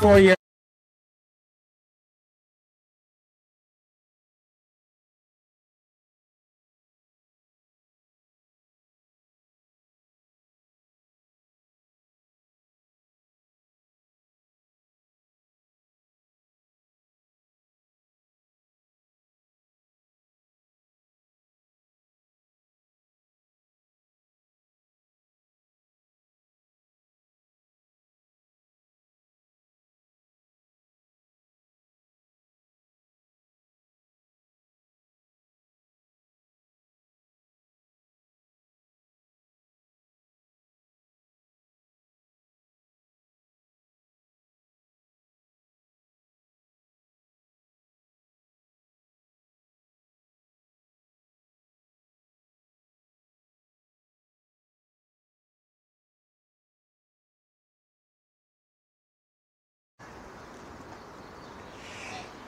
4 years.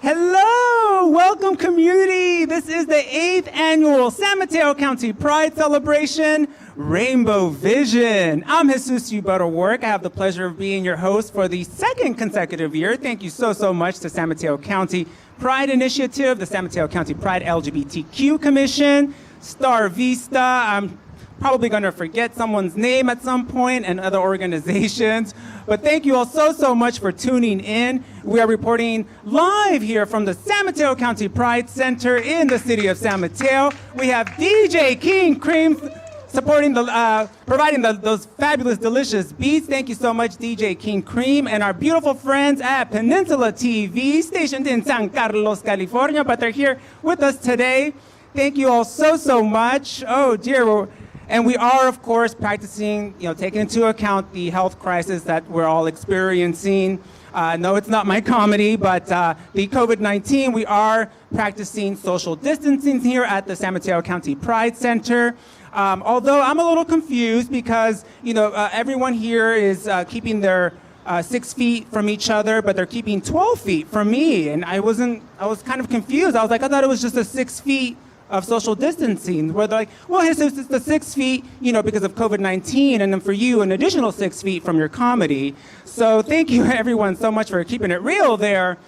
Hello, welcome community. This is the 8th annual San Mateo County Pride Celebration, Rainbow Vision. I'm Jesus Butterwork. I have the pleasure of being your host for the second consecutive year. Thank you so much to San Mateo County Pride Initiative, the San Mateo County Pride LGBTQ Commission, Star Vista. I'm probably going to forget someone's name at some point, and other organizations. But thank you all so much for tuning in. We are reporting live here from the San Mateo County Pride Center in the city of San Mateo. We have DJ King Cream supporting providing those fabulous, delicious beats. Thank you so much, DJ King Cream, and our beautiful friends at Peninsula TV, stationed in San Carlos, California, but they're here with us today. Thank you all so much. Oh dear. And we are, of course, practicing, taking into account the health crisis that we're all experiencing. No, it's not my comedy, but the COVID-19, we are practicing social distancing here at the San Mateo County Pride Center. Although I'm a little confused because, everyone here is keeping their 6 feet from each other, but they're keeping 12 feet from me. And I was kind of confused. I was like, I thought it was just a 6 feet of social distancing, where they're like, well, it's the 6 feet, because of COVID-19, and then for you, an additional 6 feet from your comedy. So thank you, everyone, so much for keeping it real there.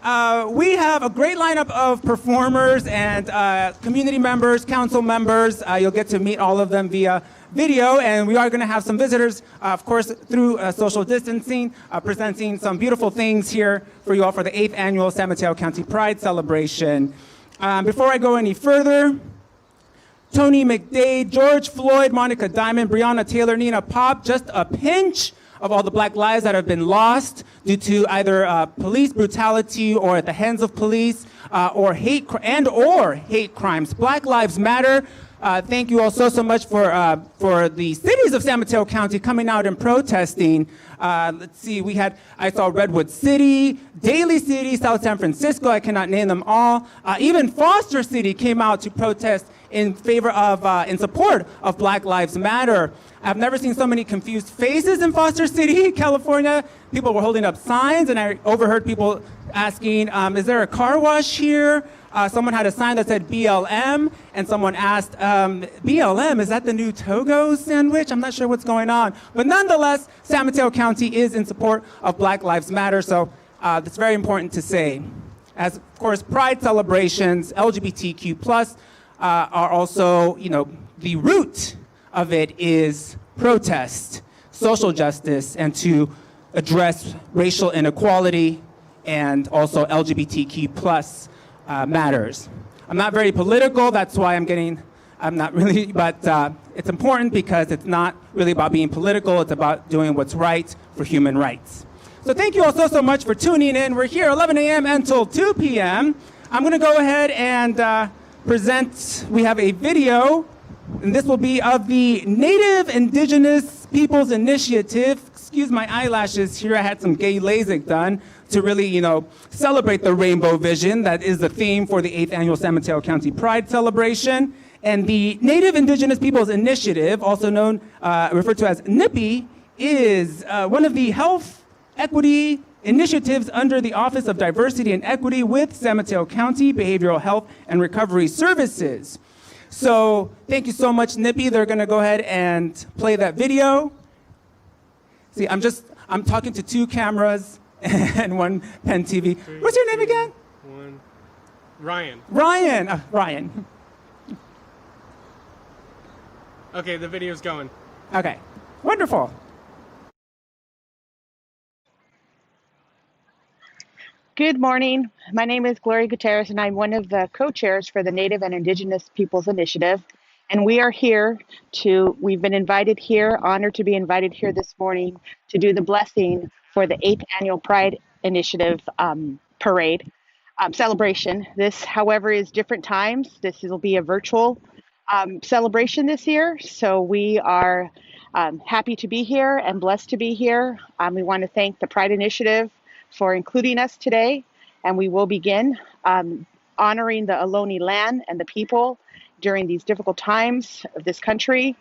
We have a great lineup of performers and community members, council members. You'll get to meet all of them via video, and we are going to have some visitors, of course, through social distancing, presenting some beautiful things here for you all for the 8th annual San Mateo County Pride Celebration. Before I go any further, Tony McDade, George Floyd, Monica Diamond, Breonna Taylor, Nina Pop, just a pinch of all the black lives that have been lost due to either police brutality or at the hands of police or hate crimes. Black Lives Matter. Thank you all so much for the cities of San Mateo County coming out and protesting. Let's see, I saw Redwood City, Daly City, South San Francisco, I cannot name them all. Even Foster City came out to protest in support of Black Lives Matter. I've never seen so many confused faces in Foster City, California. People were holding up signs, and I overheard people asking, is there a car wash here? Someone had a sign that said BLM, and someone asked, BLM, is that the new Togo sandwich? I'm not sure what's going on. But nonetheless, San Mateo County is in support of Black Lives Matter, so that's very important to say. As, of course, Pride celebrations, LGBTQ+, are also, the root of it is protest, social justice, and to address racial inequality and also LGBTQ+ matters. I'm not very political, that's why I'm not really, but it's important because it's not really about being political, it's about doing what's right for human rights. So thank you all so much for tuning in. We're here 11 a.m. until 2 p.m. I'm gonna go ahead and present, we have a video, and this will be of the Native Indigenous Peoples Initiative. Excuse my eyelashes here, I had some gay LASIK done to really, celebrate the Rainbow Vision. That is the theme for the 8th annual San Mateo County Pride Celebration. And the Native Indigenous Peoples Initiative, also known, referred to as NIPI, is one of the health equity initiatives under the Office of Diversity and Equity with San Mateo County Behavioral Health and Recovery Services. So thank you so much, NIPI. They're gonna go ahead and play that video. See, I'm talking to two cameras and one Pen TV. What's your name again? One. Ryan. Ryan. Ryan. Okay, the video's going. Okay. Wonderful. Good morning. My name is Gloria Gutierrez, and I'm one of the co-chairs for the Native and Indigenous Peoples Initiative. And we are here we've been invited here, honored to be invited here this morning to do the blessing for the 8th Annual Pride Initiative Parade celebration. This, however, is different times. This will be a virtual celebration this year. So we are happy to be here and blessed to be here. We want to thank the Pride Initiative for including us today, and we will begin honoring the Ohlone land and the people during these difficult times of this country.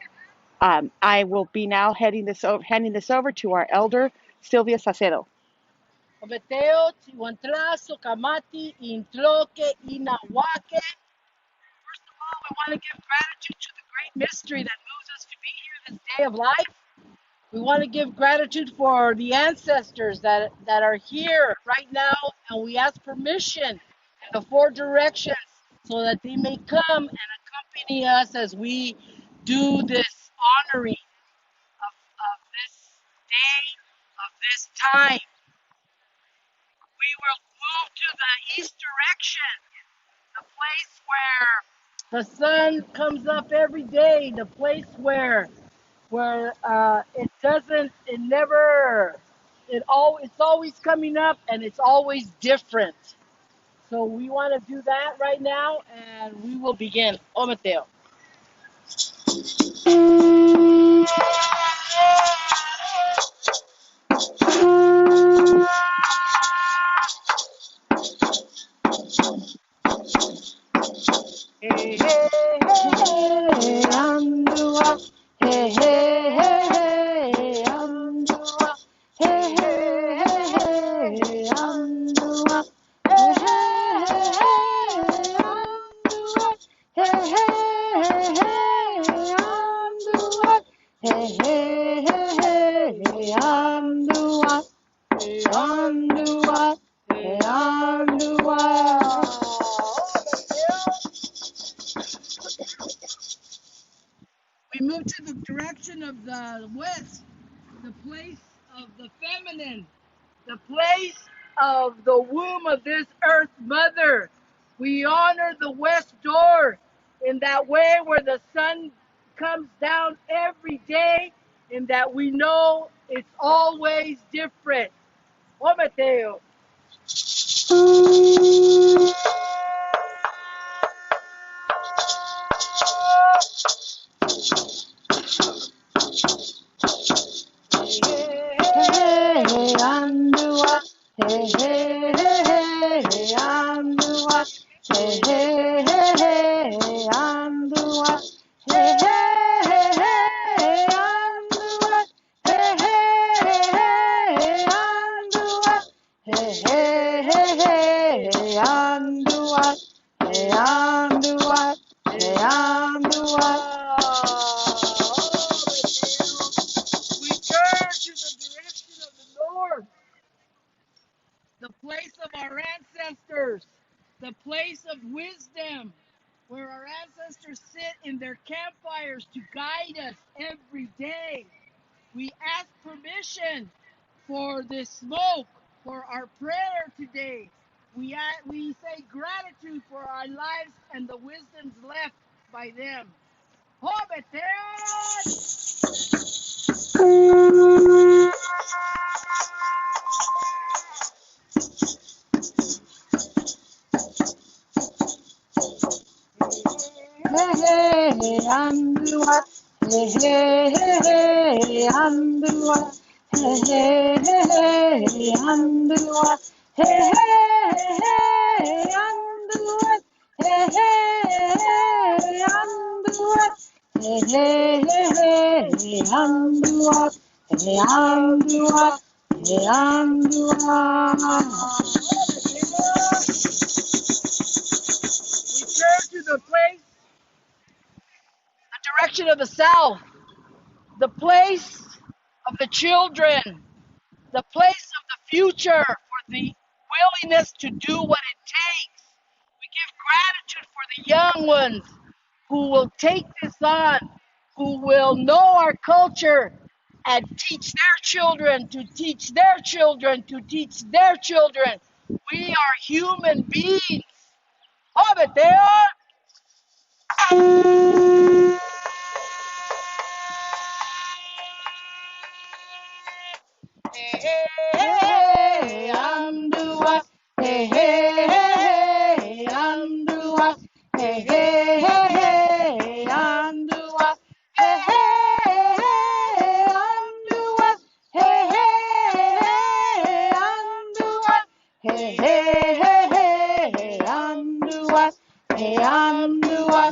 I will be now handing this over to our elder, Sylvia Sacedo. Ometeo, Tiwantlazo, Kamati, Intloque, Inahuaque. First of all, we want to give gratitude to the great mystery that moves us to be here this day of life. We want to give gratitude for the ancestors that are here right now, and we ask permission in the 4 directions so that they may come and accompany us as we do this honoring of this day, of this time. We will move to the east direction, the place where the sun comes up every day, the place where it's always coming up and it's always different. So we want to do that right now, and we will begin. Ometeo. Hey, hey, hey, Andua. Hey, hey, hey, Andua. Hey, hey, hey, Andua. Hey, hey, hey, Andua. Hey, hey, hey, Andua. Hey, Andua. Hey, Andua. We move to the direction of the west, the place of the feminine, the place of the womb of this earth mother. We honor the west door in that way where the sun comes down every day, in that we know it's always different. Ometeo. Hey, Andua. Hey, hey, hey, Andua. Hey, hey, hey, Andua. Hey, hey, hey, Andua. Hey, hey, Andua. Hey, hey, Andua. Hey, Andua. Hey, Andua. We turn to the direction of the north, the place of our ancestors, the place of wisdom, where our ancestors sit in their campfires to guide us every day. We ask permission for this smoke, for our prayer today. We say gratitude for our lives and the wisdoms left by them. Hey, hey, Andua. Hey, hey, hey, Andua. Hey, hey, hey, Andua. Hey, hey, hey, Andua. Hey, hey, Andua. Hey, hey, hey, Andua. Hey, Andua. Hey, Andua. We turn to the place, the direction of the south, the place of the children, the place of the future, for the willingness to do what it takes. We give gratitude for the young ones who will take this on, who will know our culture and teach their children to teach their children to teach their children. We are human beings. Oh, Mateo! Hey, hey, hey, Andua. Hey, hey, hey, Andua. Hey, hey, hey, Andua. Hey, hey, hey, Andua. Hey, hey, hey, Andua. Hey, hey, hey, Andua. Hey, Andua.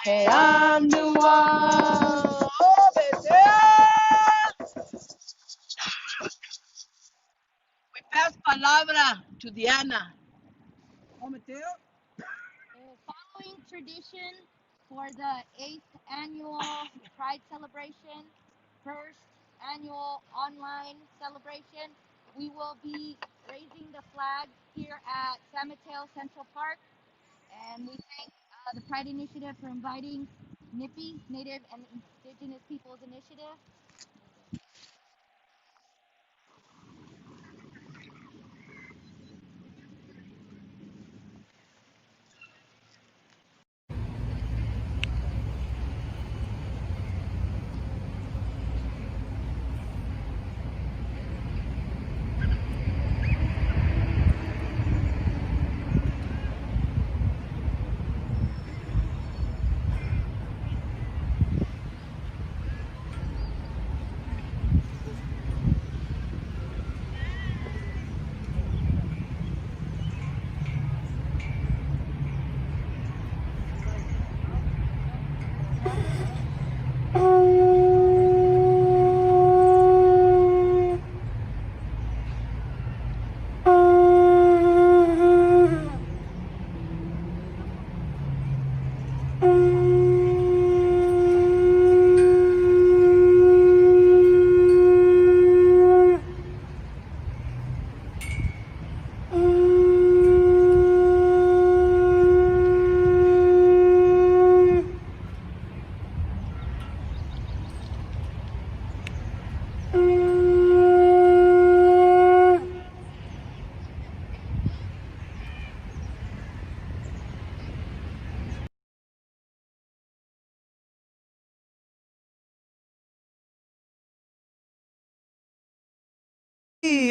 Hey, Andua. Oh, we pass palabra to Diana. Oh, Mateo. Following tradition for the 8th annual Pride celebration, first annual online celebration, we will be raising the flag here at San Mateo Central Park. And we thank the Pride Initiative for inviting NIPI, Native and Indigenous Peoples Initiative.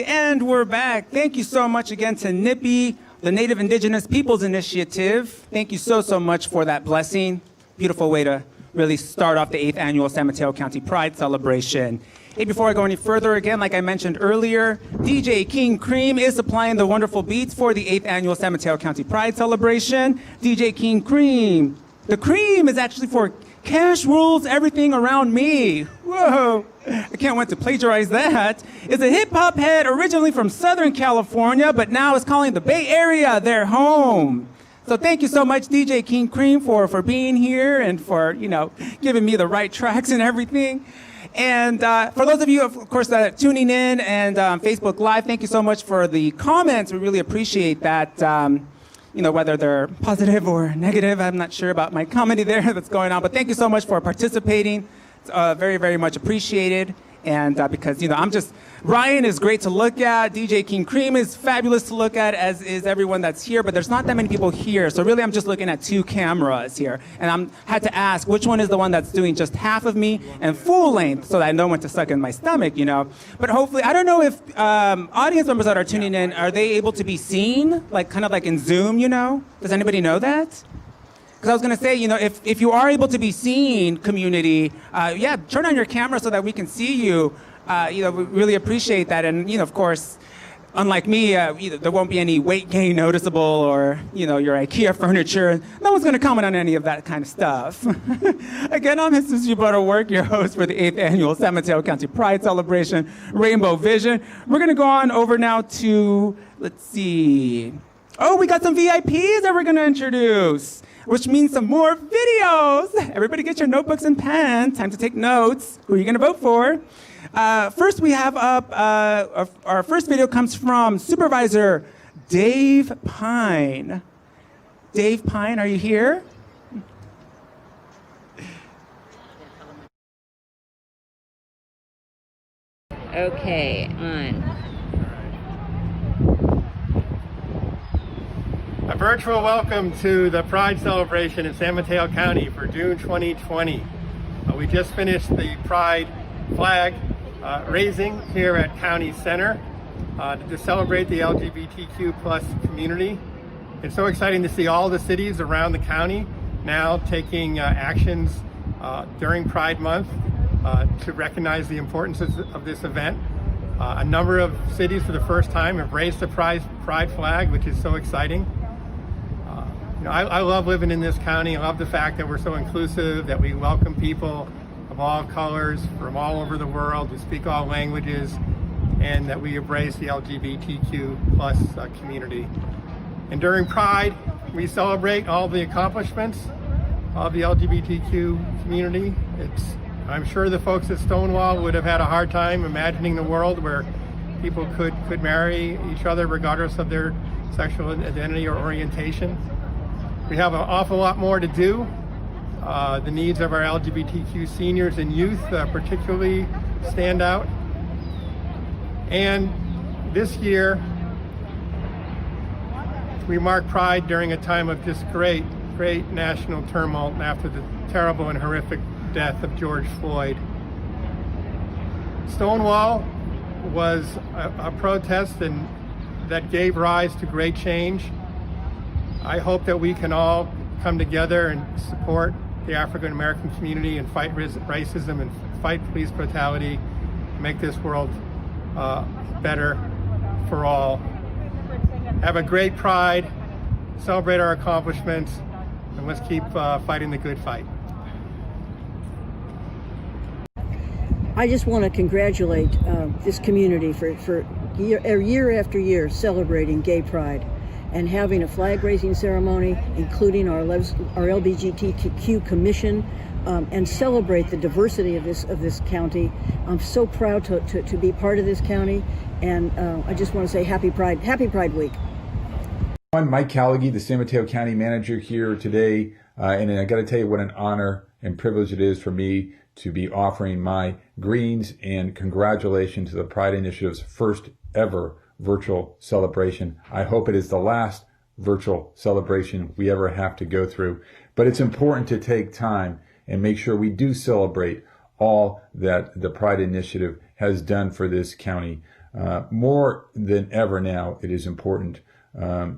And we're back. Thank you so much again to NIPI, the Native Indigenous Peoples Initiative. Thank you so much for that blessing. Beautiful way to really start off the 8th annual San Mateo County Pride celebration. Hey, before I go any further, again, like I mentioned earlier, DJ King Cream is supplying the wonderful beats for the 8th annual San Mateo County Pride celebration. DJ King Cream. The cream is actually for Cash Rules Everything Around Me. Whoa, I can't wait to plagiarize that. It's a hip hop head originally from Southern California, but now is calling the Bay Area their home. So thank you so much, DJ King Cream, for being here and for, giving me the right tracks and everything. And for those of you, of course, that are tuning in and Facebook Live, thank you so much for the comments. We really appreciate that. Whether they're positive or negative, I'm not sure about my comedy there that's going on, but thank you so much for participating. It's very, very much appreciated. And because, Ryan is great to look at. DJ King Cream is fabulous to look at, as is everyone that's here, but there's not that many people here. So really, I'm just looking at 2 cameras here. And had to ask which one is the one that's doing just half of me and full length so that I know when to suck in my stomach, But hopefully, I don't know if audience members that are tuning in, are they able to be seen? Kind of like in Zoom, Does anybody know that? Because I was going to say, if you are able to be seen, community, turn on your camera so that we can see you. We really appreciate that. And, of course, unlike me, there won't be any weight gain noticeable or, your IKEA furniture. No one's going to comment on any of that kind of stuff. Again, I'm Jesus Butterwork, your host for the 8th annual San Mateo County Pride Celebration, Rainbow Vision. We're going to go on over now to, let's see. Oh, we got some VIPs that we're going to introduce, which means some more videos. Everybody get your notebooks and pens. Time to take notes. Who are you going to vote for? First, we have up, our first video comes from Supervisor Dave Pine. Dave Pine, are you here? Okay, on. A virtual welcome to the Pride celebration in San Mateo County for June 2020. We just finished the Pride flag raising here at County Center to celebrate the LGBTQ plus community. It's so exciting to see all the cities around the county now taking actions during Pride Month to recognize the importance of this event. A number of cities for the first time have raised the Pride flag, which is so exciting. I love living in this county. I love the fact that we're so inclusive, that we welcome people of all colors from all over the world who speak all languages, and that we embrace the LGBTQ plus community. And during Pride, we celebrate all the accomplishments of the LGBTQ community. I'm sure the folks at Stonewall would have had a hard time imagining the world where people could marry each other regardless of their sexual identity or orientation. We have an awful lot more to do. The needs of our LGBTQ seniors and youth particularly stand out. And this year, we mark Pride during a time of just great national turmoil after the terrible and horrific death of George Floyd. Stonewall was a protest and that gave rise to great change. I hope that we can all come together and support the African American community and fight racism and fight police brutality, make this world better for all. Have a great Pride, celebrate our accomplishments, and let's keep fighting the good fight. I just want to congratulate this community for year after year celebrating Gay Pride and having a flag-raising ceremony, including our LGBTQ commission, and celebrate the diversity of this county. I'm so proud to be part of this county, and I just want to say Happy Pride Week. I'm Mike Callaghy, the San Mateo County Manager here today, and I got to tell you what an honor and privilege it is for me to be offering my greetings and congratulations to the Pride Initiative's first ever virtual celebration. I hope it is the last virtual celebration we ever have to go through, but it's important to take time and make sure we do celebrate all that the Pride Initiative has done for this county. More than ever now, it is important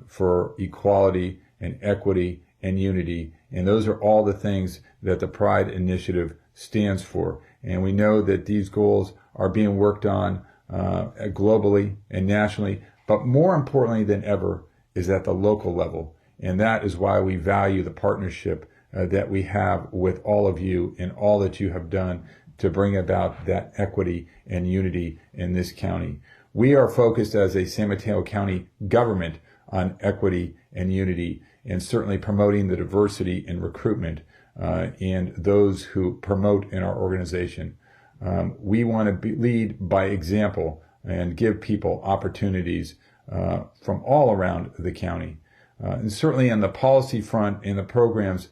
for equality and equity and unity, and those are all the things that the Pride Initiative stands for. And we know that these goals are being worked on globally and nationally, but more importantly than ever is at the local level. And that is why we value the partnership that we have with all of you and all that you have done to bring about that equity and unity in this county. We are focused as a San Mateo County government on equity and unity, and certainly promoting the diversity and recruitment and those who promote in our organization. We want to lead by example and give people opportunities from all around the county. And certainly on the policy front and the programs,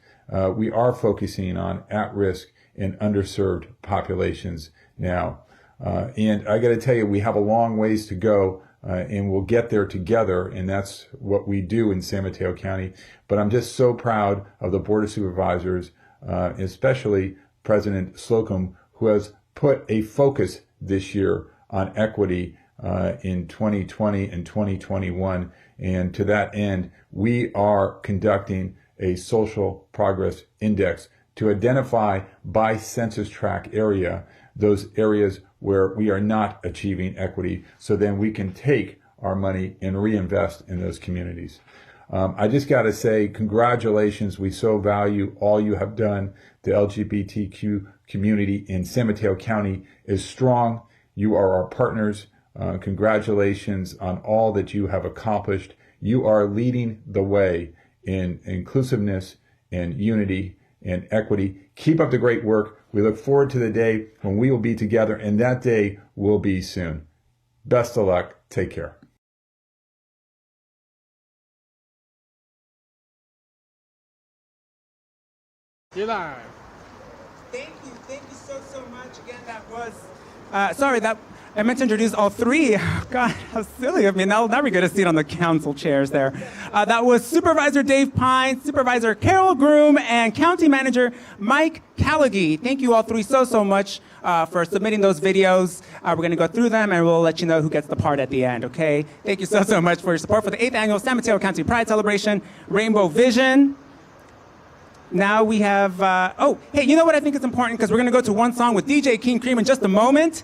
we are focusing on at-risk and underserved populations now. And I got to tell you, we have a long ways to go, and we'll get there together, and that's what we do in San Mateo County. But I'm just so proud of the Board of Supervisors, especially President Slocum, who has put a focus this year on equity in 2020 and 2021. And to that end, we are conducting a social progress index to identify by census tract area those areas where we are not achieving equity, so then we can take our money and reinvest in those communities. I just got to say, congratulations. We so value all you have done. The LGBTQ community in San Mateo County is strong. You are our partners. Congratulations on all that you have accomplished. You are leading the way in inclusiveness and unity and equity. Keep up the great work. We look forward to the day when we will be together, and that day will be soon. Best of luck. Take care. You're live. Thank you so much. Again, that was, I meant to introduce all three. Oh, God, how silly of me. Now we get a seat on the council chairs there. That was Supervisor Dave Pine, Supervisor Carol Groom, and County Manager Mike Callaghy. Thank you all three so much for submitting those videos. We're going to go through them, and we'll let you know who gets the part at the end, okay? Thank you so much for your support for the 8th Annual San Mateo County Pride Celebration, Rainbow Vision. Now we have, hey, you know what I think is important? Because we're going to go to one song with DJ King Cream in just a moment.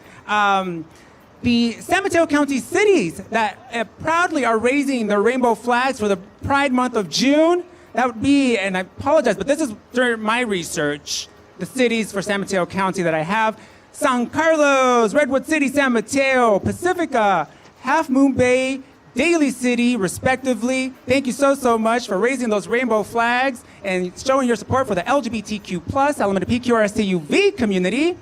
The San Mateo County cities that proudly are raising their rainbow flags for the Pride Month of June, that would be, and I apologize, but this is during my research, the cities for San Mateo County that I have: San Carlos, Redwood City, San Mateo, Pacifica, Half Moon Bay, Daly City, respectively. Thank you so much for raising those rainbow flags and showing your support for the LGBTQ plus LGBTQRSTUV community.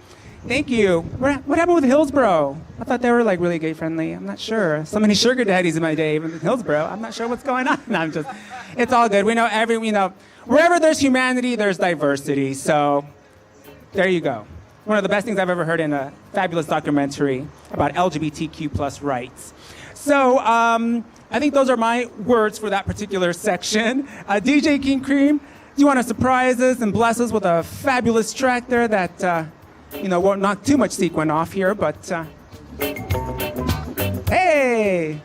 Thank you. What happened with Hillsborough? I thought they were like really gay friendly. I'm not sure. So many sugar daddies in my day, even in Hillsborough. I'm not sure what's going on. No, it's all good. We know wherever there's humanity, there's diversity. So there you go. One of the best things I've ever heard in a fabulous documentary about LGBTQ plus rights. So I think those are my words for that particular section. DJ King Cream, do you want to surprise us and bless us with a fabulous track there that, won't knock too much sequin off here, but hey!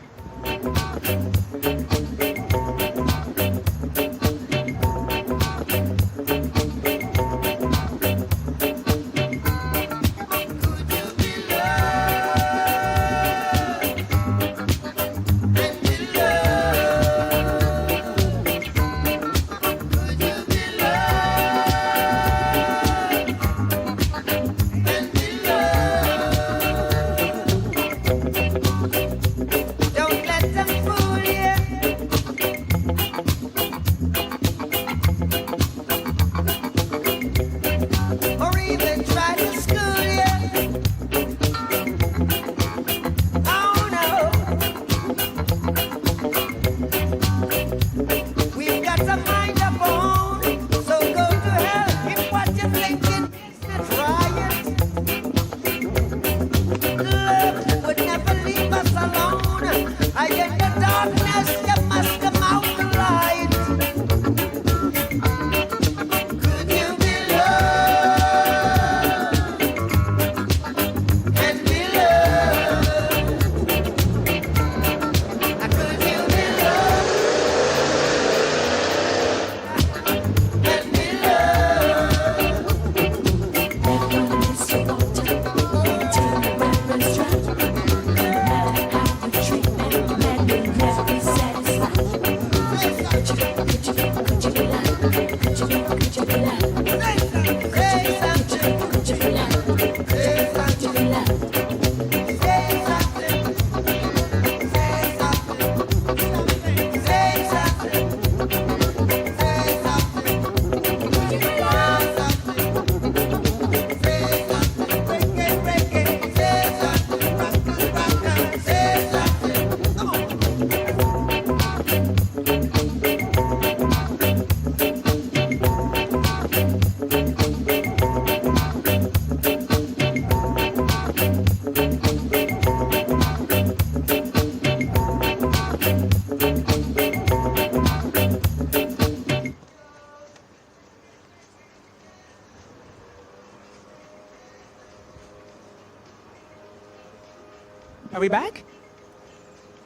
Are we back?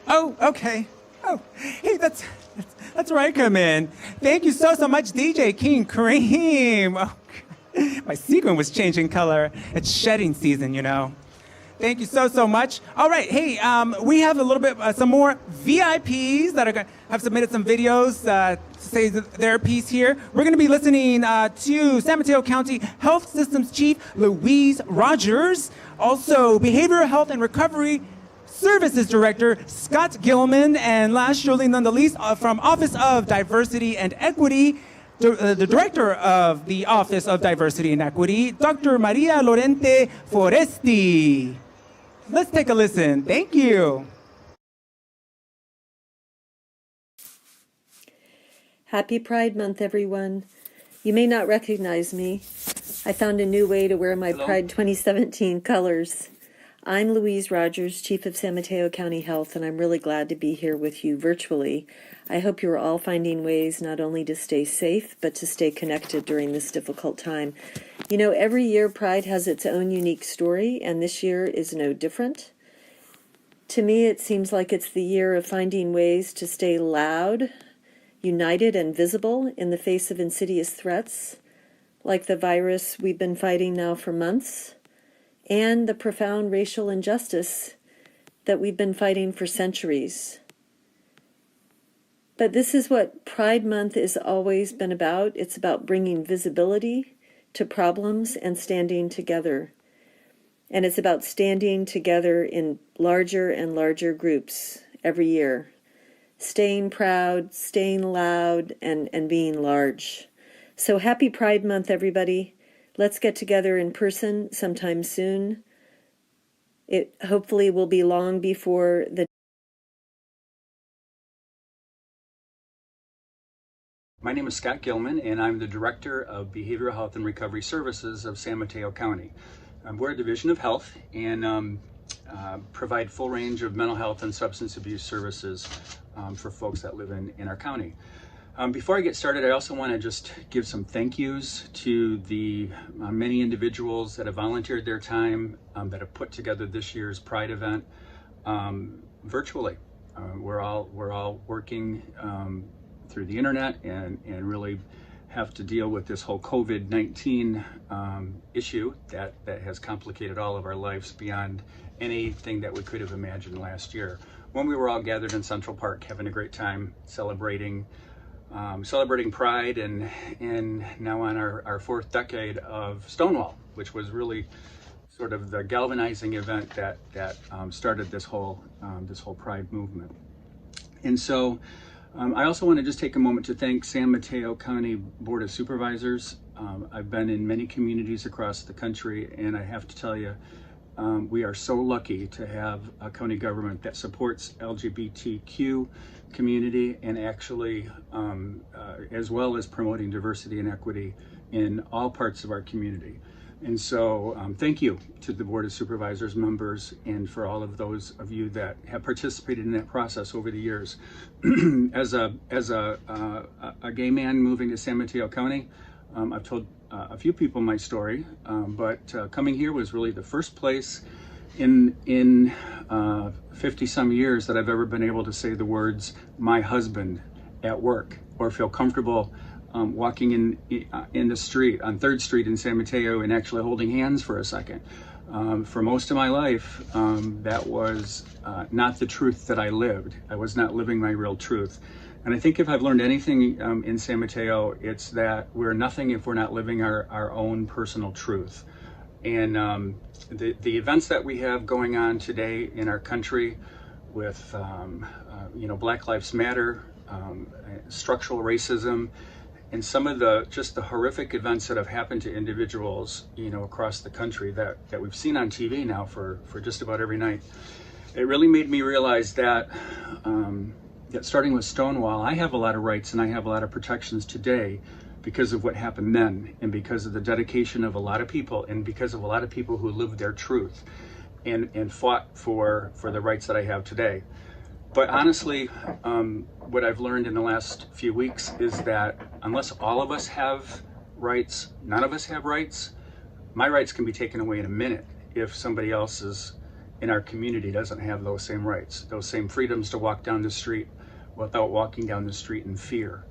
Oh, okay. Oh, hey, that's where I come in. Thank you so much, DJ King Cream. Oh, my sequin was changing color. It's shedding season, Thank you so much. All right, hey, we have a little bit, some more VIPs that have submitted some videos to say their piece here. We're going to be listening to San Mateo County Health Systems Chief Louise Rogers, also Behavioral Health and Recovery Services Director Scott Gilman, and last surely none the least, from Office of Diversity and Equity, the Director of the Office of Diversity and Equity, Dr. Maria Lorente Foresti. Let's take a listen. Thank you. Happy Pride Month, everyone. You may not recognize me. I found a new way to wear my Pride 2017 colors. I'm Louise Rogers, Chief of San Mateo County Health, and I'm really glad to be here with you virtually. I hope you're all finding ways not only to stay safe, but to stay connected during this difficult time. You know, every year Pride has its own unique story, and this year is no different. To me, it seems like it's the year of finding ways to stay loud, united and visible in the face of insidious threats, like the virus we've been fighting now for months, and the profound racial injustice that we've been fighting for centuries. But this is what Pride Month has always been about. It's about bringing visibility to problems and standing together. And it's about standing together in larger and larger groups every year. Staying proud, staying loud, and being large. So happy Pride Month, everybody. Let's get together in person sometime soon. It hopefully will be long before the... My name is Scott Gilman, and I'm the Director of Behavioral Health and Recovery Services of San Mateo County. We're a division of health and provide full range of mental health and substance abuse services for folks that live in our county. Before I get started, I also want to just give some thank yous to the many individuals that have volunteered their time, that have put together this year's Pride event virtually. We're all working through the internet and really have to deal with this whole COVID-19 issue that has complicated all of our lives beyond anything that we could have imagined last year, when we were all gathered in Central Park having a great time celebrating Pride and now on our fourth decade of Stonewall, which was really sort of the galvanizing event that started this whole Pride movement. And so I also want to just take a moment to thank San Mateo County Board of Supervisors. I've been in many communities across the country, and I have to tell you, we are so lucky to have a county government that supports LGBTQ community and actually, as well as promoting diversity and equity in all parts of our community. And so thank you to the Board of Supervisors members and for all of those of you that have participated in that process over the years. As a gay man moving to San Mateo County, I've told a few people my story, but coming here was really the first place in 50 some years that I've ever been able to say the words "my husband" at work, or feel comfortable walking in the street on 3rd Street in San Mateo and actually holding hands for a second. For most of my life, that was not the truth that I lived. I was not living my real truth. And I think if I've learned anything in San Mateo, it's that we're nothing if we're not living our own personal truth. And the events that we have going on today in our country with Black Lives Matter, structural racism, and some of the horrific events that have happened to individuals, across the country that we've seen on TV now for just about every night, it really made me realize that starting with Stonewall, I have a lot of rights and I have a lot of protections today because of what happened then, and because of the dedication of a lot of people, and because of a lot of people who lived their truth and fought for the rights that I have today. But honestly, what I've learned in the last few weeks is that unless all of us have rights, none of us have rights. My rights can be taken away in a minute if somebody else's in our community doesn't have those same rights, those same freedoms to walk down the street without walking down the street in fear.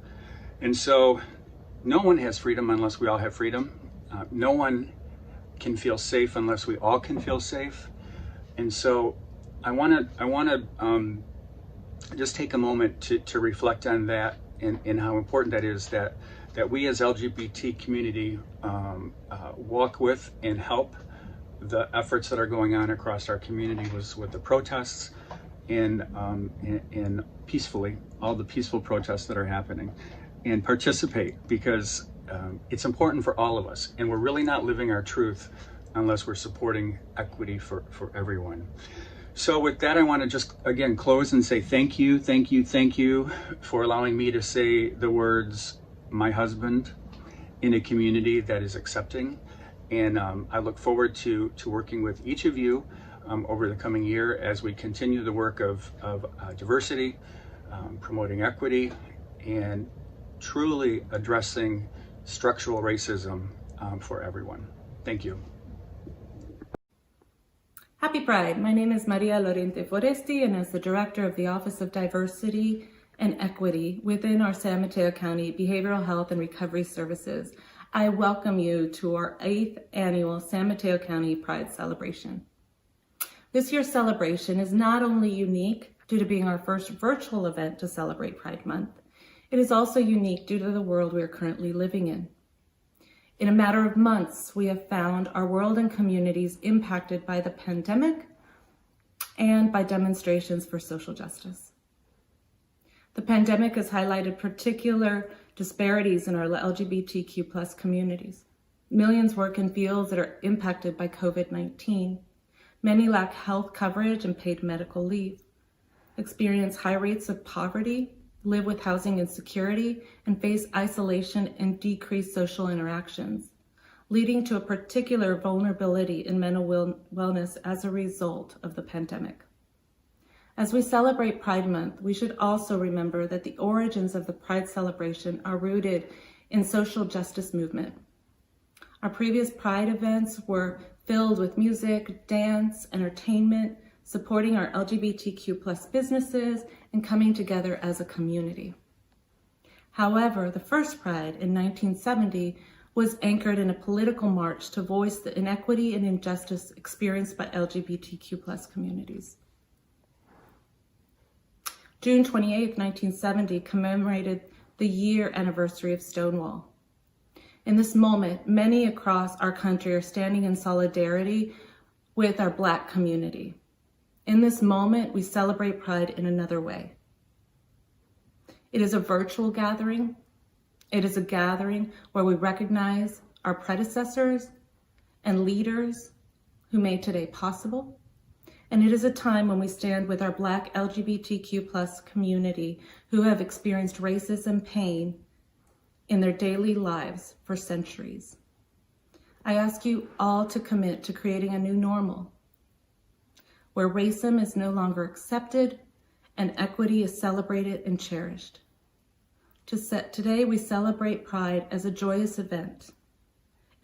And so no one has freedom unless we all have freedom. No one can feel safe unless we all can feel safe. And so I want to just take a moment to reflect on that and how important that is, that we as LGBT community walk with and help the efforts that are going on across our community with the protests and peacefully, all the peaceful protests that are happening. and participate, because it's important for all of us, and we're really not living our truth unless we're supporting equity for everyone. So with that, I want to just again close and say thank you for allowing me to say the words "my husband" in a community that is accepting. And I look forward to working with each of you over the coming year as we continue the work of diversity, promoting equity, and truly addressing structural racism for everyone. Thank you. Happy Pride. My name is Maria Lorente Foresti, and as the Director of the Office of Diversity and Equity within our San Mateo County Behavioral Health and Recovery Services, I welcome you to our 8th annual San Mateo County Pride Celebration. This year's celebration is not only unique due to being our first virtual event to celebrate Pride Month, it is also unique due to the world we are currently living in. In a matter of months, we have found our world and communities impacted by the pandemic and by demonstrations for social justice. The pandemic has highlighted particular disparities in our LGBTQ+ communities. Millions work in fields that are impacted by COVID-19. Many lack health coverage and paid medical leave, experience high rates of poverty, live with housing insecurity, and face isolation and decreased social interactions, leading to a particular vulnerability in mental wellness as a result of the pandemic. As we celebrate Pride Month, we should also remember that the origins of the Pride celebration are rooted in social justice movement. Our previous Pride events were filled with music, dance, entertainment, supporting our LGBTQ+ businesses, and coming together as a community. However, the first Pride in 1970 was anchored in a political march to voice the inequity and injustice experienced by LGBTQ+ communities. June 28, 1970 commemorated the year anniversary of Stonewall. In this moment, many across our country are standing in solidarity with our Black community. In this moment, we celebrate Pride in another way. It is a virtual gathering. It is a gathering where we recognize our predecessors and leaders who made today possible. And it is a time when we stand with our Black LGBTQ+ community who have experienced racism and pain in their daily lives for centuries. I ask you all to commit to creating a new normal, where racism is no longer accepted and equity is celebrated and cherished. Today we celebrate Pride as a joyous event,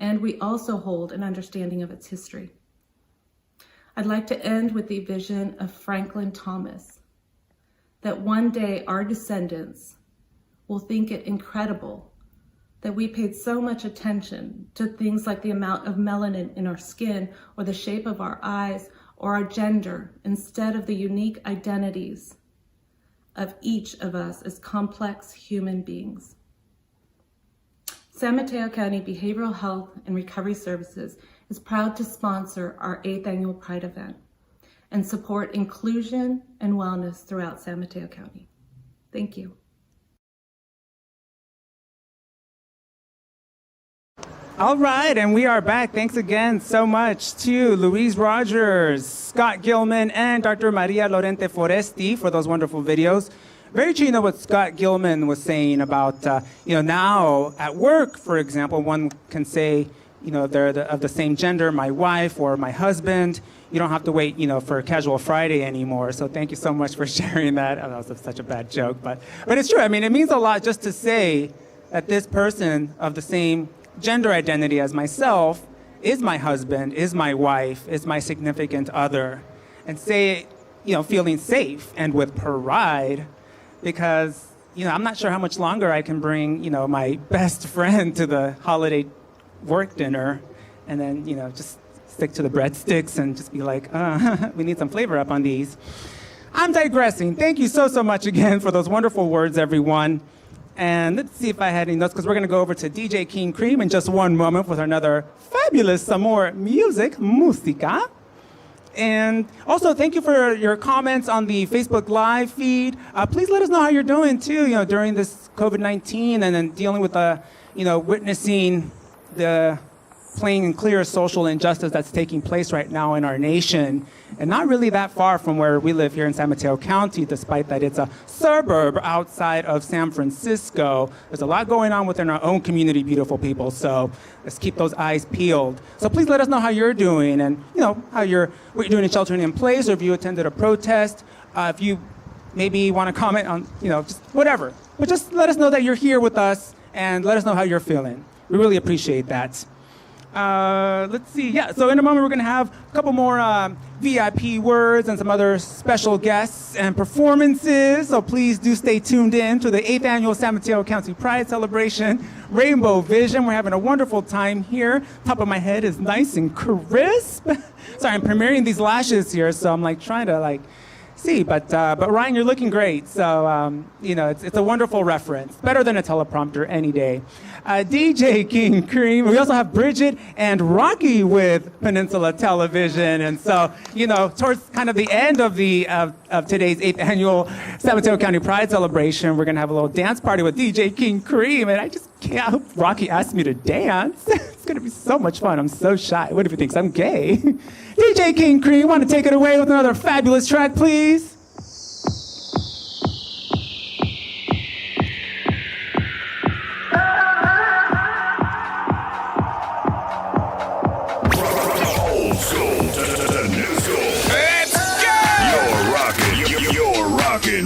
and we also hold an understanding of its history. I'd like to end with the vision of Franklin Thomas, that one day our descendants will think it incredible that we paid so much attention to things like the amount of melanin in our skin or the shape of our eyes or our gender, instead of the unique identities of each of us as complex human beings. San Mateo County Behavioral Health and Recovery Services is proud to sponsor our 8th annual Pride event and support inclusion and wellness throughout San Mateo County. Thank you. All right, and we are back. Thanks again so much to Louise Rogers, Scott Gilman, and Dr. Maria Lorente Foresti for those wonderful videos. Very true, what Scott Gilman was saying about, now at work, for example, one can say, they're of the same gender, my wife or my husband. You don't have to wait, for a casual Friday anymore. So thank you so much for sharing that. Oh, that was such a bad joke, but it's true. I mean, it means a lot just to say that this person of the same gender identity as myself is my husband, is my wife, is my significant other, and say it, feeling safe and with pride, because, I'm not sure how much longer I can bring, my best friend to the holiday work dinner and then, just stick to the breadsticks and just be like, we need some flavor up on these. I'm digressing. Thank you so much again for those wonderful words, everyone. And let's see if I had any notes, because we're going to go over to DJ King Cream in just one moment with another fabulous, some more music, música. And also, thank you for your comments on the Facebook Live feed. Please let us know how you're doing too, during this COVID-19 and then dealing with witnessing the plain and clear social injustice that's taking place right now in our nation. And not really that far from where we live here in San Mateo County, despite that it's a suburb outside of San Francisco. There's a lot going on within our own community, beautiful people. So let's keep those eyes peeled. So please let us know how you're doing and, what you're doing in sheltering in place, or if you attended a protest. If you maybe want to comment on, just whatever. But just let us know that you're here with us and let us know how you're feeling. We really appreciate that. Let's see. Yeah, so in a moment we're going to have a couple more VIP words and some other special guests and performances. So please do stay tuned in to the 8th Annual San Mateo County Pride Celebration, Rainbow Vision. We're having a wonderful time here. Top of my head is nice and crisp. Sorry, I'm premiering these lashes here, so I'm trying to see. But Ryan, you're looking great. So, it's a wonderful reference. Better than a teleprompter any day. DJ King Cream. We also have Bridget and Rocky with Peninsula Television. And so, towards kind of the end of today's 8th Annual San Mateo County Pride Celebration, we're going to have a little dance party with DJ King Cream. And I just can't, I hope Rocky asked me to dance. It's going to be so much fun. I'm so shy. What if he thinks I'm gay? DJ King Cream, want to take it away with another fabulous track, please?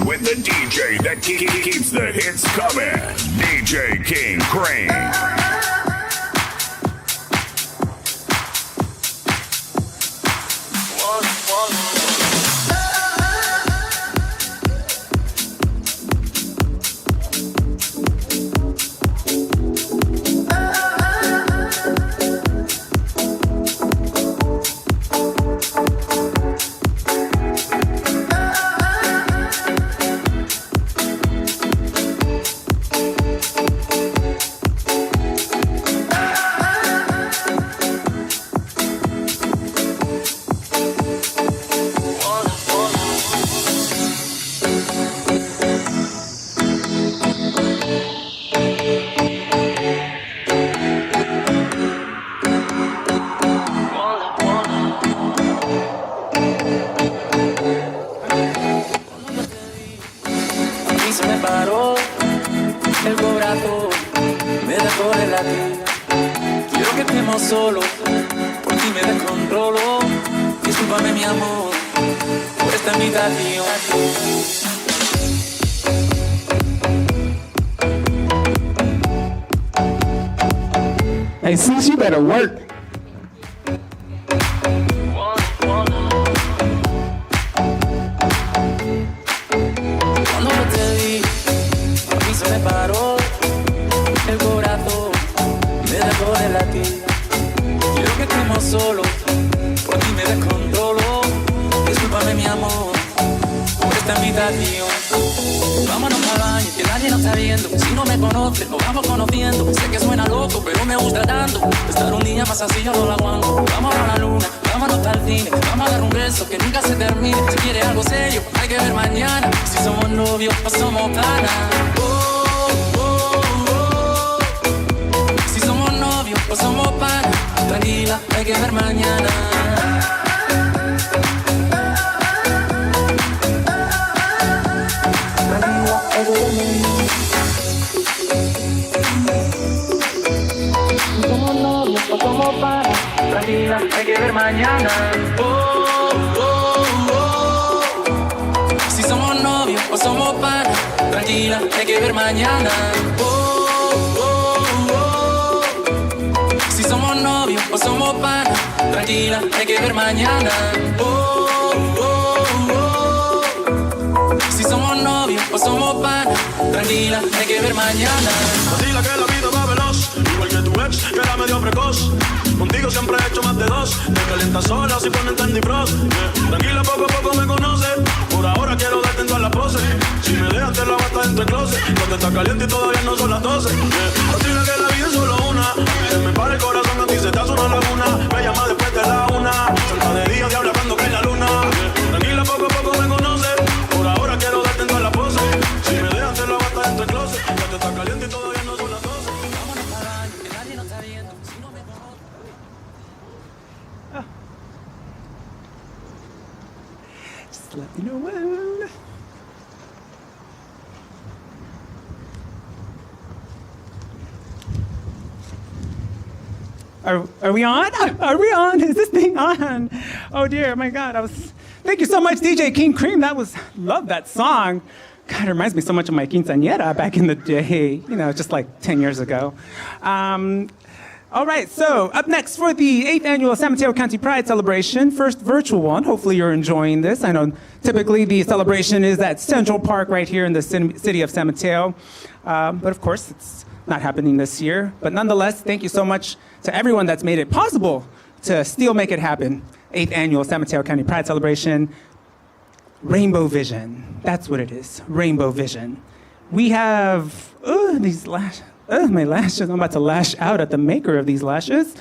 With the DJ that keeps the hits coming, DJ King Crane. Hey, sis, you better work. Vámonos al baño, que nadie nos está viendo. Si no me conoce, nos vamos conociendo. Sé que suena loco, pero me gusta tanto. Estar un día más así yo no lo aguanto. Vamos a la luna, vámonos al cine. Vamos a dar un beso que nunca se termine. Si quieres algo serio, hay que ver mañana. Si somos novios o somos panas. Si somos novios o somos panas. Tranquila, hay que ver mañana. Somos novios o somos panas. Tranquila, hay que ver mañana. Si somos novios o somos panas. Tranquila, hay que ver mañana. Si somos novios o somos panas. Tranquila, hay que ver mañana. Si somos novios o somos panas, tranquila, hay que ver mañana. Vacila que la vida va veloz, igual que tu ex, que era medio precoz. Contigo siempre he hecho más de dos, te calientas sola si ponen Candy Cross. Tranquila, poco a poco me conoces, por ahora quiero darte en todas las poses. Si me dejan te la bata dentro del closet, cuando está caliente y todavía no son las 12. Vacila que la vida es solo una, se me para el corazón, a ti se te hace una laguna. Me llama después de la una, salta de día, diabla cuando cae la luna. Are we on? Are we on? Is this thing on? Oh dear, my God. Thank you so much, DJ King Cream. Love that song. God, it reminds me so much of my quinceañera back in the day, just like 10 years ago. All right, so up next for the 8th annual San Mateo County Pride Celebration, first virtual one. Hopefully you're enjoying this. I know typically the celebration is at Central Park right here in the city of San Mateo. But of course, it's not happening this year. But nonetheless, thank you so much to everyone that's made it possible to still make it happen. 8th annual San Mateo County Pride Celebration. Rainbow Vision. That's what it is. Rainbow Vision. We have these lashes. My lashes. I'm about to lash out at the maker of these lashes.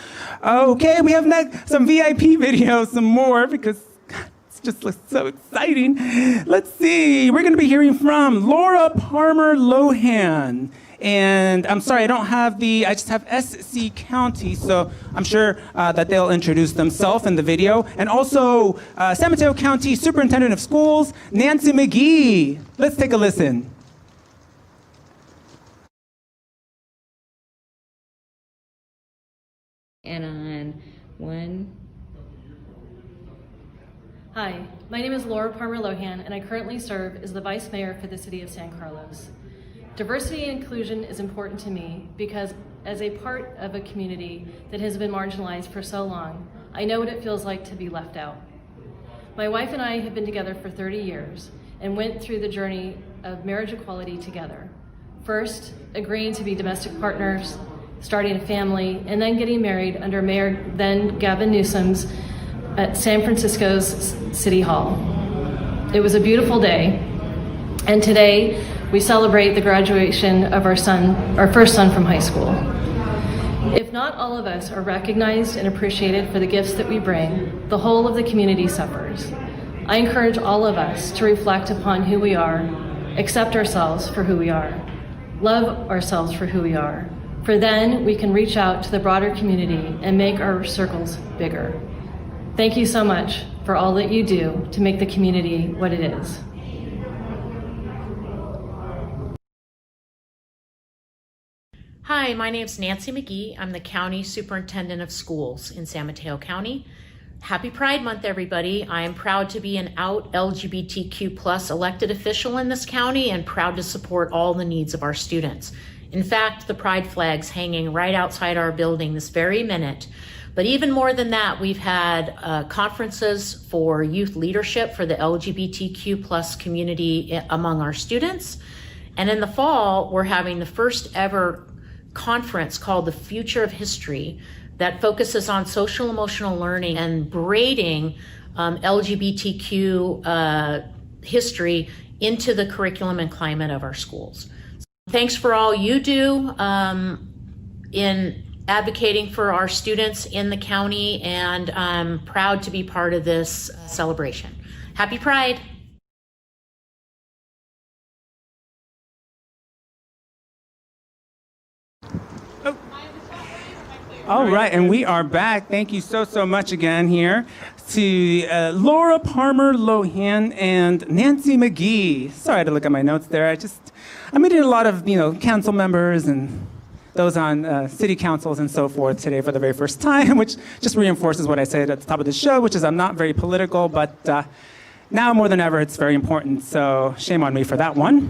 Okay, we have some VIP videos, some more, because it just looks so exciting. Let's see. We're going to be hearing from Laura Palmer Lohan. And I'm sorry, I just have SC County, so I'm sure that they'll introduce themselves in the video. And also, San Mateo County Superintendent of Schools, Nancy McGee. Let's take a listen. And on one. Hi, my name is Laura Palmer Lohan, and I currently serve as the Vice Mayor for the City of San Carlos. Diversity and inclusion is important to me because as a part of a community that has been marginalized for so long, I know what it feels like to be left out. My wife and I have been together for 30 years and went through the journey of marriage equality together. First, agreeing to be domestic partners, starting a family, and then getting married under Mayor then Gavin Newsom's at San Francisco's City Hall. It was a beautiful day, and today we celebrate the graduation of our first son from high school. If not all of us are recognized and appreciated for the gifts that we bring, the whole of the community suffers. I encourage all of us to reflect upon who we are, accept ourselves for who we are, love ourselves for who we are, for then we can reach out to the broader community and make our circles bigger. Thank you so much for all that you do to make the community what it is. Hi, my name is Nancy McGee. I'm the County Superintendent of Schools in San Mateo County. Happy Pride Month, everybody. I am proud to be an out LGBTQ+ elected official in this county and proud to support all the needs of our students. In fact, the Pride flag's hanging right outside our building this very minute. But even more than that, we've had conferences for youth leadership for the LGBTQ+ community among our students. And in the fall, we're having the first ever conference called The Future of History that focuses on social emotional learning and braiding LGBTQ history into the curriculum and climate of our schools. Thanks for all you do in advocating for our students in the county, and I'm proud to be part of this celebration. Happy Pride! All right, and we are back. Thank you so much again here to Laura Palmer Lohan and Nancy McGee. Sorry, I had to look at my notes there. I'm meeting a lot of council members and those on city councils and so forth today for the very first time, which just reinforces what I said at the top of the show, which is I'm not very political, but now more than ever it's very important. So shame on me for that one.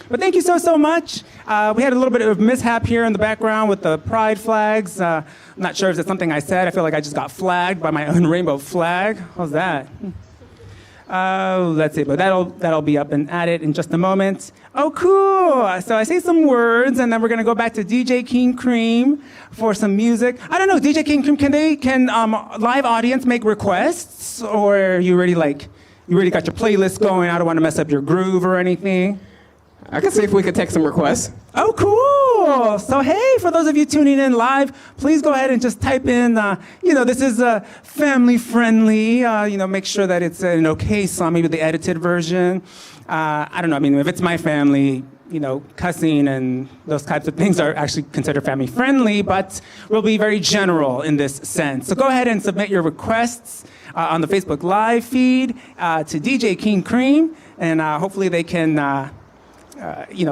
But thank you so much. We had a little bit of mishap here in the background with the pride flags. I'm not sure if it's something I said. I feel like I just got flagged by my own rainbow flag. How's that? Let's see, but that'll be up and at it in just a moment. Oh, cool. So I say some words, and then we're gonna go back to DJ King Cream for some music. I don't know, DJ King Cream, can live audience make requests, or you already got your playlist going? I don't want to mess up your groove or anything. I can see if we could take some requests. Oh, cool. So, hey, for those of you tuning in live, please go ahead and just type in, this is family friendly. Make sure that it's an okay song, maybe the edited version. I don't know. I mean, if it's my family, cussing and those types of things are actually considered family friendly, but we'll be very general in this sense. So go ahead and submit your requests on the Facebook Live feed to DJ King Cream, and hopefully they can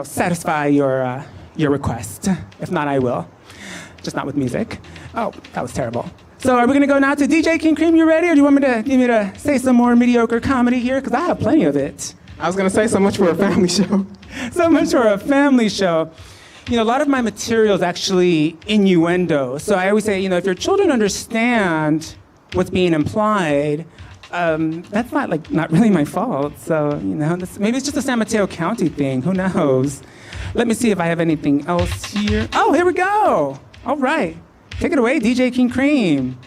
satisfy your request. If not, I will. Just not with music. Oh, that was terrible. So are we gonna go now to DJ King Cream? You ready, or do you want me to say some more mediocre comedy here? Because I have plenty of it. I was gonna say so much for a family show. So much for a family show. You know, a lot of my material is actually innuendo. So I always say, you know, if your children understand what's being implied, that's not really my fault. So, you know, maybe it's just a San Mateo County thing. Who knows? Let me see if I have anything else here. Oh, here we go. All right. Take it away, DJ King Cream.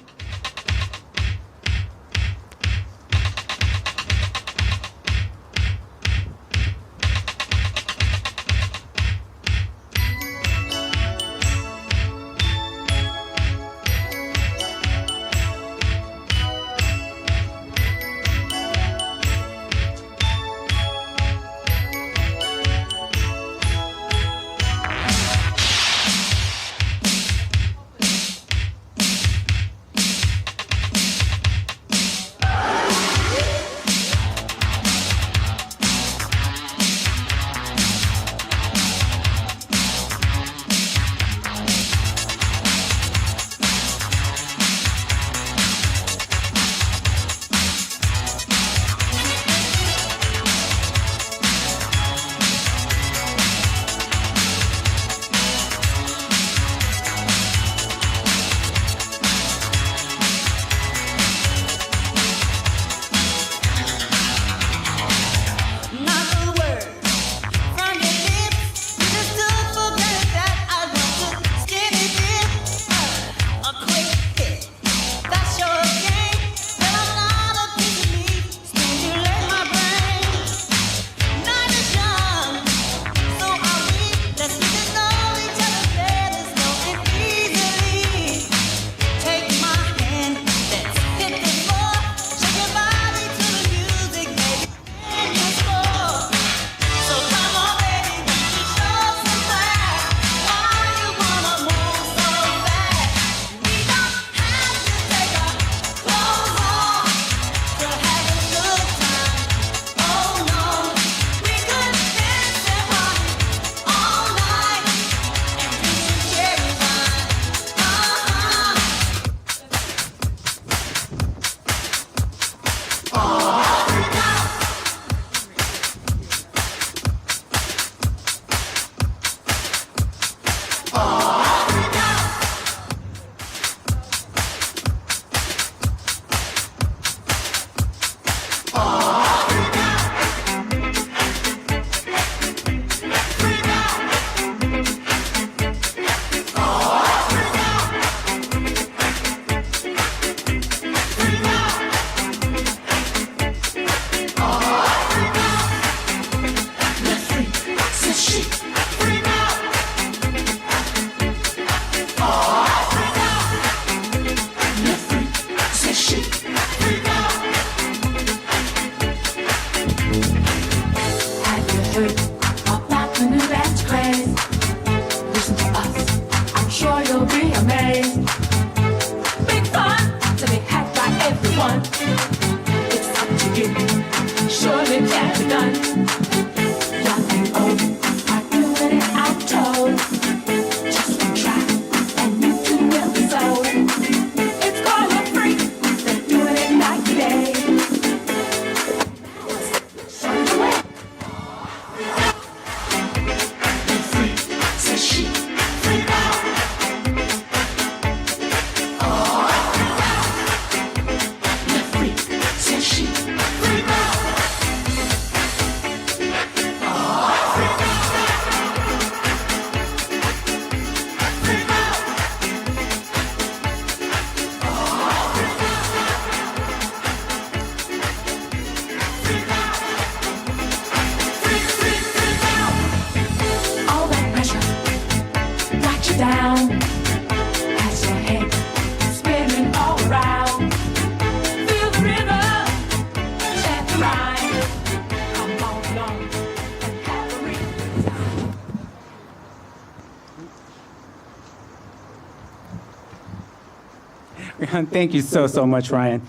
Thank you so much, Ryan.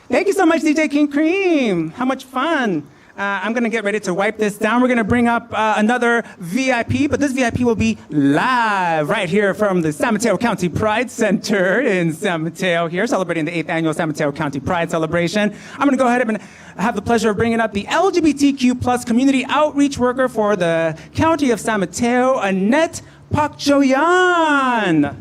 Thank you so much, DJ King Cream. How much fun. I'm going to get ready to wipe this down. We're going to bring up another VIP, but this VIP will be live right here from the San Mateo County Pride Center in San Mateo here, celebrating the 8th annual San Mateo County Pride Celebration. I'm going to go ahead and have the pleasure of bringing up the LGBTQ plus community outreach worker for the County of San Mateo, Annette Pakchoyan.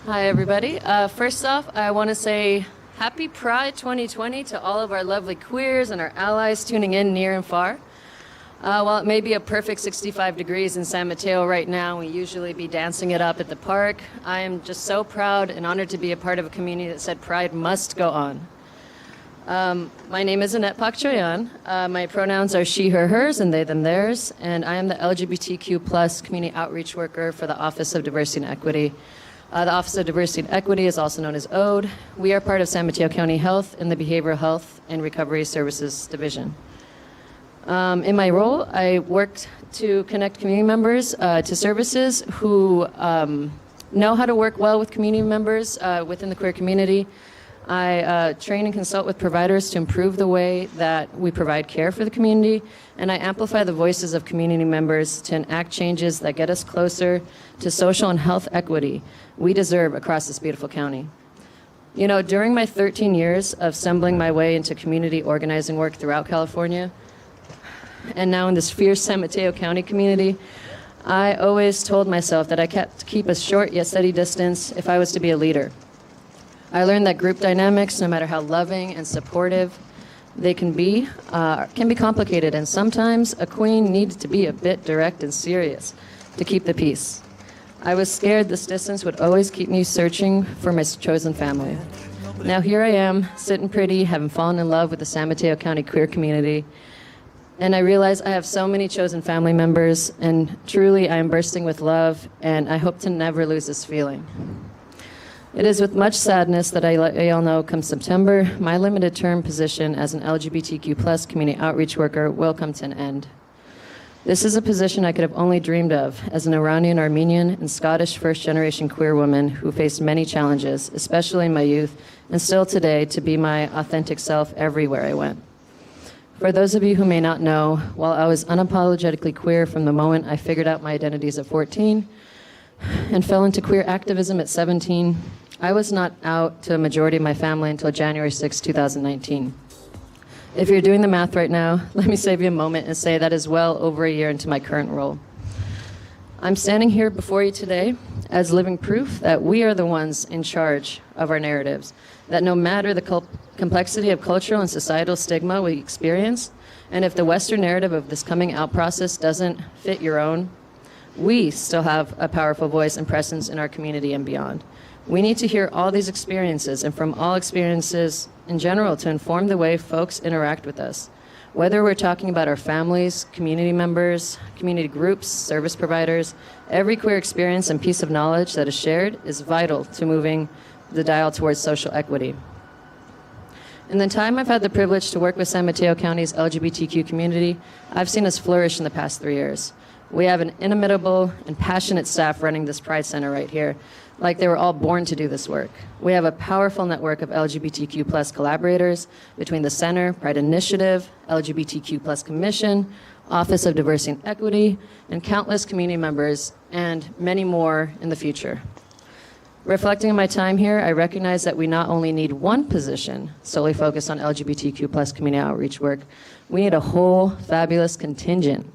Hi, everybody. First off, I want to say Happy Pride 2020 to all of our lovely queers and our allies tuning in near and far. While it may be a perfect 65 degrees in San Mateo right now, we usually be dancing it up at the park. I am just so proud and honored to be a part of a community that said Pride must go on. My name is Annette Pakchoyan. My pronouns are she, her, hers, and they, them, theirs, and I am the LGBTQ plus community outreach worker for the Office of Diversity and Equity. The Office of Diversity and Equity is also known as ODE. We are part of San Mateo County Health in the Behavioral Health and Recovery Services Division. In my role, I worked to connect community members to services who know how to work well with community members within the queer community. I train and consult with providers to improve the way that we provide care for the community, and I amplify the voices of community members to enact changes that get us closer to social and health equity we deserve across this beautiful county. You know, during my 13 years of stumbling my way into community organizing work throughout California, and now in this fierce San Mateo County community, I always told myself that I kept to keep a short yet steady distance if I was to be a leader. I learned that group dynamics, no matter how loving and supportive they can be complicated, and sometimes a queen needs to be a bit direct and serious to keep the peace. I was scared this distance would always keep me searching for my chosen family. Now here I am, sitting pretty, having fallen in love with the San Mateo County queer community, and I realize I have so many chosen family members, and truly I am bursting with love, and I hope to never lose this feeling. It is with much sadness that I let you all know come September, my limited term position as an LGBTQ plus community outreach worker will come to an end. This is a position I could have only dreamed of as an Iranian, Armenian, and Scottish first-generation queer woman who faced many challenges, especially in my youth, and still today, to be my authentic self everywhere I went. For those of you who may not know, while I was unapologetically queer from the moment I figured out my identities at 14 and fell into queer activism at 17, I was not out to a majority of my family until January 6, 2019. If you're doing the math right now, let me save you a moment and say that is well over a year into my current role. I'm standing here before you today as living proof that we are the ones in charge of our narratives, that no matter the complexity of cultural and societal stigma we experience, and if the Western narrative of this coming out process doesn't fit your own, we still have a powerful voice and presence in our community and beyond. We need to hear all these experiences and from all experiences in general to inform the way folks interact with us. Whether we're talking about our families, community members, community groups, service providers, every queer experience and piece of knowledge that is shared is vital to moving the dial towards social equity. In the time I've had the privilege to work with San Mateo County's LGBTQ community, I've seen us flourish in the past 3 years. We have an inimitable and passionate staff running this Pride Center right here, like they were all born to do this work. We have a powerful network of LGBTQ plus collaborators between the Center, Pride Initiative, LGBTQ plus Commission, Office of Diversity and Equity, and countless community members, and many more in the future. Reflecting on my time here, I recognize that we not only need one position solely focused on LGBTQ plus community outreach work, we need a whole fabulous contingent.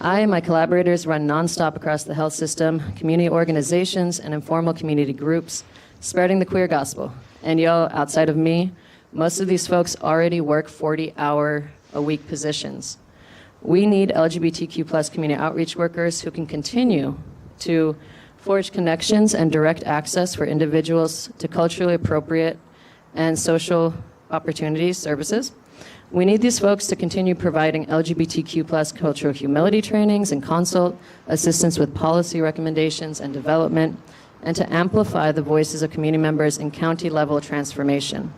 I and my collaborators run nonstop across the health system, community organizations, and informal community groups, spreading the queer gospel. And y'all, outside of me, most of these folks already work 40-hour-a-week positions. We need LGBTQ plus community outreach workers who can continue to forge connections and direct access for individuals to culturally appropriate and social opportunities, services. We need these folks to continue providing LGBTQ plus cultural humility trainings and consult, assistance with policy recommendations and development, and to amplify the voices of community members in county-level transformation.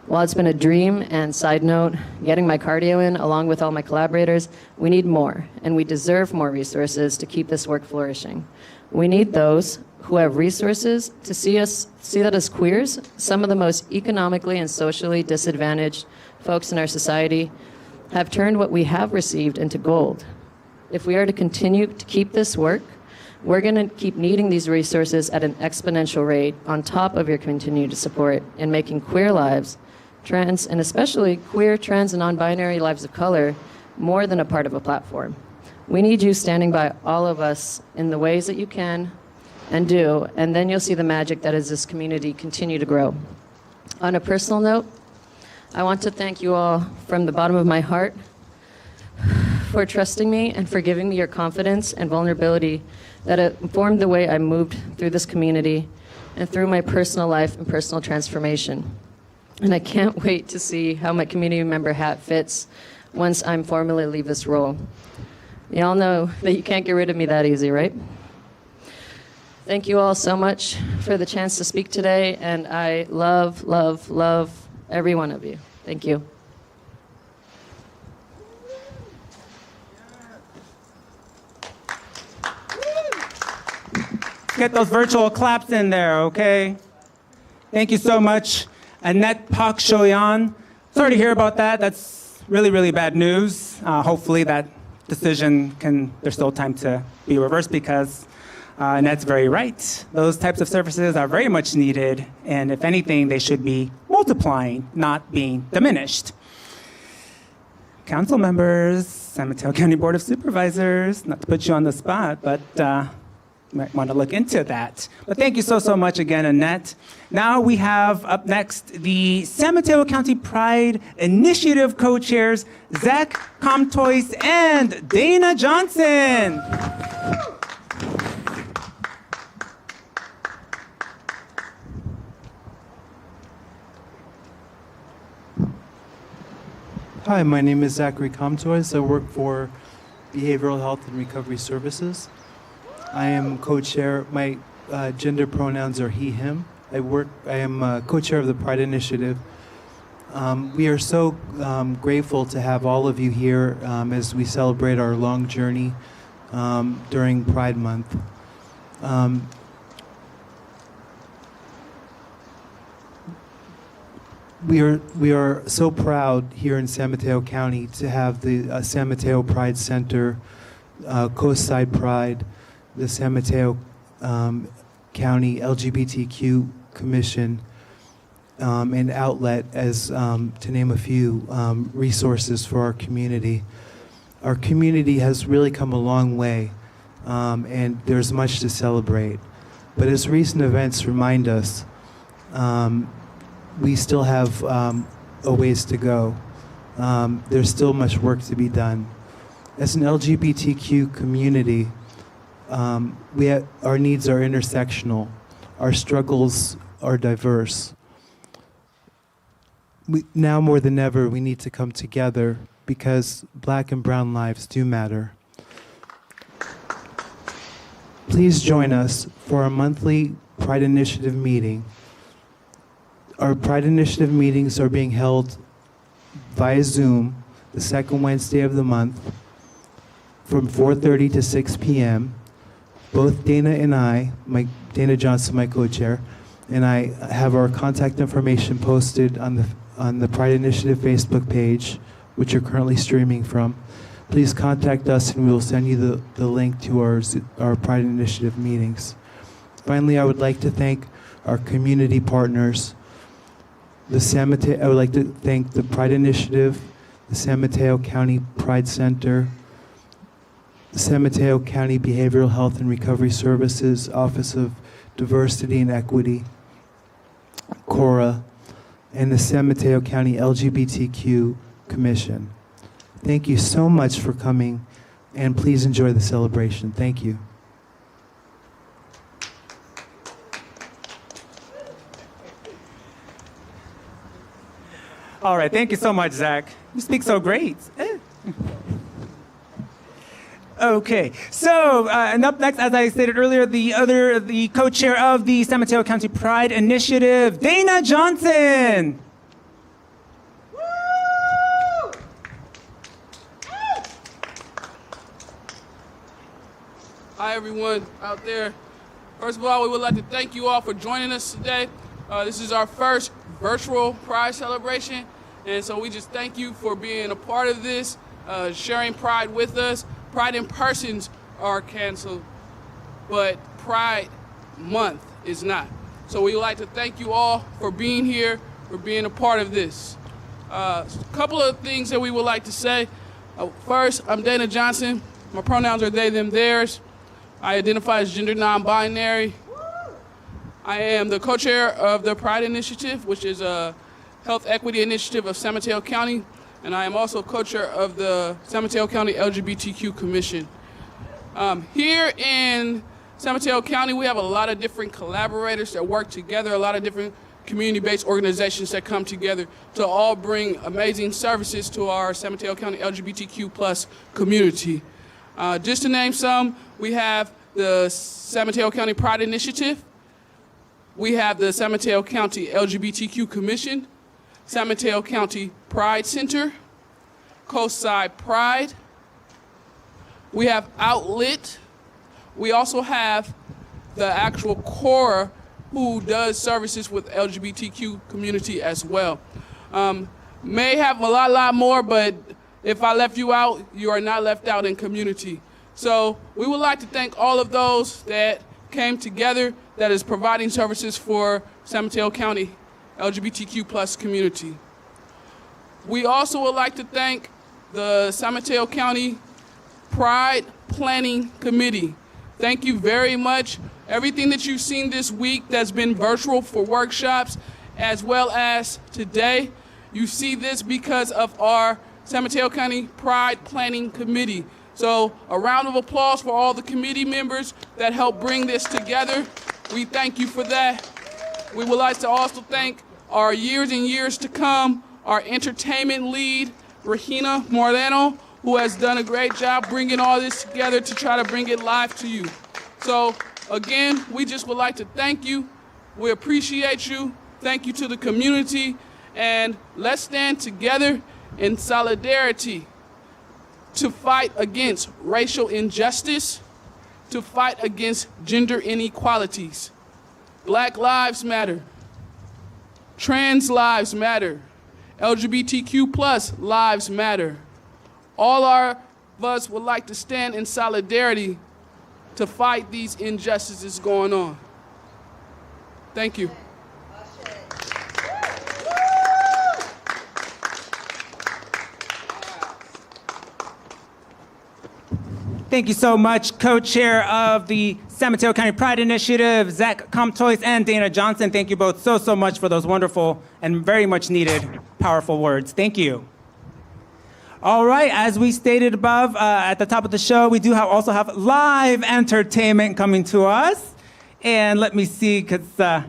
While it's been a dream, and side note, getting my cardio in along with all my collaborators, we need more, and we deserve more resources to keep this work flourishing. We need those who have resources to see that as queers, some of the most economically and socially disadvantaged folks in our society, have turned what we have received into gold. If we are to continue to keep this work, we're going to keep needing these resources at an exponential rate on top of your continued support in making queer lives, trans, and especially queer, trans, and non-binary lives of color more than a part of a platform. We need you standing by all of us in the ways that you can and do, and then you'll see the magic that is this community continue to grow. On a personal note, I want to thank you all from the bottom of my heart for trusting me and for giving me your confidence and vulnerability that informed the way I moved through this community and through my personal life and personal transformation. And I can't wait to see how my community member hat fits once I'm formally leave this role. You all know that you can't get rid of me that easy, right? Thank you all so much for the chance to speak today, and I love, love, love every one of you. Thank you. Get those virtual claps in there, okay? Thank you so much, Annette Pak Shoyan. Sorry to hear about that. That's really, really bad news. Hopefully that decision there's still time to be reversed because Annette's very right. Those types of services are very much needed, and if anything, they should be multiplying, not being diminished. Council members, San Mateo County Board of Supervisors, not to put you on the spot, but you might want to look into that. But thank you so, so much again, Annette. Now we have up next the San Mateo County Pride Initiative co-chairs, Zach Comtois and Dana Johnson. Hi, my name is Zachary Comtois. I work for Behavioral Health and Recovery Services. I am co-chair. My gender pronouns are he, him. I am co-chair of the Pride Initiative. We are so grateful to have all of you here as we celebrate our long journey during Pride Month. We are so proud here in San Mateo County to have the San Mateo Pride Center, Coast Side Pride, the San Mateo County LGBTQ Commission, and Outlet as, to name a few, resources for our community. Our community has really come a long way, and there's much to celebrate. But as recent events remind us, we still have a ways to go. There's still much work to be done. As an LGBTQ community, our needs are intersectional. Our struggles are diverse. Now more than ever, we need to come together because Black and brown lives do matter. Please join us for our monthly Pride Initiative meeting. Our Pride Initiative meetings are being held via Zoom the second Wednesday of the month from 4:30 to 6 p.m. Both Dana and I, Dana Johnson, my co-chair, and I have our contact information posted on the Pride Initiative Facebook page, which you're currently streaming from. Please contact us and we will send you the link to our Pride Initiative meetings. Finally, I would like to thank our community partners. I would like to thank the Pride Initiative, the San Mateo County Pride Center, the San Mateo County Behavioral Health and Recovery Services, Office of Diversity and Equity, CORA, and the San Mateo County LGBTQ Commission. Thank you so much for coming, and please enjoy the celebration. Thank you. All right, thank you so much, Zach. You speak so great. Okay, so and up next, as I stated earlier, the co-chair of the San Mateo County Pride Initiative, Dana Johnson. Hi, everyone out there. First of all, we would like to thank you all for joining us today. This is our first virtual Pride celebration, and so we just thank you for being a part of this, sharing Pride with us. Pride in persons are canceled, but Pride Month is not. So we would like to thank you all for being here, for being a part of this. A couple of things that we would like to say. First, I'm Dana Johnson. My pronouns are they, them, theirs. I identify as gender non-binary. I am the co-chair of the Pride Initiative, which is a health equity initiative of San Mateo County, and I am also co-chair of the San Mateo County LGBTQ Commission. Here in San Mateo County, we have a lot of different collaborators that work together, a lot of different community-based organizations that come together to all bring amazing services to our San Mateo County LGBTQ plus community. Just to name some, we have the San Mateo County Pride Initiative. We have the San Mateo County LGBTQ Commission, San Mateo County Pride Center, Coastside Pride. We have Outlet. We also have the actual core who does services with LGBTQ community as well. May have a lot more, but if I left you out, you are not left out in community. So we would like to thank all of those that came together that is providing services for San Mateo County LGBTQ plus community. We also would like to thank the San Mateo County Pride Planning Committee. Thank you very much. Everything that you've seen this week that's been virtual for workshops, as well as today, you see this because of our San Mateo County Pride Planning Committee. So a round of applause for all the committee members that helped bring this together. We thank you for that. We would like to also thank our years and years to come, our entertainment lead, Regina Moreno, who has done a great job bringing all this together to try to bring it live to you. So again, we just would like to thank you. We appreciate you. Thank you to the community. And let's stand together in solidarity to fight against racial injustice, to fight against gender inequalities. Black lives matter. Trans lives matter. LGBTQ plus lives matter. All of us would like to stand in solidarity to fight these injustices going on. Thank you. Thank you so much, co-chair of the San Mateo County Pride Initiative, Zach Comtois and Dana Johnson. Thank you both so much for those wonderful and very much needed, powerful words. Thank you. All right, as we stated above at the top of the show, we do also have live entertainment coming to us. And let me see, because God,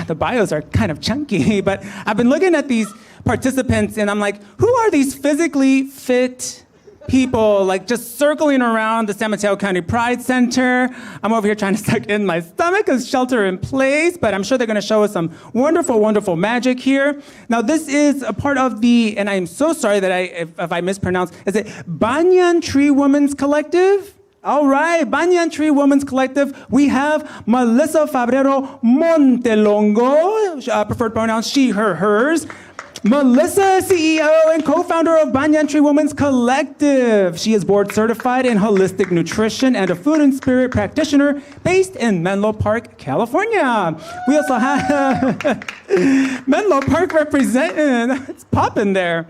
the bios are kind of chunky, but I've been looking at these participants and I'm like, who are these physically fit people like just circling around the San Mateo County Pride Center? I'm over here trying to suck in my stomach because shelter in place, but I'm sure they're going to show us some wonderful, wonderful magic here. Now, this is a part of the, and I'm so sorry that if I mispronounce, is it Banyan Tree Women's Collective? All right, Banyan Tree Women's Collective. We have Melissa Fabrero Montelongo, preferred pronouns she, her, hers. Melissa, CEO and co-founder of Banyan Tree Women's Collective. She is board certified in holistic nutrition and a food and spirit practitioner based in Menlo Park, California. We also have Menlo Park representing. It's popping there.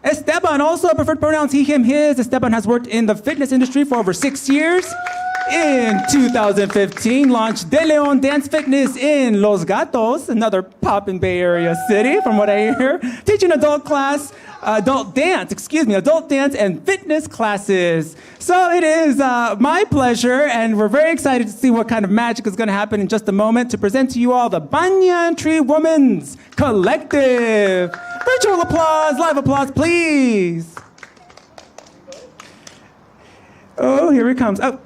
Esteban, also preferred pronouns he, him, his. Esteban has worked in the fitness industry for over 6 years. In 2015, launched De Leon Dance Fitness in Los Gatos, another poppin' Bay Area city, from what I hear, teaching adult dance and fitness classes. So it is my pleasure, and we're very excited to see what kind of magic is going to happen in just a moment, to present to you all the Banyan Tree Women's Collective. Virtual applause, live applause, please. Oh, here it comes. Oh.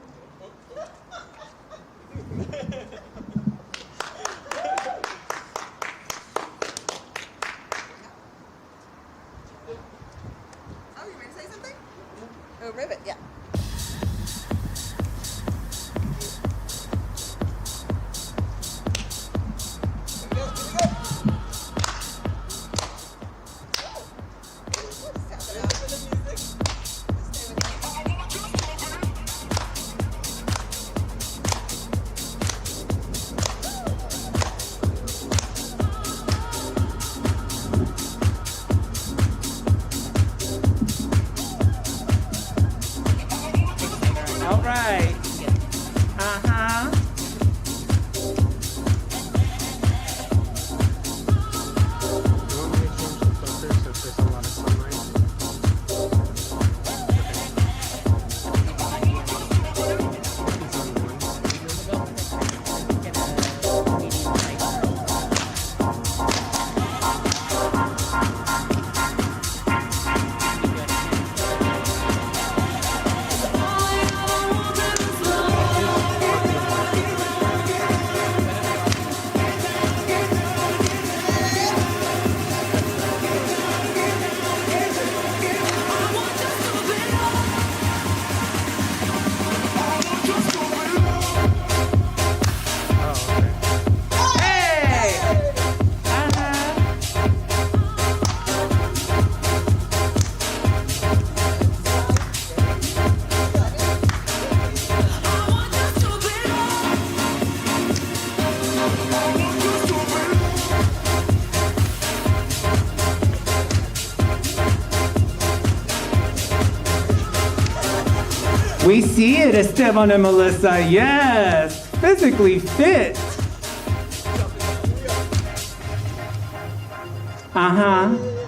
We see it, Esteban and Melissa. Yes, physically fit.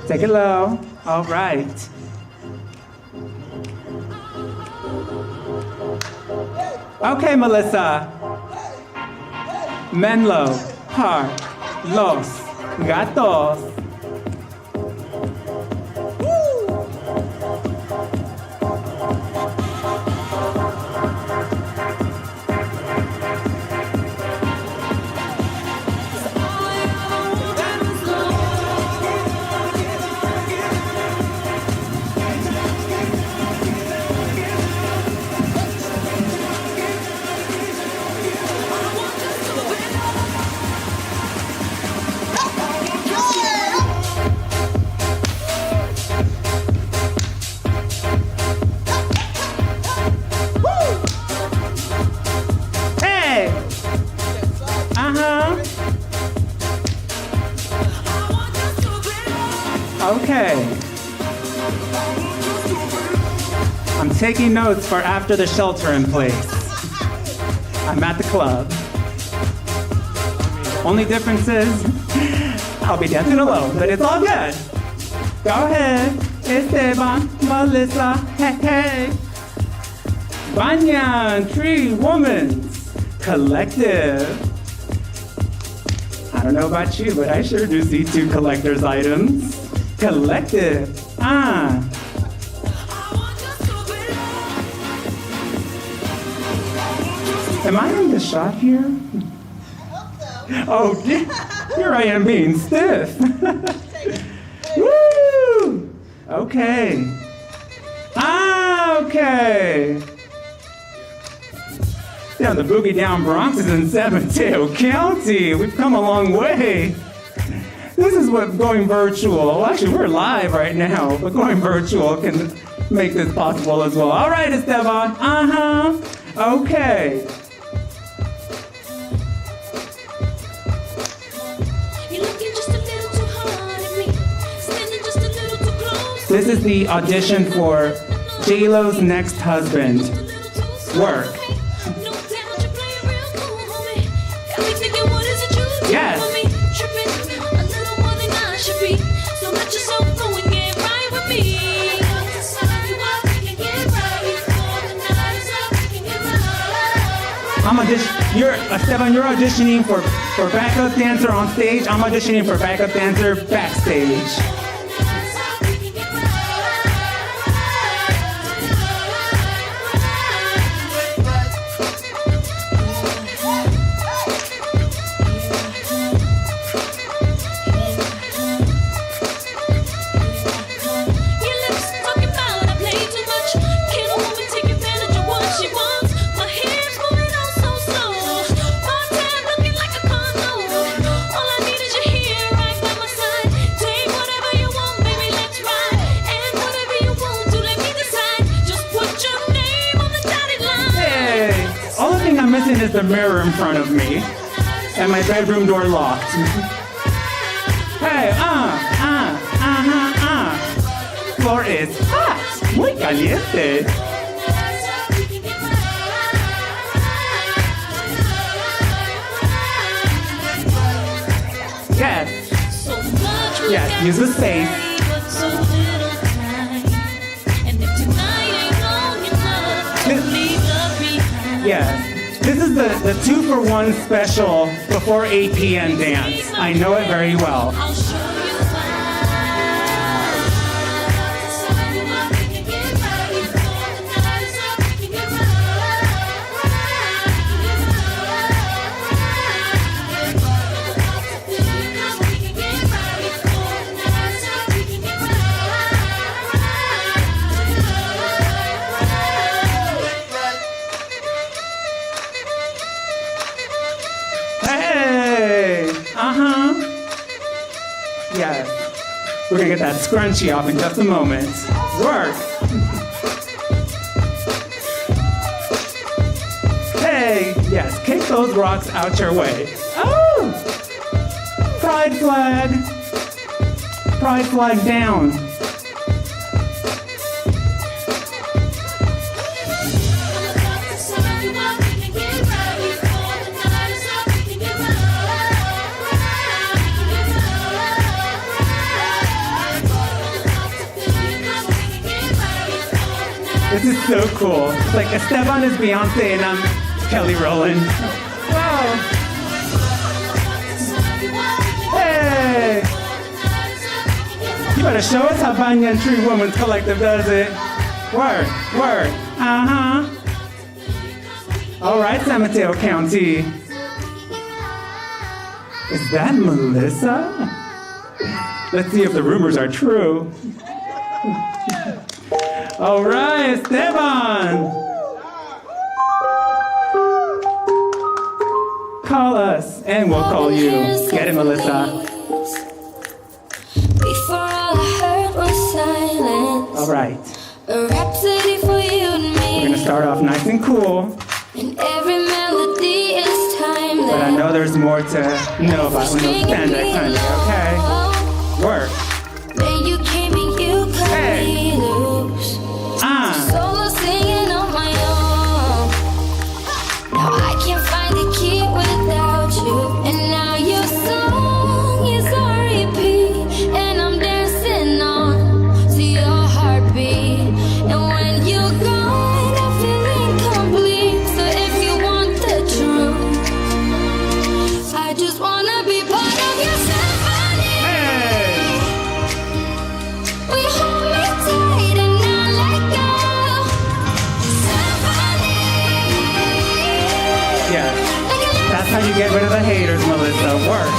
Take it low. All right. Okay, Melissa. Menlo Park, Los Gatos. Okay. I'm taking notes for after the shelter in place. I'm at the club. Only difference is I'll be dancing alone, but it's all good. Go ahead, Esteban, Melissa, hey, hey. Banyan Tree Women's Collective. I don't know about you, but I sure do see two collector's items. Collective. Am I in the shot here? Oh, here I am being stiff. Woo! Okay. Okay. Yeah, the Boogie Down Bronx is in San Mateo County. We've come a long way. This is what going virtual, well, actually we're live right now, but going virtual can make this possible as well. All right, Esteban. Okay. This is the audition for J-Lo's next husband. Work. Yes. Esteban, you're auditioning for backup dancer on stage. I'm auditioning for backup dancer backstage. Is the mirror in front of me and my bedroom door locked. Hey, floor is hot, muy caliente. Yes, yes, use the space. Yes. This is the 2-for-1 special before 8 p.m. dance. I know it very well. Yes. We're gonna get that scrunchie off in just a moment. Work. Hey, yes, kick those rocks out your way. Oh! Pride flag. Pride flag down. This is so cool. It's like Esteban is Beyonce and I'm Kelly Rowland. Wow. Hey! You better show us how Banyan Tree Women's Collective does it. Word, word, uh-huh. All right, San Mateo County. Is that Melissa? Let's see if the rumors are true. All right, Esteban. Call us and we'll call you. Get it, Melissa. Before all I heard was silence. All right. A rhapsody for you and me. We're gonna start off nice and cool. And every melody is timeless. But I know there's more to know about when those spandex, honey, okay? Work. Then you came and you cut me loose. Solo singing on my own. Now I can't find the key without you. And now your song is on repeat. And I'm dancing on to your heartbeat. And when you're gone, I feel incomplete. So if you want the truth, I just wanna be part of your symphony. We hold me tight and not let go. Symphony. Yeah. That's how you get rid of the haters, Melissa. Work.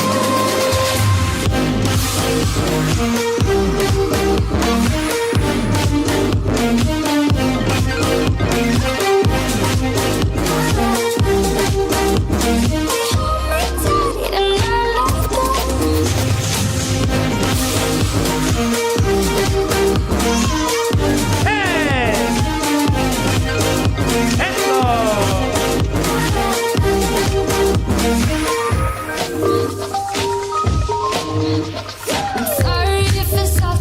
I'm sorry if it's all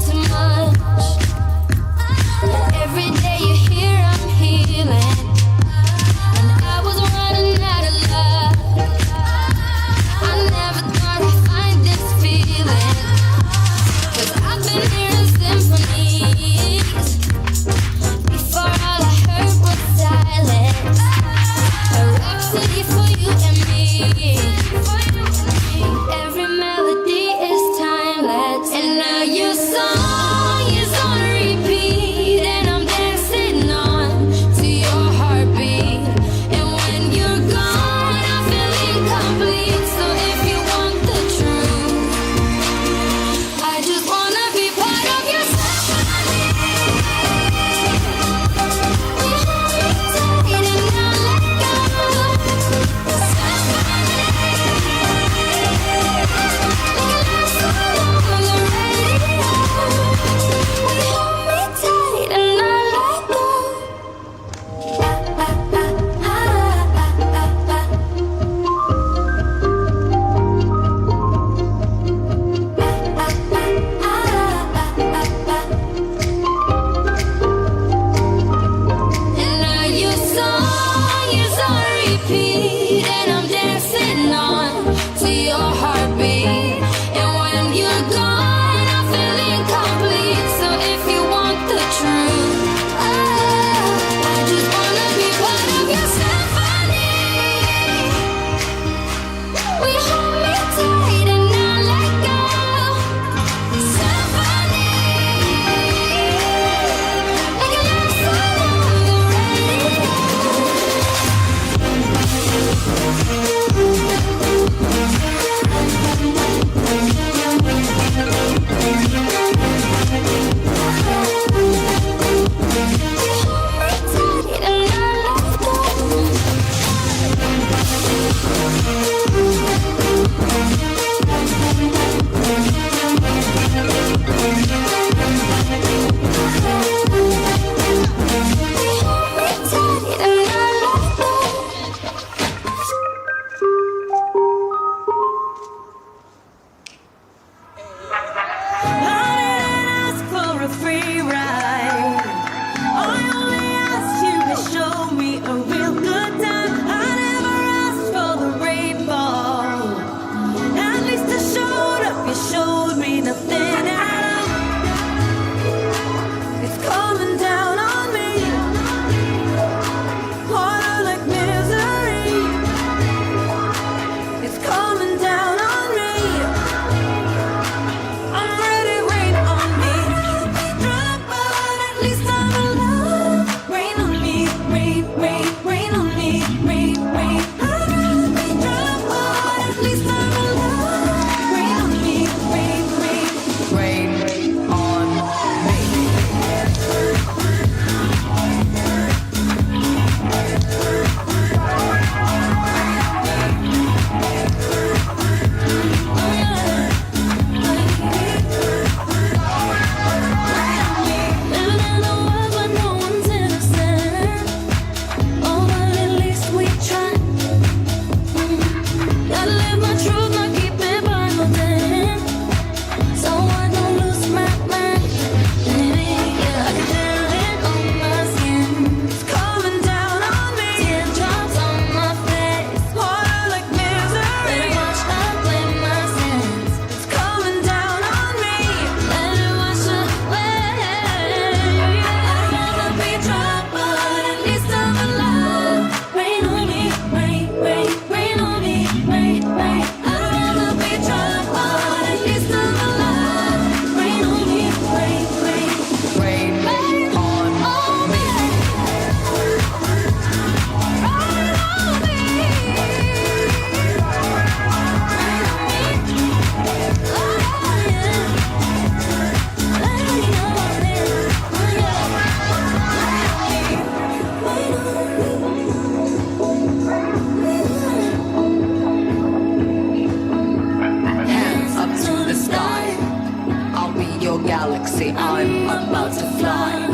your galaxy. I'm about to fly.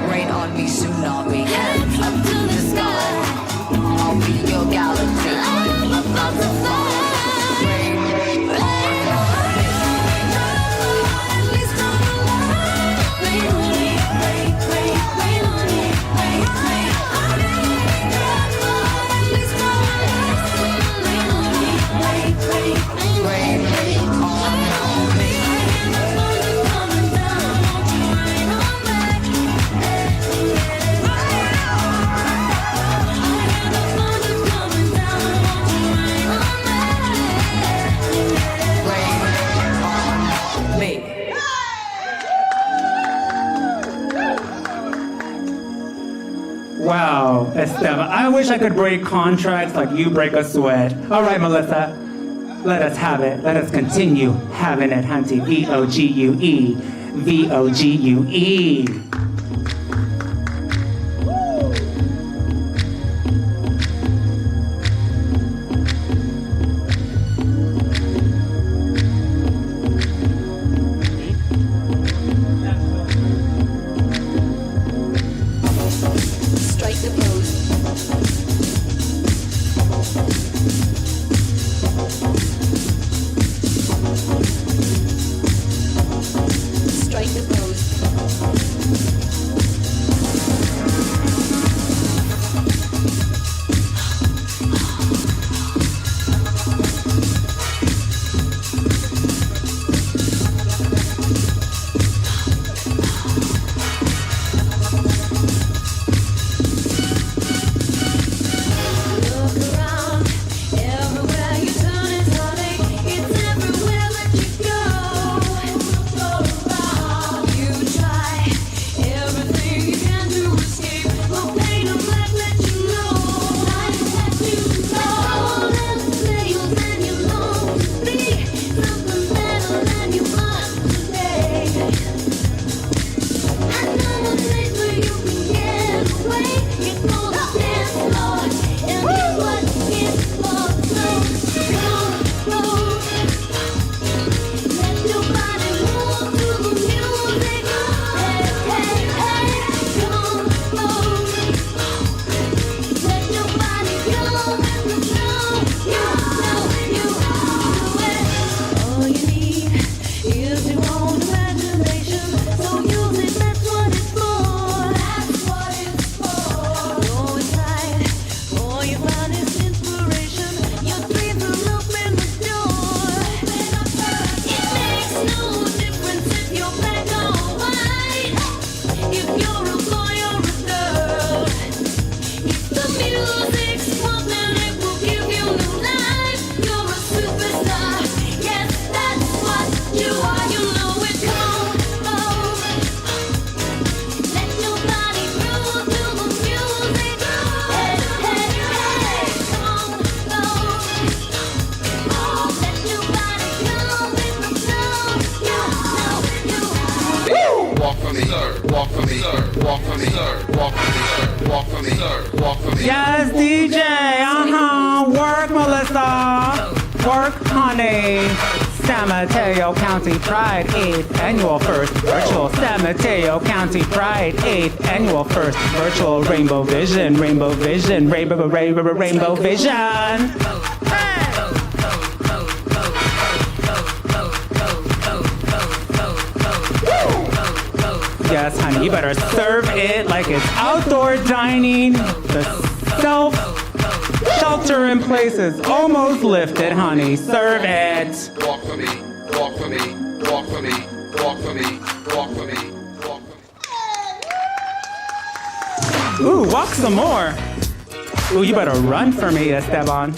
Rain on me, tsunami, head up to the sky. I'll be your galaxy. I'm about to fly. Rain, rain, Wow, Esteban, I wish I could break contracts like you break a sweat. All right, Melissa, let us have it. Let us continue having it, hunty. V-O-G-U-E, V-O-G-U-E. Yes, DJ, work, Melissa, work, honey. San Mateo County Pride 8th Annual First Virtual San Mateo County Pride 8th Annual First Virtual Rainbow Vision, Rainbow Vision, Rainbow Vision. Yes, honey, you better serve it like it's outdoor dining. The self-shelter in place is almost lifted, honey. Serve it. Walk for me, walk for me, walk for me, walk for me, walk for me, walk for me. Ooh, walk some more. Ooh, you better run for me, Esteban.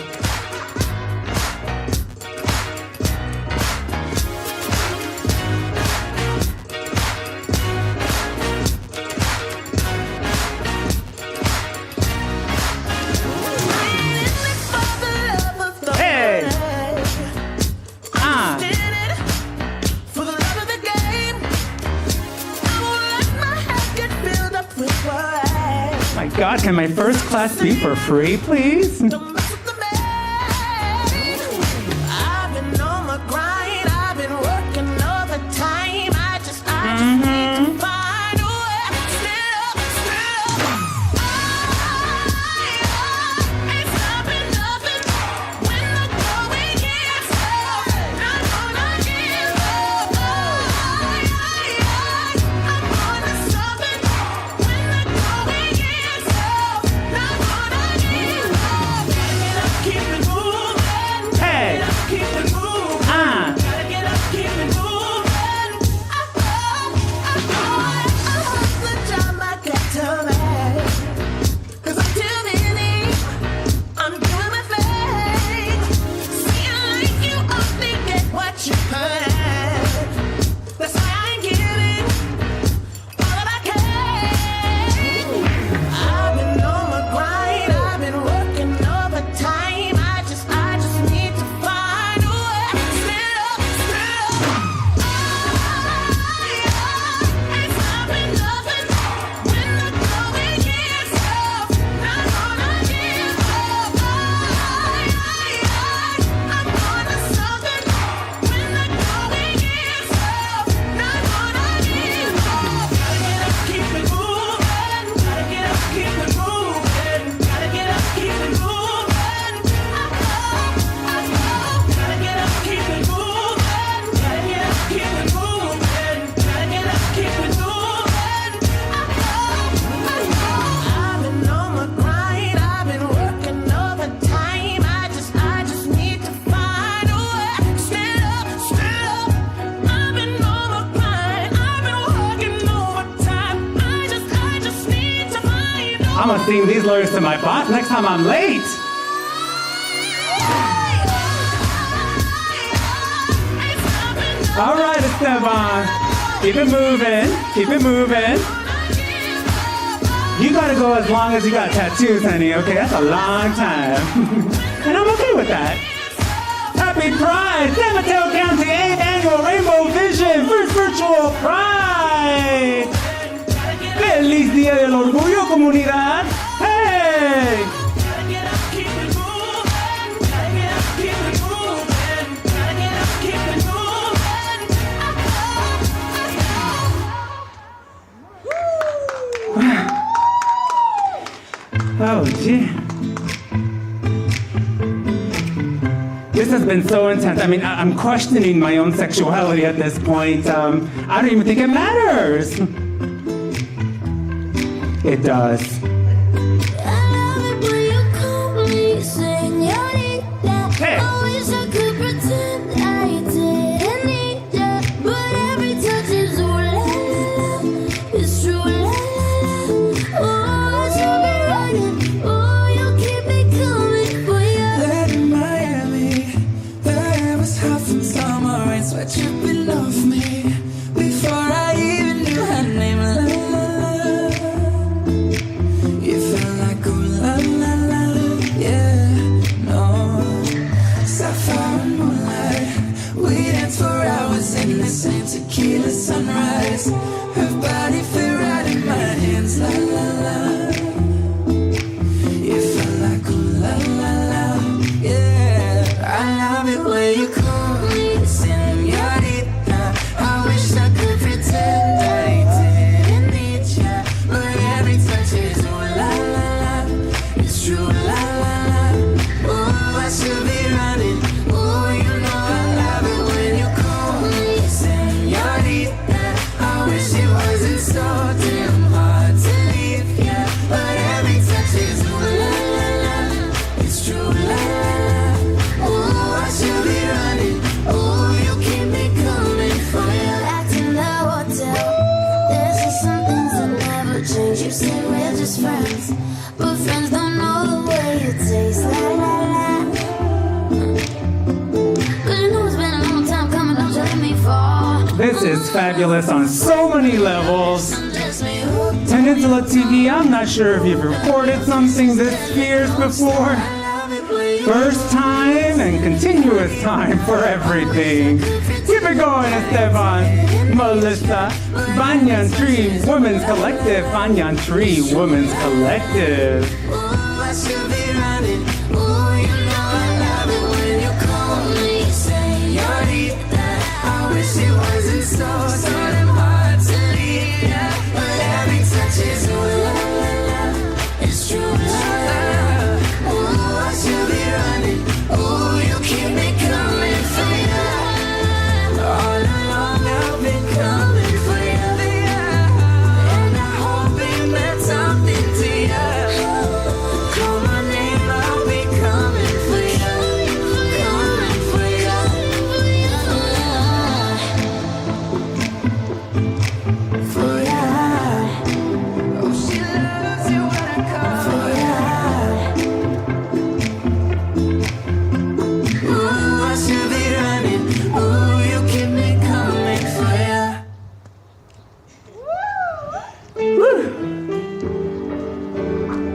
God, can my first class be for free, please? I've been on my grind, I've been working all the time. I just I'm gonna sing these lyrics to my boss next time I'm late. All right, Esteban. Keep it moving. Keep it moving. You gotta go as long as you got tattoos, honey, okay? That's a long time. And I'm okay with that. Happy Pride! San Mateo County 8th Annual Rainbow Vision First Virtual Pride! ¡Feliz Día del Orgullo, comunidad! ¡Hey! Oh, gee. This has been so intense. I mean, I'm questioning my own sexuality at this point. I don't even think it matters. It does. Hey. Tripping off me before I even knew her name. La, la, la. You felt like ooh la la la, yeah, no. Sapphire and moonlight, we danced for hours in the same tequila sunrise. Her body fit right in my hands, la la la. You felt like ooh la la la, yeah. I love it when you call me. You say we're just friends, but friends don't know the way it tastes. La la la. 'Cause you know it's been a long time coming, don't you let me fall. This is fabulous on so many levels. Peninsula TV, I'm not sure if you've recorded something this fierce before. First time and continuous time for everything. Keep it going, Esteban, Melissa, Banyan Tree Women's Collective, Banyan Tree Women's Collective.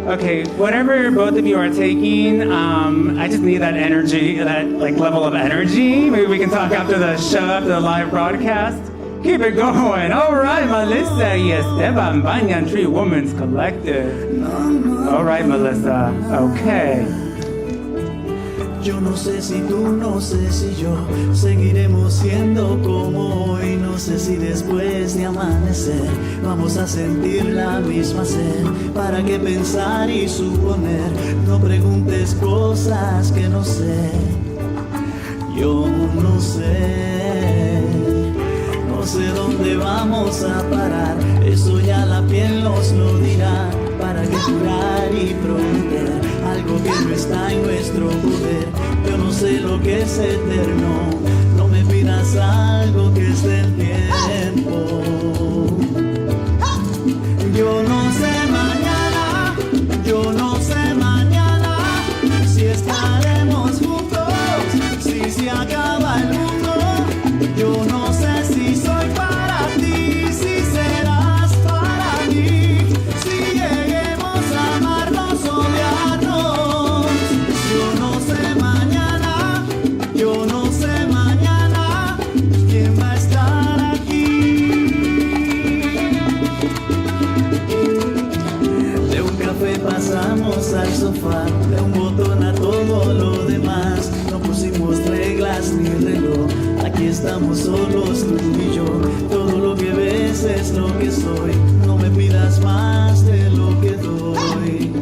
Okay, whatever both of you are taking, I just need that energy, that like level of energy. Maybe we can talk after the show, after the live broadcast. Keep it going. All right, Melissa y Esteban, Banyan Tree Women's Collective. All right, Melissa. Okay. Yo no sé si tú, no sé si yo seguiremos siendo como hoy. No sé si después de amanecer vamos a sentir la misma sed. ¿Para qué pensar y suponer? No preguntes cosas que no sé. Yo no sé. No sé dónde vamos a parar. Eso ya la piel nos lo dirá. ¿Para qué jurar y prometer algo que no está en nuestro poder? Yo no sé lo que es eterno. No me pidas algo que es del tiempo. Yo no sé mañana soy. No me pidas más de lo que doy.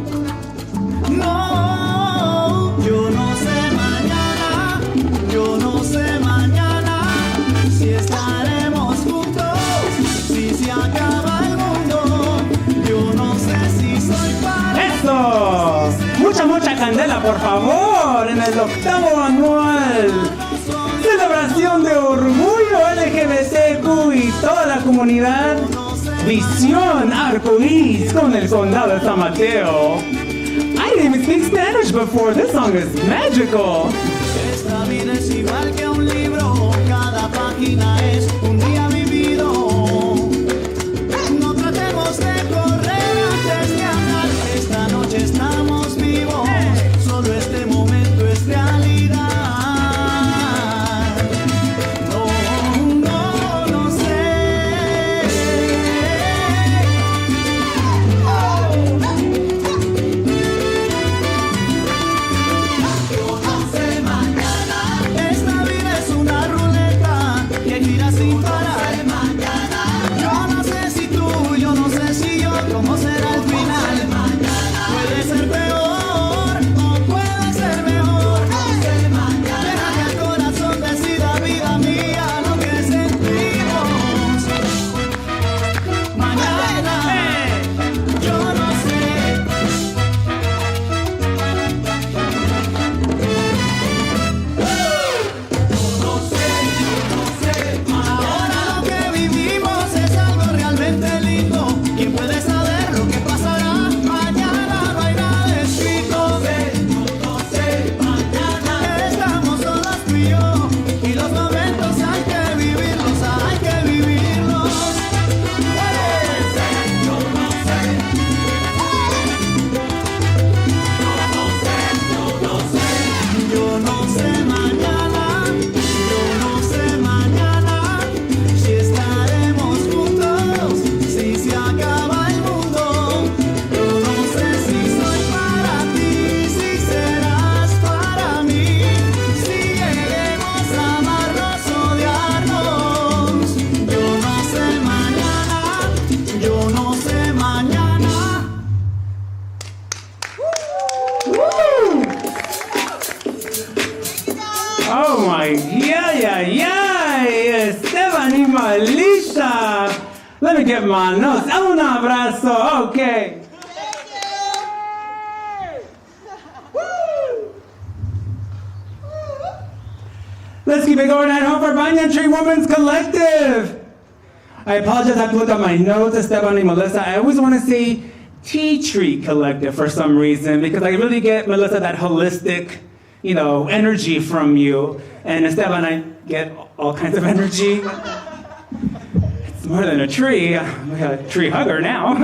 No, yo no sé mañana, yo no sé mañana si estaremos juntos, si se acaba el mundo. Yo no sé si soy para. ¡Eso! Mucha candela, por favor, en el 8º anual celebración de orgullo LGBTQ y toda la comunidad. Visión Arcoíris con el condado de San Mateo. I didn't even speak Spanish before. This song is magical. Esta vida es igual que un libro, cada página es un día vivido. No tratemos de correr antes de andar, esta noche estamos vivos, solo este momento es realidad. No sé. Yo no sé mañana. Esta vida es una ruleta que gira sin parar. Yo no sé si tú, yo no sé si yo, cómo será el final. Puede ser peor o puede ser mejor. Deja que el corazón decida, vida mía, lo que sentimos. Mañana, yo no sé. Ahora lo que vivimos es algo realmente lindo. ¿Quién puede saber lo que pasará? Mañana no hay nada escrito. No sé, mañana. Estamos solos tú y yo. Y los momentos hay que vivirlos, hay que vivirlos. Yo no sé. Yo no sé mañana, yo no sé mañana si estaremos juntos, si se acaba el mundo. Yo no sé si soy para ti, si serás para mí, si lleguemos a amarnos, odiarnos. Yo no sé mañana, yo no sé mañana. Oh my, yeah. Esteban y Melissa. Let me get my notes. Un abrazo, okay. Let's keep it going at home for Banyan Tree Women's Collective. I apologize, I have to look at my notes, Esteban and Melissa. I always want to say Tea Tree Collective for some reason, because I really get, Melissa, that holistic, energy from you. And Esteban, I get all kinds of energy. It's more than a tree. I'm a tree hugger now.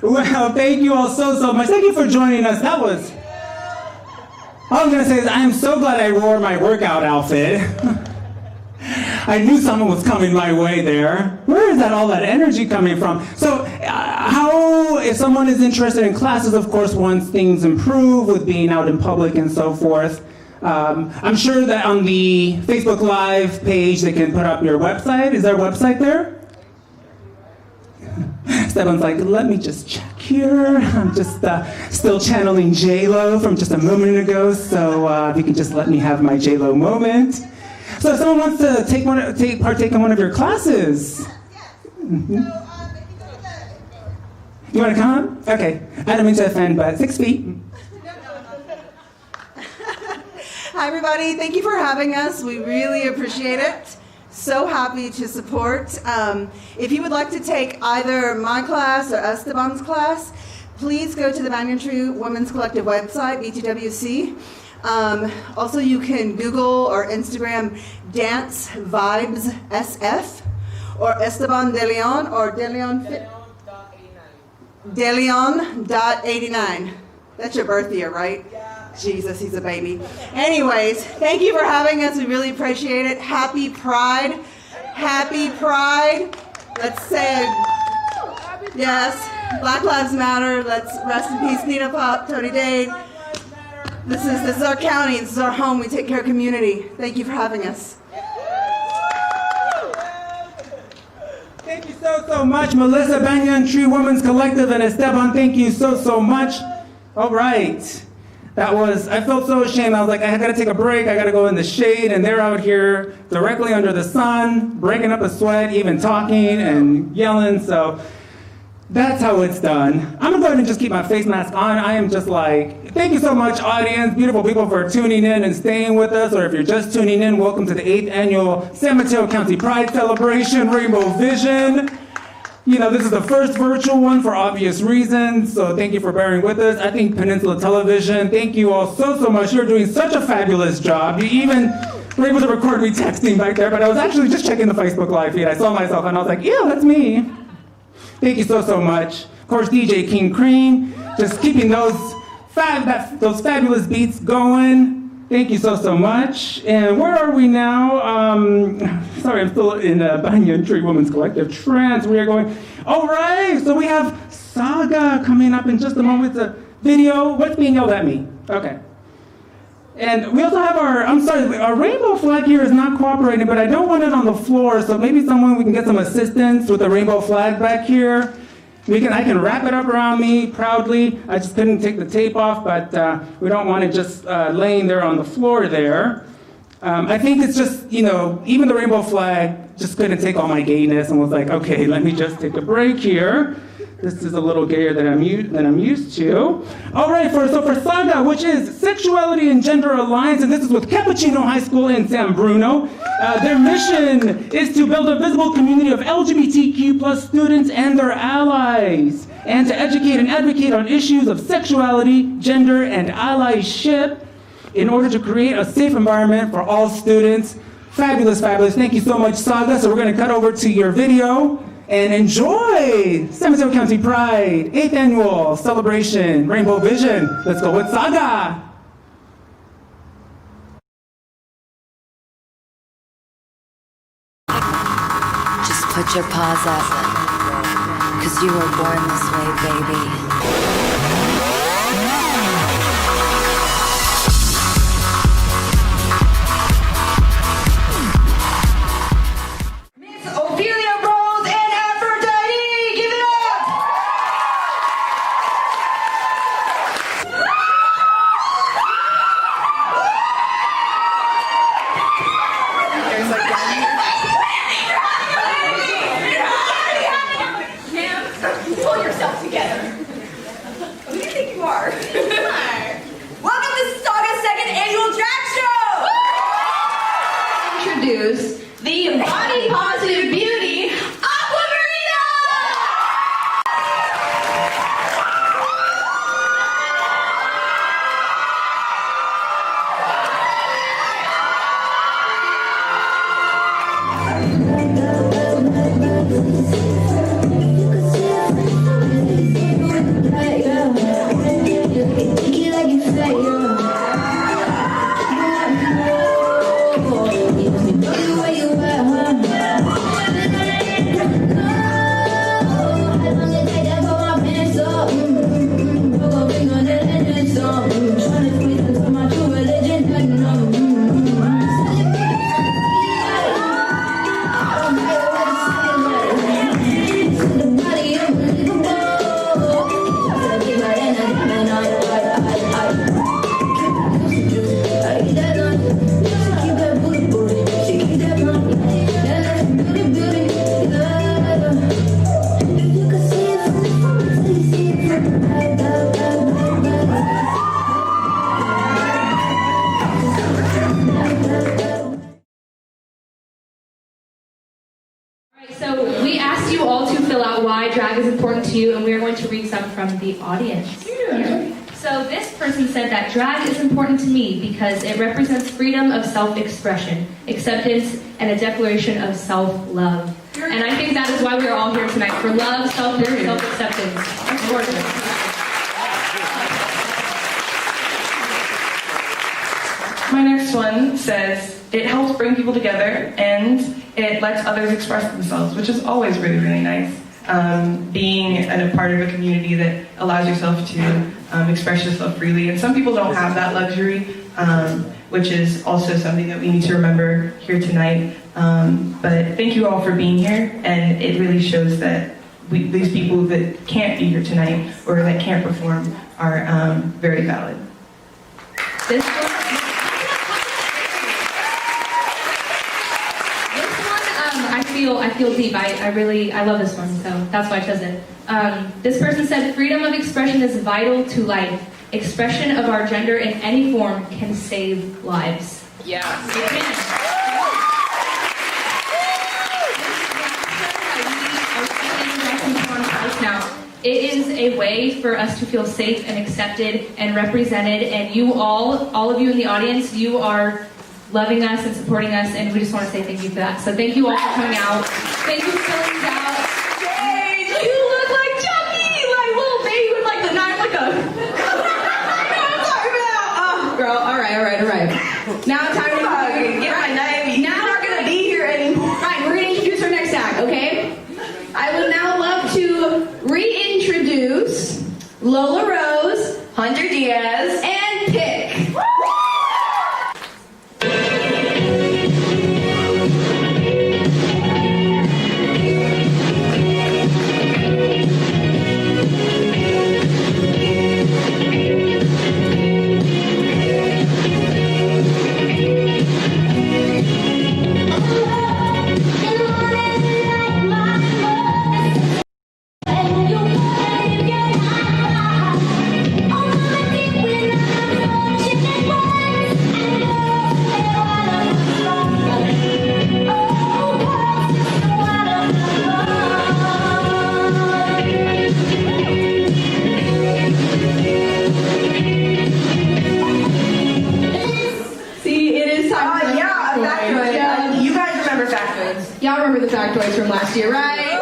Well, thank you all so much. Thank you for joining us. That was... All I'm going to say is I am so glad I wore my workout outfit. I knew someone was coming my way there. Where is all that energy coming from? So if someone is interested in classes, of course, once things improve with being out in public and so forth, I'm sure that on the Facebook Live page, they can put up your website. Is there a website there? Esteban's like, let me just check here. I'm just still channeling J-Lo from just a moment ago, so if you can just let me have my J-Lo moment. So if someone wants to partake in one of your classes. Mm-hmm. You want to come? Okay. I don't mean to offend, but 6 feet. Hi, everybody. Thank you for having us. We really appreciate it. So happy to support. If you would like to take either my class or Esteban's class, please go to the Banyan Tree Women's Collective website, BTWC. Also, you can Google or Instagram Dance Vibes SF or Esteban De Leon or DeLeon.89. That's your birth year, right? Jesus, he's a baby. Anyways, thank you for having us. We really appreciate it. Happy Pride. Happy Pride. Let's say, yes, Black Lives Matter. Let's rest in peace, Nina Pop, Tony Dade. This is our county. This is our home. We take care of community. Thank you for having us. Thank you so much, Melissa, Banyan Tree Women's Collective, and Esteban. Thank you so much. All right. I felt so ashamed. I was like, I gotta take a break. I gotta go in the shade, and they're out here directly under the sun, breaking up a sweat, even talking and yelling. So that's how it's done. I'm gonna go ahead and just keep my face mask on. I am just like, thank you so much, audience, beautiful people, for tuning in and staying with us. Or if you're just tuning in, welcome to the 8th annual San Mateo County Pride Celebration, Rainbow Vision. You know, this is the first virtual one for obvious reasons, so thank you for bearing with us. I think Peninsula Television, thank you all so much. You're doing such a fabulous job. You even were able to record me texting back there, but I was actually just checking the Facebook Live feed. I saw myself and I was like, yeah, that's me. Thank you so much. Of course, DJ King Cream, just keeping those fabulous beats going. Thank you so much. And where are we now? Sorry, I'm still in Banyan Tree Women's Collective trance. We are going, all right, so we have Saga coming up in just a moment. It's a video. What's being yelled at me? Okay. And we also have our rainbow flag here is not cooperating, but I don't want it on the floor, so maybe we can get some assistance with the rainbow flag back here. I can wrap it up around me proudly. I just couldn't take the tape off, but we don't want it just laying there on the floor there. I think it's just, even the rainbow flag just couldn't take all my gayness and was like, okay, let me just take a break here. This is a little gayer than I'm used to. All right, for Saga, which is Sexuality and Gender Alliance, and this is with Cappuccino High School in San Bruno. Their mission is to build a visible community of LGBTQ plus students and their allies, and to educate and advocate on issues of sexuality, gender, and allyship in order to create a safe environment for all students. Fabulous. Thank you so much, Saga. So we're going to cut over to your video and enjoy San Mateo County Pride 8th Annual Celebration, Rainbow Vision. Let's go with Saga. Just put your paws up, 'cause you were born this way, baby. The body positive beauty, Aquamarina! So we asked you all to fill out why drag is important to you, and we are going to read some from the audience. So this person said that drag is important to me because it represents freedom of self-expression, acceptance, and a declaration of self-love. And I think that is why we are all here tonight, for love, self-acceptance. My next one says, it helps bring people together and it lets others express themselves, which is always really, really nice. Being a part of a community that allows yourself to express yourself freely. And some people don't have that luxury, which is also something that we need to remember here tonight. But thank you all for being here, and it really shows that these people that can't be here tonight or that can't perform are very valid. This one, I feel deep. I love this one, so that's why I chose it. This person said, freedom of expression is vital to life. Expression of our gender in any form can save lives. Yeah. Now, it is a way for us to feel safe and accepted and represented, and you all of you in the audience, you are loving us and supporting us, and we just want to say thank you for that. So thank you all for coming out. Thank you for filling us out. Yay! You look like Chucky! Like little baby with like the knife, like a... I'm talking about... Oh, girl, all right. Now time to get my knife. Now we're going to be here anymore. Right, we're going to introduce our next act, okay? I would now love to reintroduce Lola Rose, Hunter Diaz, and Pick. Y'all remember the factoids from last year, right?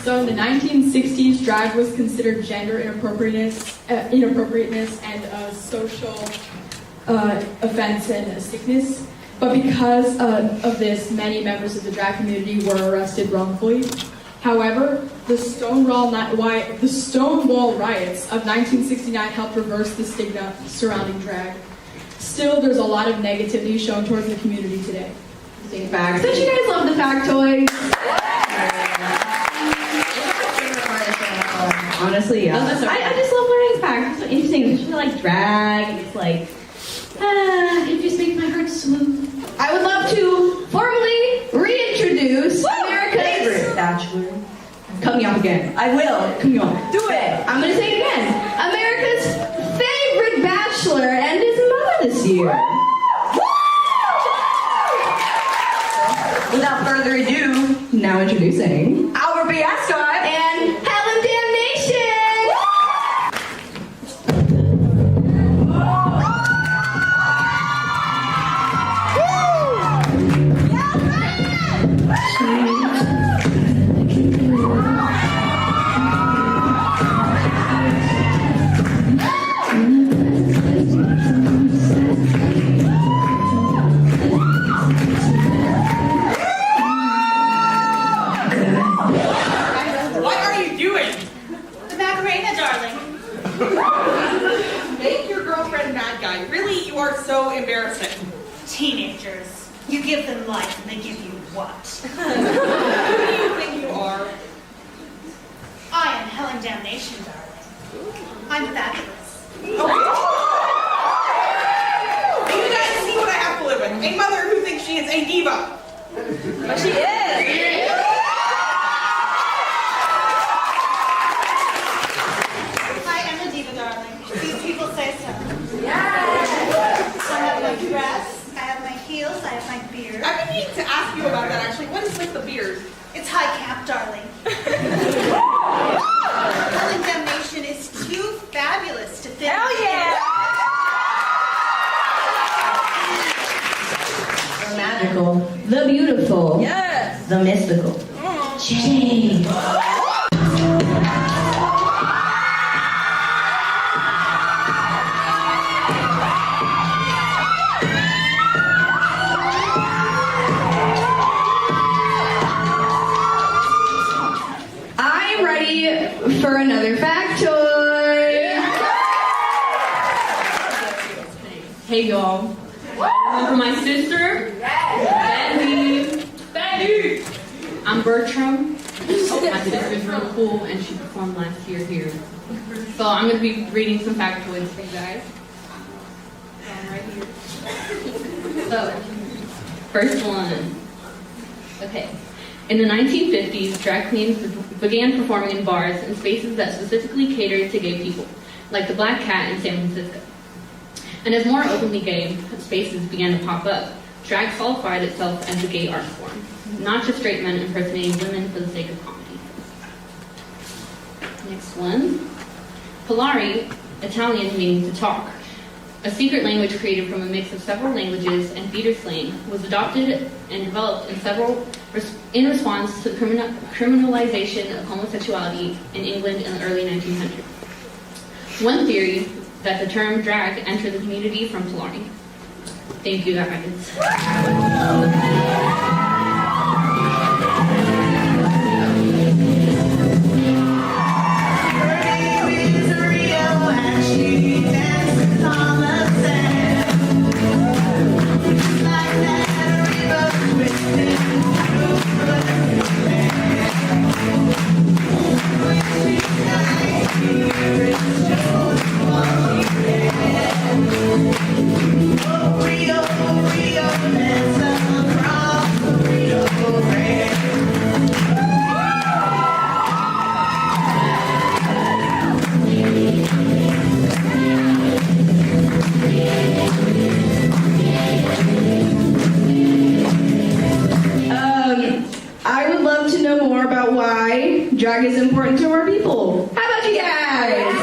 So in the 1960s, drag was considered gender inappropriateness and a social offense and a sickness. But because of this, many members of the drag community were arrested wrongfully. However, the Stonewall riots of 1969 helped reverse the stigma surrounding drag. Still, there's a lot of negativity shown towards the community today. Facts. Don't you guys love the factoids? Honestly, yeah. I just love learning facts. It's so interesting. It's like drag. It's like, it just makes my heart smooth. I would love to formally reintroduce America's favorite bachelor. Cut me off again. I will. Cut me off. Do it. I'm going to say it again. America's favorite bachelor and his mother this year. Without further ado, now introducing Albert B. Ascot and Helen Damnation. What are you doing? The Macarena, darling. Make your girlfriend mad guy. Really, you are so embarrassing. Teenagers. You give them life and they give you what? Who do you think you are? I am Helen Damnation, darling. I'm fabulous. You guys see what I have to live with. A mother who thinks she is a diva. But she is. I am a diva, darling. These people say so. Yes. I have my dress, I have my heels, I have my beard. I've been meaning to ask you about that, actually. What is with the beard? It's high cap, darling. Helen Damnation is too fabulous to fit. Hell yeah! The magical, the beautiful, yes, the mystical. Jane. I'm ready for another factoid. Hey y'all. Remember my sister? Betty. I'm Bertram. My sister's real cool and she performed last year here. So I'm going to be reading some factoids for you guys. So I'm right here. So, first one. Okay. In the 1950s, drag queens began performing in bars and spaces that specifically catered to gay people, like the Black Cat in San Francisco. And as more openly gay spaces began to pop up, drag solidified itself as a gay art form, not just straight men impersonating women for the sake of comedy. Next one. Polari, Italian meaning to talk. A secret language created from a mix of several languages and theater slang was adopted and developed in response to the criminalization of homosexuality in England in the early 1900s. One theory that the term drag entered the community from Polari. Thank you, guys. I would love to know more about why drag is important to our people. How about you guys?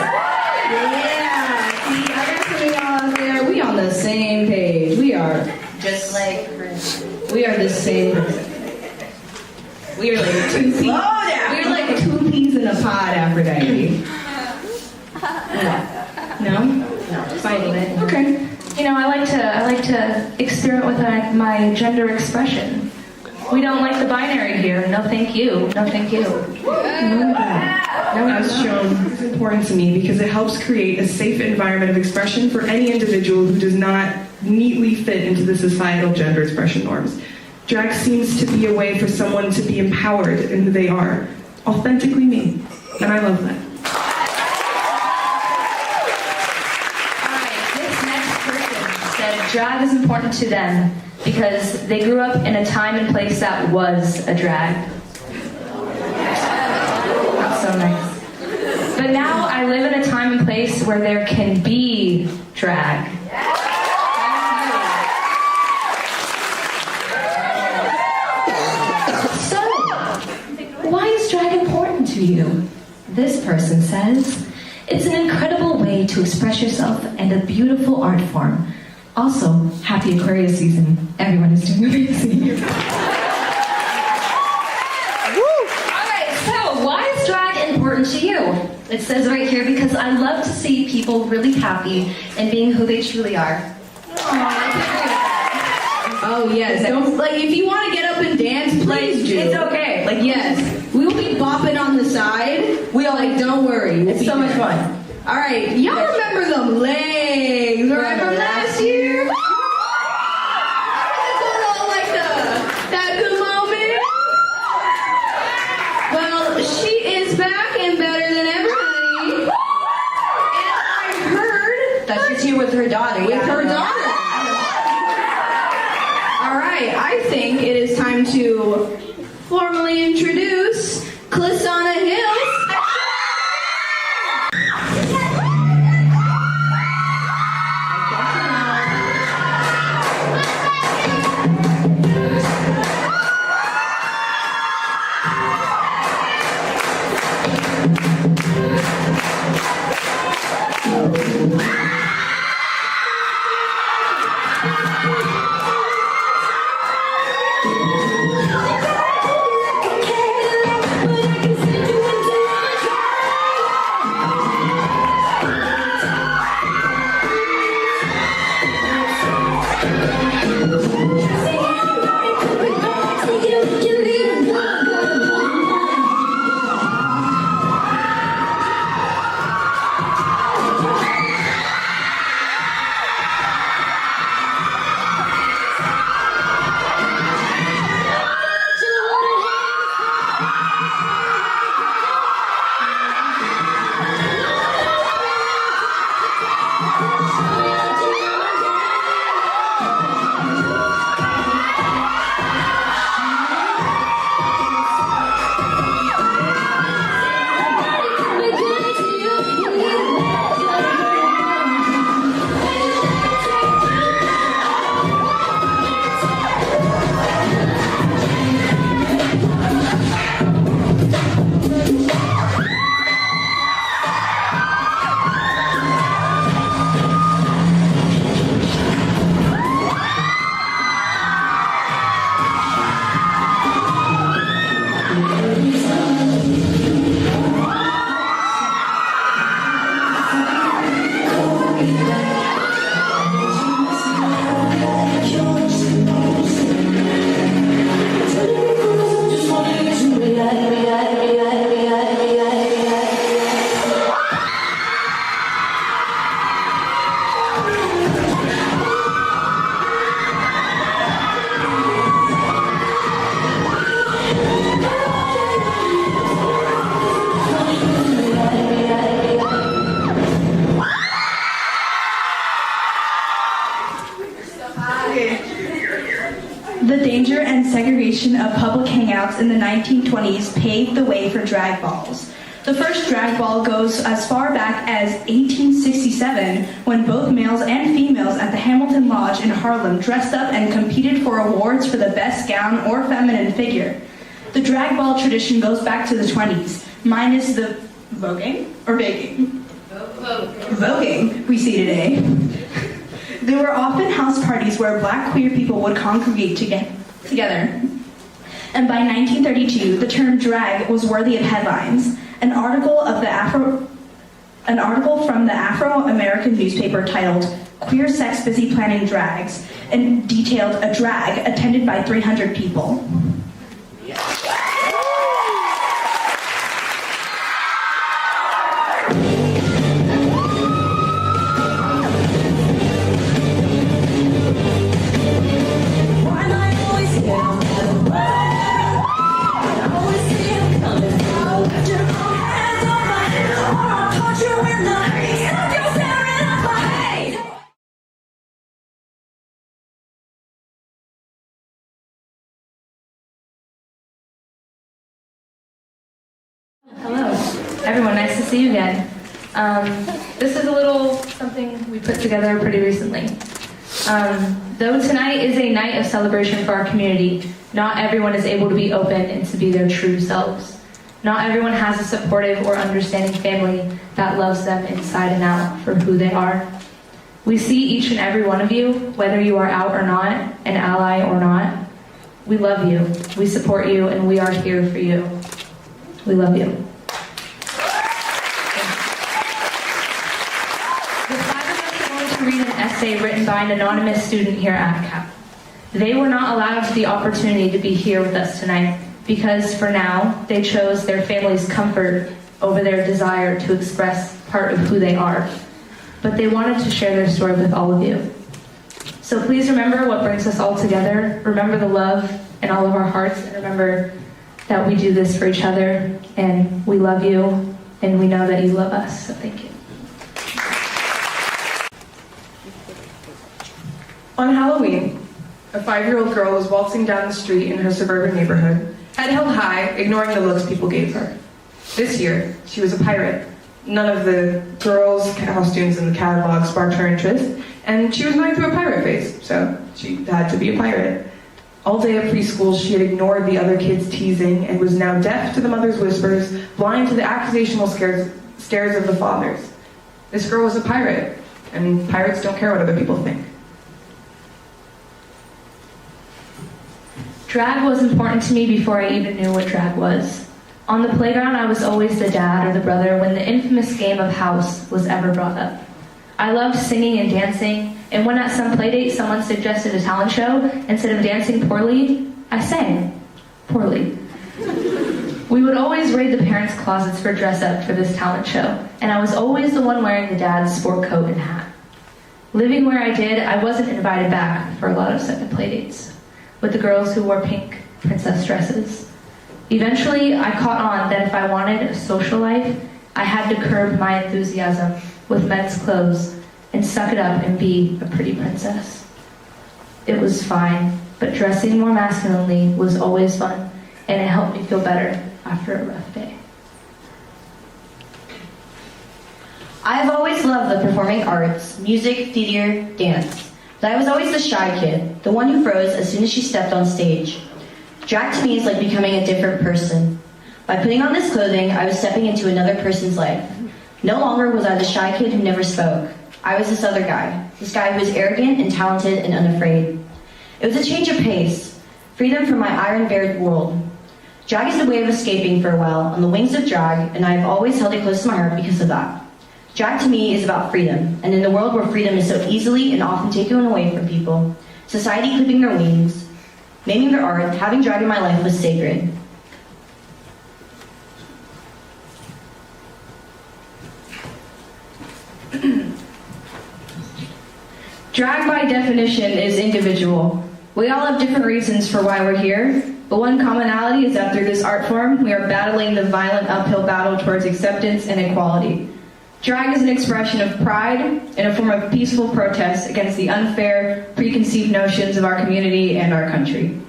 Yeah. See, I got some of y'all out there. We on the same page. We are Just like Chris. We are the same person. We are like two peas. We're like two peas in a pod, Aphrodite. No? No. Fighting it. Okay. You know, I like to experiment with my gender expression. We don't like the binary here. No, thank you. No, thank you. As shown, it's important to me because it helps create a safe environment of expression for any individual who does not neatly fit into the societal gender expression norms. Drag seems to be a way for someone to be empowered in who they are, authentically me, and I love that. Drag is important to them because they grew up in a time and place that was a drag. That's so nice. But now I live in a time and place where there can be drag. So, why is drag important to you? This person says, it's an incredible way to express yourself and a beautiful art form. Also, happy Aquarius season. Everyone is doing amazing. Alright, so why is drag important to you? It says right here, because I love to see people really happy and being who they truly are. Oh yes, don't, like if you want to get up and dance, please do. It's okay. Like yes, we will be bopping on the side. We all like, don't worry. It's so much fun. All right, y'all remember them legs, right, from last year? That good moment. Well, she is back and better than ever, honey. And I heard that she's here with her daughter. With her daughter. All right, I think it is time to formally introduce Clisana Hills. But I can see The danger and segregation of public hangouts in the 1920s paved the way for drag balls. The first drag ball goes as far back as 1867, when both males and females at the Hamilton Lodge in Harlem dressed up and competed for awards for the best gown or feminine figure. The drag ball tradition goes back to the 20s, minus the voguing or baking. Voguing we see today. There were often house parties where black queer people would congregate together. And by 1932, the term drag was worthy of headlines. An article from the Afro-American newspaper titled "Queer Sex Busy Planning Drags" and detailed a drag attended by 300 people. Hello, everyone. Nice to see you again. This is a little something we put together pretty recently. Though tonight is a night of celebration for our community, not everyone is able to be open and to be their true selves. Not everyone has a supportive or understanding family that loves them inside and out for who they are. We see each and every one of you, whether you are out or not, an ally or not. We love you, we support you, and we are here for you. We love you. The five of us are going to read an essay written by an anonymous student here at ACAP. They were not allowed the opportunity to be here with us tonight because for now, they chose their family's comfort over their desire to express part of who they are. But they wanted to share their story with all of you. So please remember what brings us all together. Remember the love in all of our hearts, and remember that we do this for each other, and we love you, and we know that you love us, so thank you. On Halloween, a 5-year-old girl was waltzing down the street in her suburban neighborhood, head held high, ignoring the looks people gave her. This year, she was a pirate. None of the girls' costumes in the catalog sparked her interest, and she was going through a pirate phase, so she had to be a pirate. All day at preschool, she had ignored the other kids' teasing and was now deaf to the mother's whispers, blind to the accusational stares of the fathers. This girl was a pirate, and pirates don't care what other people think. Drag was important to me before I even knew what drag was. On the playground, I was always the dad or the brother when the infamous game of house was ever brought up. I loved singing and dancing, and when at some playdate someone suggested a talent show, instead of dancing poorly, I sang poorly. We would always raid the parents' closets for dress up for this talent show, and I was always the one wearing the dad's sport coat and hat. Living where I did, I wasn't invited back for a lot of second playdates with the girls who wore pink princess dresses. Eventually, I caught on that if I wanted a social life, I had to curb my enthusiasm with men's clothes and suck it up and be a pretty princess. It was fine, but dressing more masculinely was always fun, and it helped me feel better after a rough day. I've always loved the performing arts, music, theater, dance. But I was always the shy kid, the one who froze as soon as she stepped on stage. Drag to me is like becoming a different person. By putting on this clothing, I was stepping into another person's life. No longer was I the shy kid who never spoke. I was this other guy, this guy who was arrogant and talented and unafraid. It was a change of pace, freedom from my iron-barred world. Drag is a way of escaping for a while on the wings of drag, and I have always held it close to my heart because of that. Drag to me is about freedom, and in a world where freedom is so easily and often taken away from people, society clipping their wings, naming their art, having drag in my life was sacred. Drag by definition is individual. We all have different reasons for why we're here, but one commonality is that through this art form, we are battling the violent uphill battle towards acceptance and equality. Drag is an expression of pride and a form of peaceful protest against the unfair, preconceived notions of our community and our country.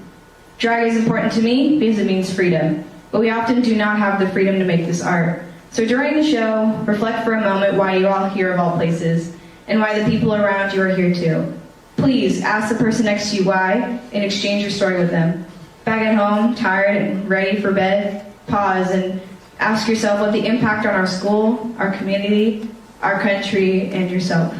Drag is important to me because it means freedom, but we often do not have the freedom to make this art. So during the show, reflect for a moment why you all here of all places, and why the people around you are here too. Please ask the person next to you why, and exchange your story with them. Back at home, tired and ready for bed, pause and ask yourself what the impact on our school, our community, our country, and yourself.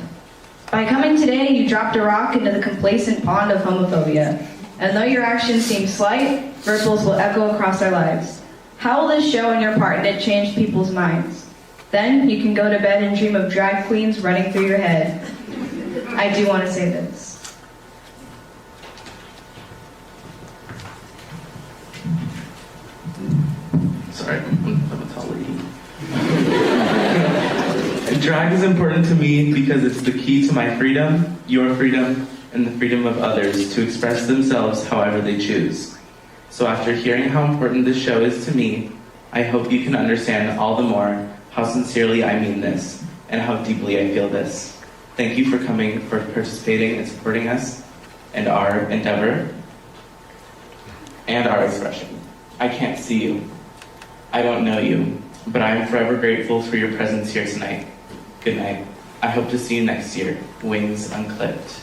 By coming today, you dropped a rock into the complacent pond of homophobia. And though your actions seem slight, ripples will echo across our lives. How will this show and your part in it change people's minds? Then you can go to bed and dream of drag queens running through your head. I do want to say this. Sorry, I'm a tall lady. Drag is important to me because it's the key to my freedom, your freedom, and the freedom of others to express themselves however they choose. So after hearing how important this show is to me, I hope you can understand all the more how sincerely I mean this and how deeply I feel this. Thank you for coming, for participating and supporting us and our endeavor and our expression. I can't see you. I don't know you, but I am forever grateful for your presence here tonight. Good night. I hope to see you next year. Wings unclipped.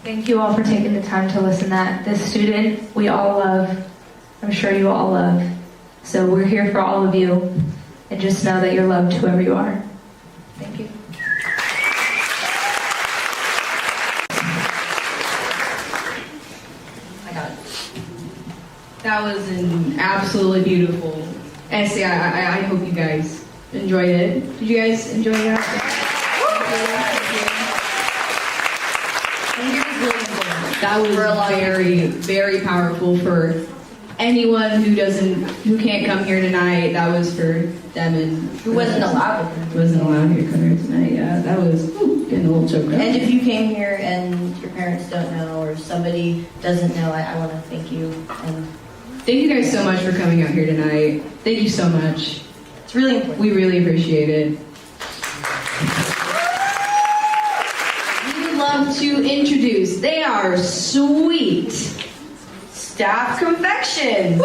Thank you all for taking the time to listen to that. This student we all love, I'm sure you all love. So we're here for all of you, and just know that you're loved whoever you are. Thank you. That was an absolutely beautiful essay. I hope you guys enjoyed it. Did you guys enjoy that? That was very, very powerful for anyone who can't come here tonight. That was for them and who wasn't allowed to come here tonight. Yeah, that was getting a little choked up. And if you came here and your parents don't know or somebody doesn't know, I want to thank you. And thank you guys so much for coming out here tonight. Thank you so much. It's really important. We really appreciate it. We would love to introduce, they are sweet, Staff Confection. Woo!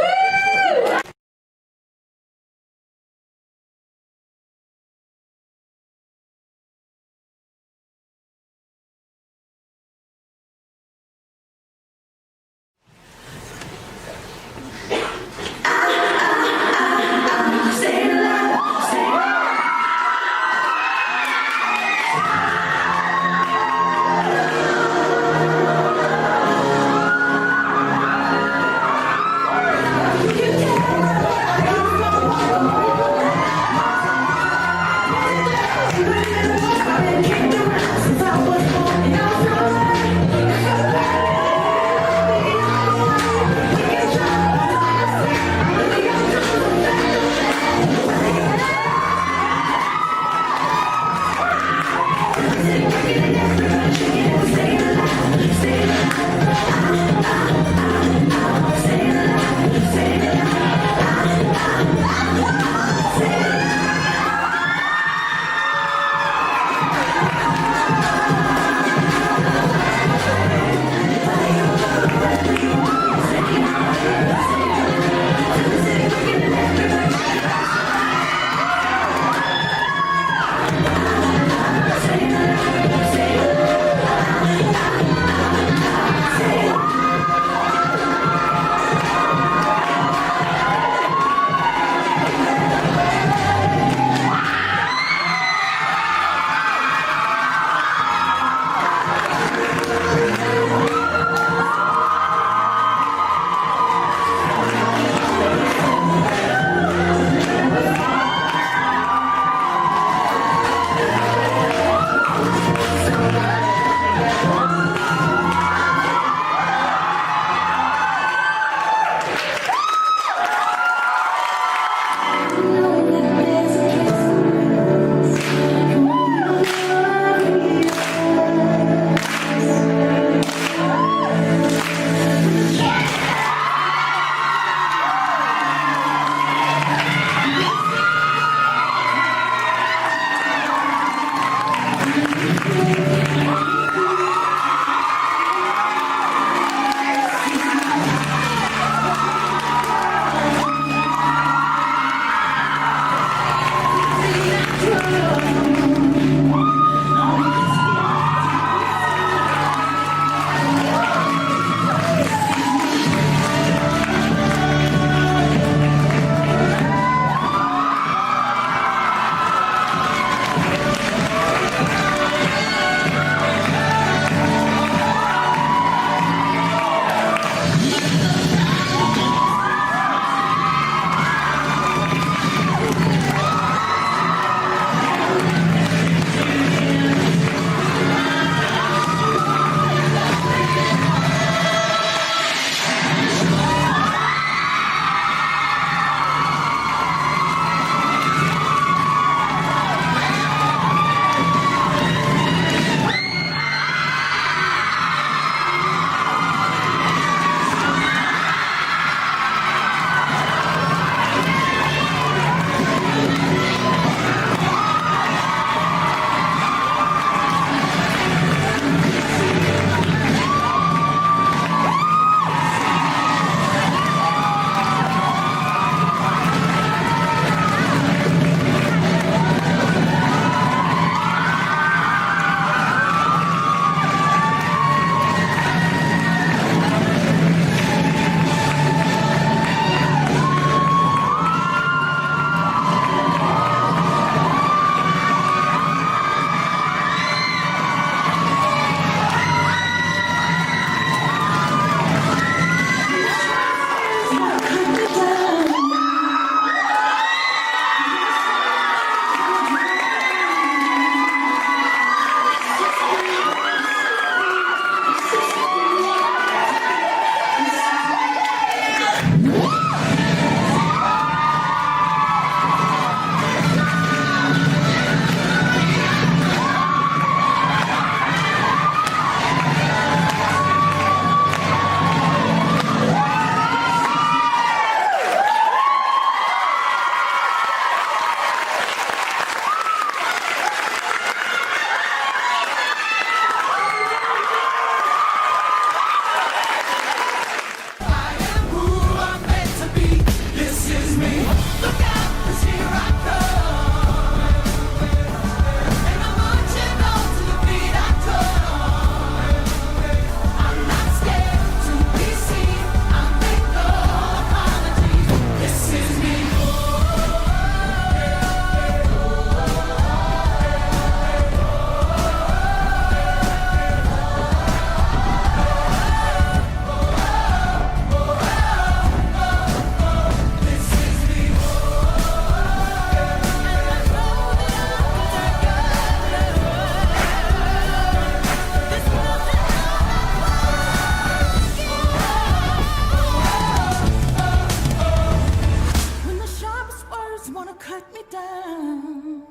wanna cut me down.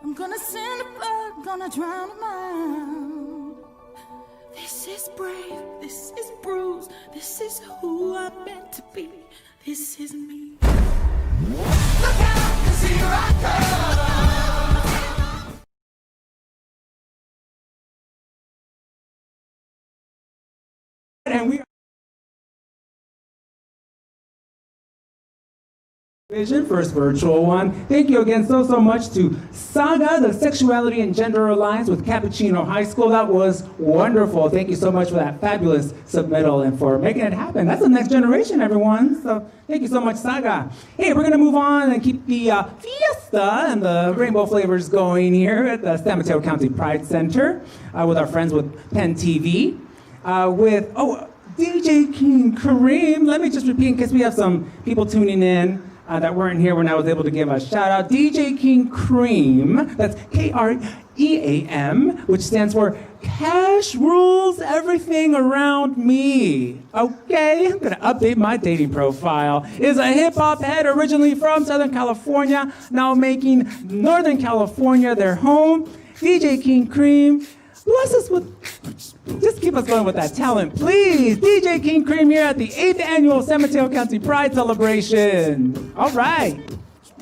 I'm gonna send a blood, gonna drown a mind. This is brave, this is bruised, this is who I'm meant to be. This is me. Look out, 'cause here I come. And we Vision, first virtual one. Thank you again so much to Saga, the Sexuality and Gender Alliance with Cappuccino High School. That was wonderful. Thank you so much for that fabulous submittal and for making it happen. That's the next generation, everyone. So thank you so much, Saga. Hey, we're gonna move on and keep the fiesta and the rainbow flavors going here at the San Mateo County Pride Center with our friends with Penn TV. With DJ King Kareem. Let me just repeat in case we have some people tuning in that weren't here when I was able to give a shout out. DJ King Cream, that's K-R-E-A-M, which stands for Cash Rules Everything Around Me. Okay, I'm gonna update my dating profile. Is a hip hop head originally from Southern California, now making Northern California their home. DJ King Cream, bless us with, just keep us going with that talent, please. DJ King Cream here at the 8th Annual San Mateo County Pride Celebration. All right.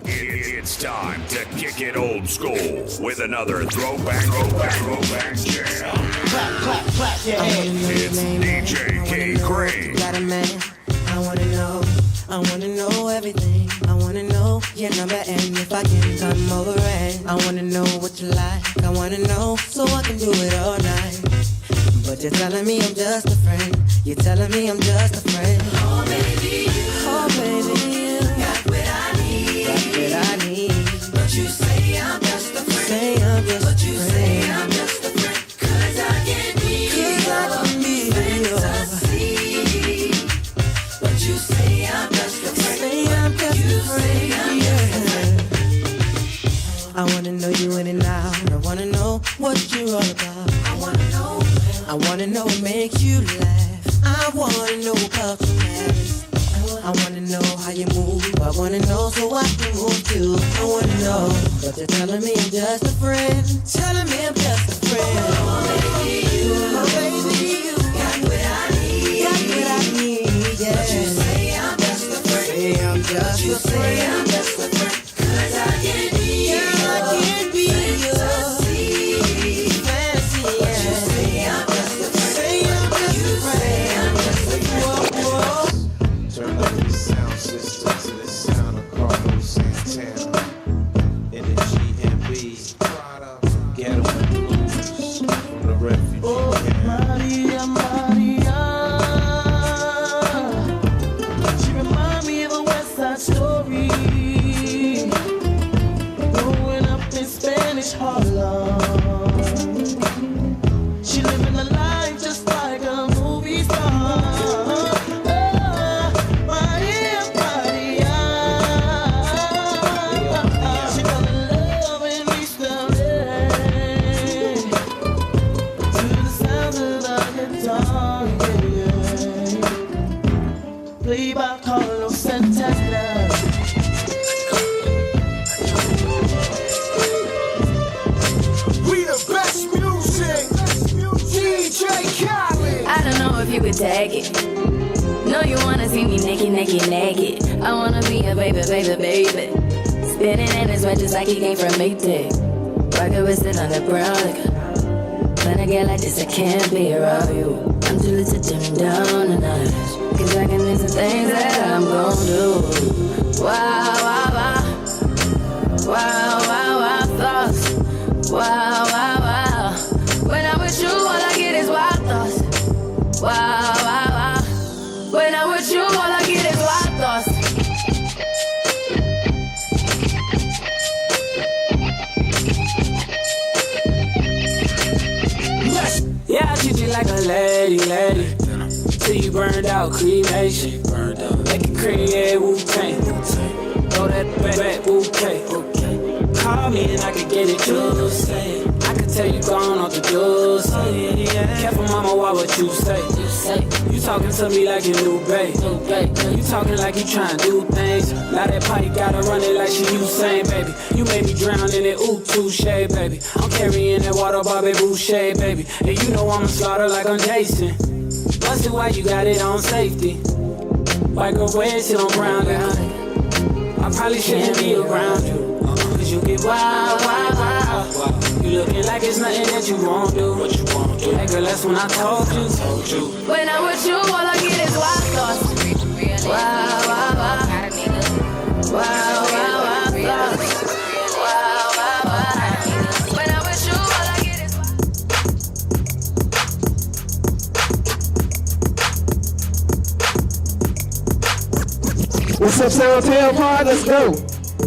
It's time to kick it old school with another throwback jam. Clap your hands. It's DJ King Cream. Got a man, I wanna know everything. I wanna know your number and if I can come over and I wanna know what you like. I wanna know so I can do it all night. But you're telling me I'm just a friend. You're telling me I'm just a friend. Oh baby, you got what I need. Got what I need. But you say I'm just a friend. Say I'm just but you say I'm just a friend. 'Cause I can be your fantasy. But you say I'm just a friend. Say I'm just a friend. I wanna know you in and out. I wanna know what you're all about. I wanna know what makes you laugh. I wanna know about your past. I wanna know how you move. I wanna know so I can move too. I wanna know, but you're telling me I'm just a friend. Telling me I'm just a friend. Oh baby, you got what I need. Got what I need, yeah. But you say I'm just a friend. Say I'm just but you say I'm just a friend. 'Cause I can be your fantasy. But you say I'm just a friend. Say I'm just a friend. Turn up the sound system to the sound of Carlos Santana. NGMB. Ghetto blues from the refugee camp. Maria, Maria. She remind me of a West Side Story. Growing up in Spanish Harlem. She living a life just like a movie star. Maria, Maria. She fell in love in East LA. To the sounds of the guitar, yeah. Played by Carlos Santana. We the best music. DJ Khaled. I don't know if you could take it. No, you wanna see me naked. I wanna be a baby. Spinning in his red just like he came from Maytag. Rocket with it on the brown liquor. When I get like this, I can't be around you. I'm too little to dim down a notch. Cause I can do some things that I'm gon' do. Wow, wow, wow. Wow, wow, wow, thoughts. Wow, wow, wow. When I'm with you, all I get is wild thoughts. Wow, wow, wow. When I'm with you, all I get is wild thoughts. Yeah, I treat you like a lady. Till you burned out, cremation. Make it create Wu-Tang. Throw that back, Wu-Tang. Call me and I can get it, you say. I I could tell you gone off the doors. Careful, mama, why what you say? You talking to me like you new babe. You talking like you trying to do things. Now that pipe gotta run it like she Usain, baby. You made me drown in it, ooh, touche, baby. I'm carrying that water, Bobby Boucher, baby. And you know I'ma slaughter like I'm Jason. Busted, why you got it on safety? White girl red till I'm grounded, honey. I probably shouldn't be around you, cause you get wild, wild, wild. You looking like it's nothing that you won't do. What you won't do? Hey girl, that's when I told you. When I'm with you, all I get is wild thoughts. Wild, wild, wild. Wild, wild, wild thoughts. Wild, wild, wild. When I'm with you, all I get is What's up, San Mateo Pod? Let's go.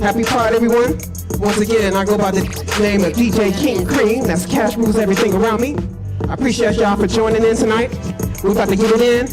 Happy Pod, everyone. Once again, I go by the name of DJ King Cream. That's Cash Rules Everything Around Me. I appreciate y'all for joining in tonight. We're about to get it in.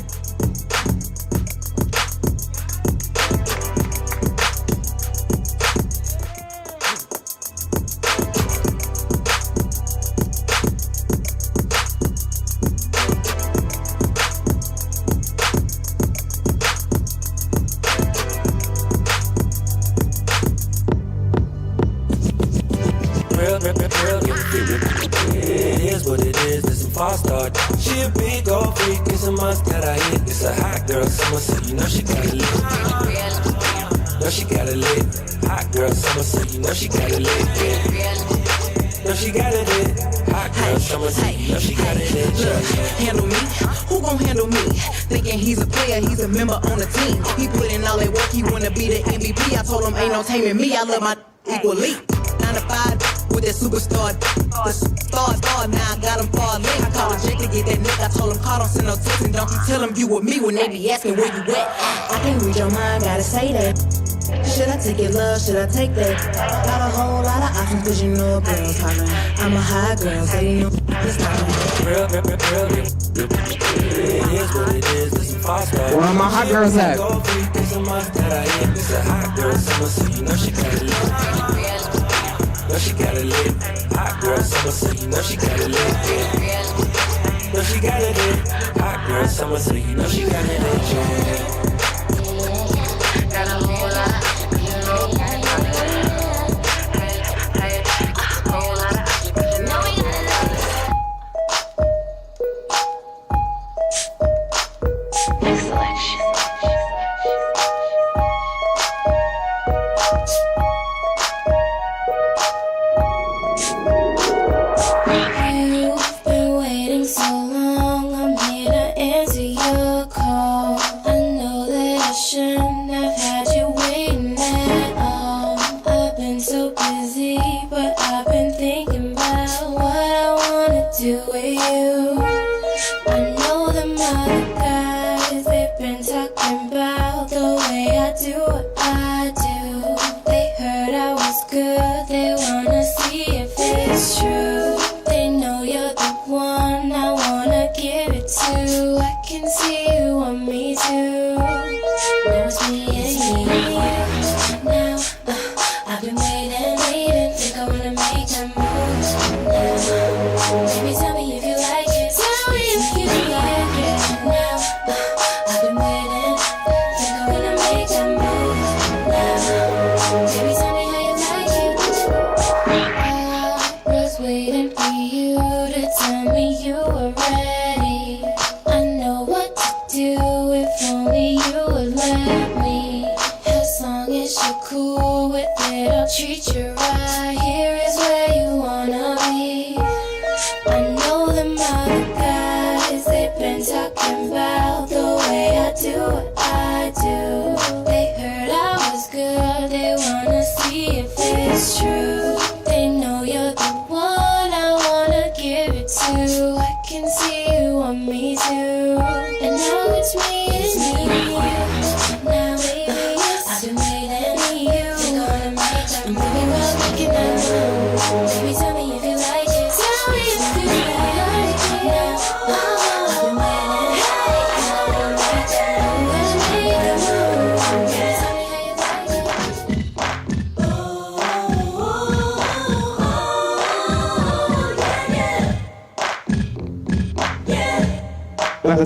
It is what it is, it's a false start. She a big old freak, it's a must that I hit. It's a hot girl summer, so you know she got it lit. Know she got it lit. Hot girl summer, so you know she got it lit. Know she got it lit. Hot girl summer, so you know she got it lit. Look, handle me? Who gon' handle me? Thinking he's a player, he's a member on the team. He put in all that work, he wanna be the MVP. I told him ain't no taming me, I love my equally. 9 to 5 with that superstar, the star, now I got him far late. I called Jake to get that nigga, I told him call, don't send no text, and don't you tell him you with me when they be asking where you at. I can't read your mind, gotta say that. Should I take your love, should I take that? Got a whole lot of options, cause you know girls hollering. I'm a high girl, so you know it's not real. It is what it is, it's a false start. Where are my hot girls at? It's a must that I hit. It's a hot girl summer, so you know she got it lit. Know she got it lit. Hot girl summer, so you know she got it lit. Know she got it lit. Hot girl summer, so you know she got it lit. got a whole lot of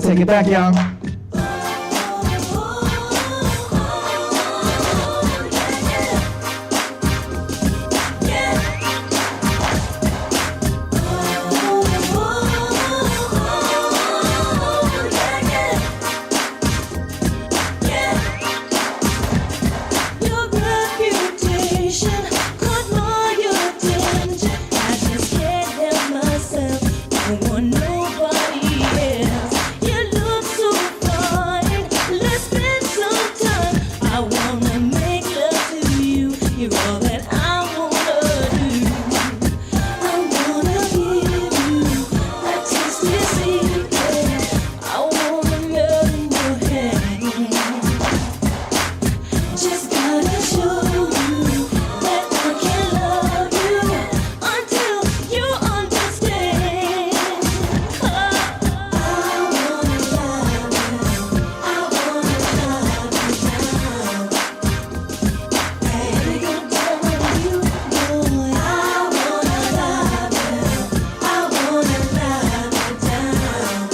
to take it back, y'all. Your reputation caught my attention. I just can't help myself. Don't want nobody else. You look so fine. Let's spend some time. I wanna make love to you. You're all that I wanna do. I wanna give you a tasty secret. I wanna melt in your hand. Just gotta show you that I can love you until you understand. I wanna love you. I wanna love you now. Baby, go down where you going. I wanna love you. I wanna love you down.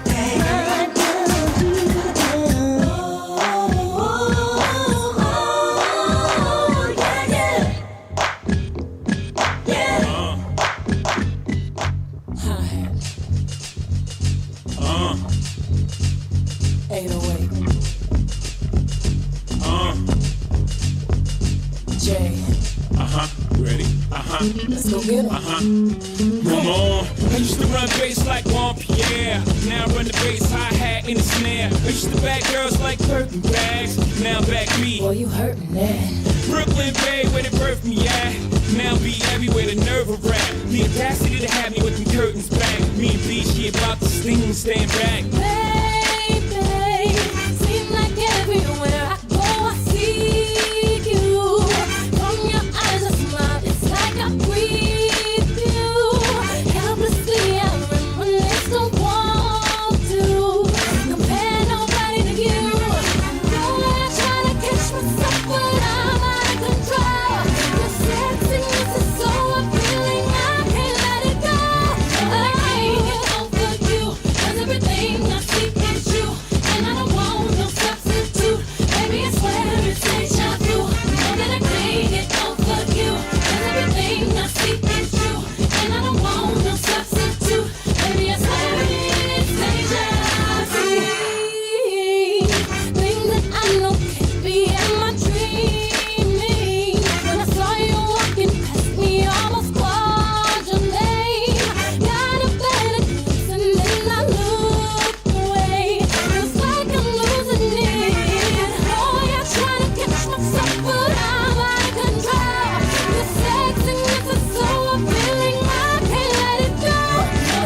Right down to the ground. Ready? Let's go get it. Come on. I used to run bass like Juan Pierre. Now I run the bass, hi-hat, in the snare. I used to bag girls like Birkin bags. Now back me. Boy, you hurtin' that. Brooklyn Bay, where they birthed me at. Now be everywhere, the nerve of rap. The audacity to have me with them curtains back. Me and B, she about to sting, stand back. Baby, seem like everywhere I go, I see you. From your eyes, a smile, it's like I breathe you. Helplessly, I reminisce, don't want to compare nobody to you. Know I try to catch myself, but I'm out of control. Your sexiness is so appealing, I can't let it go. I can't get over you, 'cause everything I see is you, and I don't want no substitute. Baby, I swear it's deja vu. Know that I can't get over you, 'cause everything I see is you, and I don't want no substitute. Baby, I swear it's deja vu. Things that I know can't be, am I dreaming? When I saw you walking past me, almost called your name. Got a better glimpse and then I looked away. Feels like I'm losing it. Oh, yeah, trying to catch myself, but I'm out of control. Your sexiness is so appealing, I can't let it go.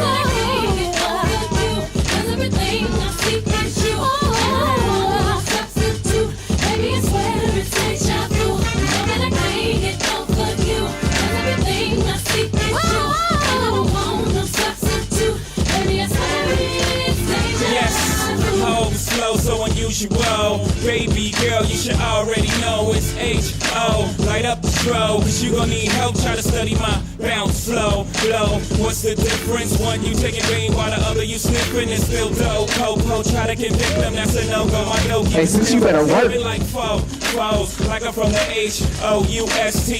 I can't get over you, 'cause everything I see is you. And I don't want no substitute. Baby, I swear it's deja vu. Know that I can't get over you, 'cause everything I see is you. And I don't want no substitute. Baby, I swear it's deja Yes, vu. oh, slow, so unusual. Baby girl, you should already know it's H-O. Light up the strobe, 'cause you gon' need help. Try to study my bounce flow, blow. What's the difference? One you taking vein while the other you sniffing and still dope. Popo, try to convict them, that's a no-go. I know Hey, sis, you better work. Like foes, like I'm from the H-O-U-S-T-O-N.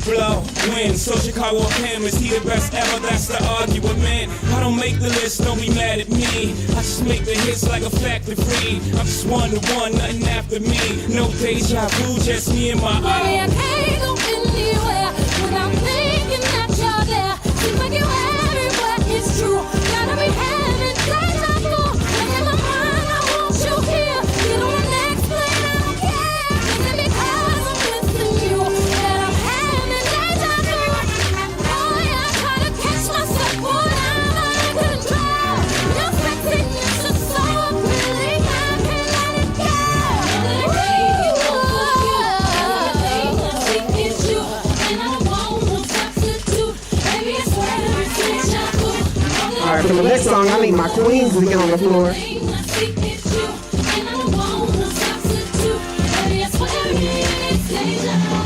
Blow, win. So Chicago of him, is he the best ever? That's the argument, man. I don't make the list, don't be mad at me. I just make the hits like a factory. I'm just one to one, nothing after me. No deja vu, just me and my Baby, I can't go anywhere without thinking that you're there. Seems like you're everywhere, it's true. Gotta be having deja vu. And in my mind, I want you here. You don't wanna explain, I don't care. Is it because I'm missing you that I'm having deja vu? Oh, yeah, I try to catch myself, but I'm out of control. Your sexiness is so appealing, I can't let it go. That I can't get over you. Everything I see is you, and I don't want no substitute. Baby, I swear it's deja vu. All right, for the next song, I need my queens to get on the floor. Everything I see is you, and I don't want no substitute. Baby, I swear it's deja vu.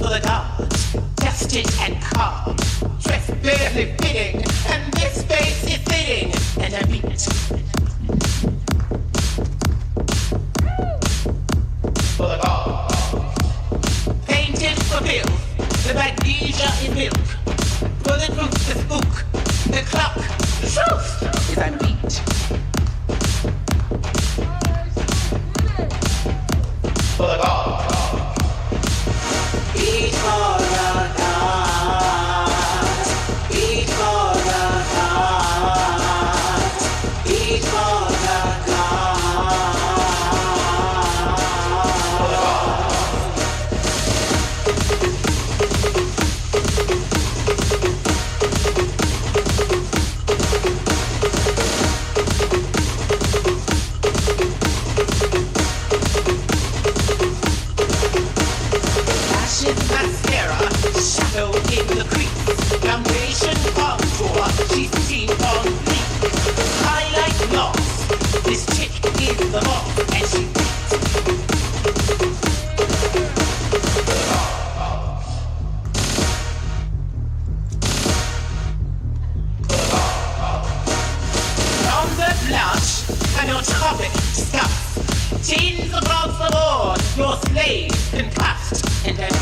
for the gods, destined and calm, dress barely fitting, and this face is sitting, and I beat for the gods, painted for bills, the magnesia in milk, bulletproof the spook, the clock, the truth is I'm beat. For the gods, beat for the gods, beat for the gods, beat for the gods. Mascara, shadow in the crease, foundation contour, she's seen on fleek. Highlight loss, this chick is the boss, and she on the blush, and your topic stuff, chains across the board, your slave concussed. And then we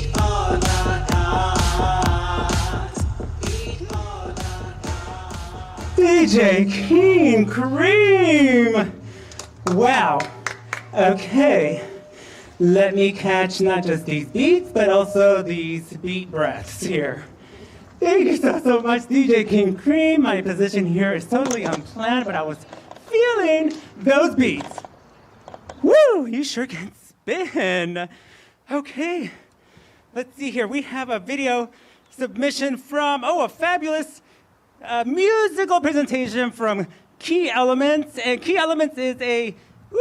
beat all the gods. Beat all the gods. DJ King Cream! Wow. Okay. Let me catch not just these beats, but also these beat breaths here. Thank you so much, DJ King Cream. My position here is totally unplanned, but I was feeling those beats. Woo! You sure can spin. Okay, let's see here. We have a video submission from, a fabulous musical presentation from Key Elements. And Key Elements is a,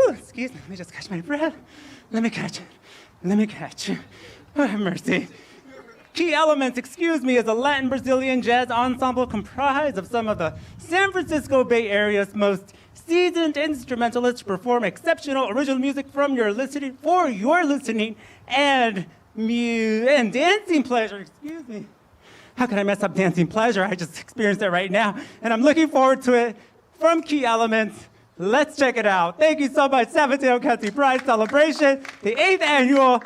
excuse me, let me just catch my breath. Let me catch. Oh, have mercy. Key Elements, is a Latin Brazilian jazz ensemble comprised of some of the San Francisco Bay Area's most seasoned instrumentalists to perform exceptional original music for your listening and dancing pleasure. Excuse me. How can I mess up dancing pleasure? I just experienced it right now, and I'm looking forward to it. From Key Elements, let's check it out. Thank you so much, San Mateo County Pride Celebration, the 8th annual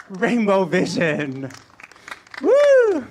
Rainbow Vision. Woo!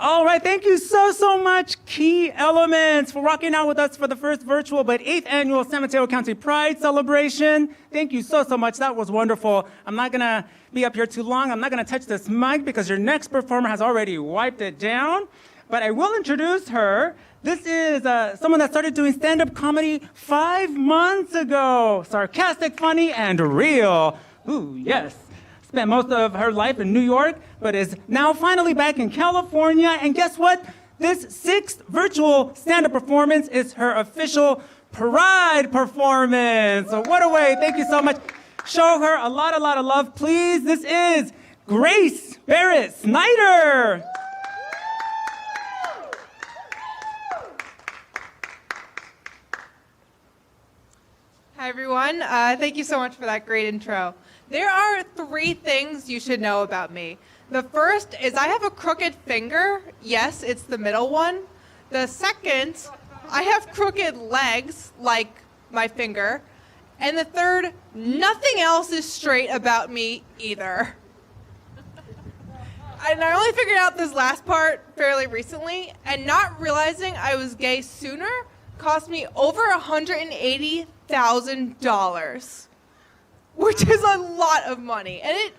All right, thank you so much, Key Elements, for rocking out with us for the first virtual but 8th annual San Mateo County Pride celebration. Thank you so much. That was wonderful. I'm not going to be up here too long. I'm not going to touch this mic because your next performer has already wiped it down. But I will introduce her. This is someone that started doing stand-up comedy 5 months ago. Sarcastic, funny, and real. Ooh, yes. Spent most of her life in New York, but is now finally back in California. And guess what? This 6th virtual stand-up performance is her official Pride performance. So what a way. Thank you so much. Show her a lot of love, please. This is Grace Barrett Snyder. Hi, everyone. Thank you so much for that great intro. There are 3 things you should know about me. The first is I have a crooked finger. Yes, it's the middle one. The second, I have crooked legs, like my finger. And the third, nothing else is straight about me either. And I only figured out this last part fairly recently, and not realizing I was gay sooner cost me over $180,000. Which is a lot of money. And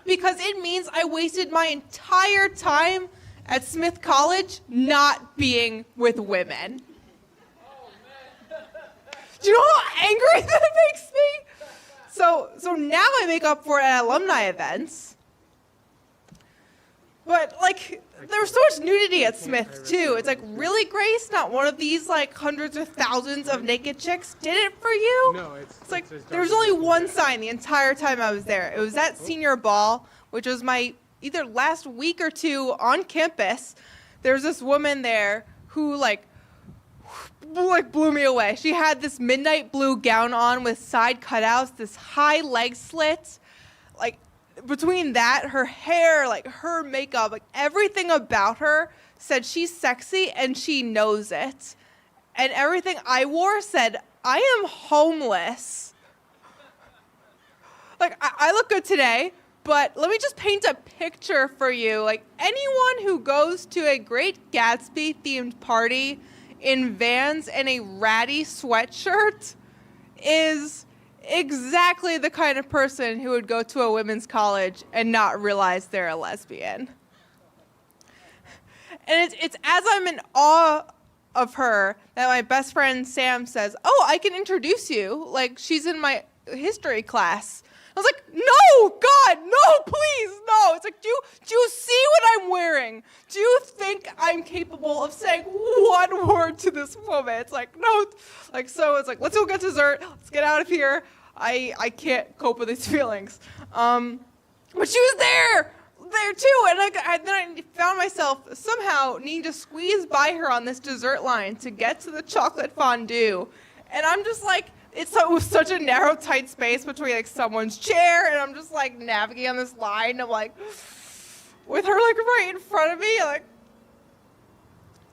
because it means I wasted my entire time at Smith College not being with women. Do you know how angry that makes me? So now I make up for it at alumni events. But there was so much nudity at Smith too. It's like, really, Grace? Not one of these hundreds or thousands of naked chicks did it for you? No, it's like there was only one sign the entire time I was there. It was at senior ball, which was my either last week or 2 on campus. There was this woman there who blew me away. She had this midnight blue gown on with side cutouts, this high leg slit, between that, her hair, her makeup, everything about her said she's sexy and she knows it. And everything I wore said, I am homeless. I look good today, but let me just paint a picture for you. Anyone who goes to a Great Gatsby themed party in Vans and a ratty sweatshirt is exactly the kind of person who would go to a women's college and not realize they're a lesbian. And it's as I'm in awe of her that my best friend Sam says, "Oh, I can introduce you. She's in my history class." I was like, "No, God, no, please, no." It's like, do you see what I'm wearing? Do you think I'm capable of saying one word to this woman? It's like, no. So it's like, let's go get dessert. Let's get out of here. I can't cope with these feelings. But she was there too. And then I found myself somehow needing to squeeze by her on this dessert line to get to the chocolate fondue. And I'm just it was such a narrow, tight space between someone's chair, and I'm just navigating on this line. I'm with her right in front of me,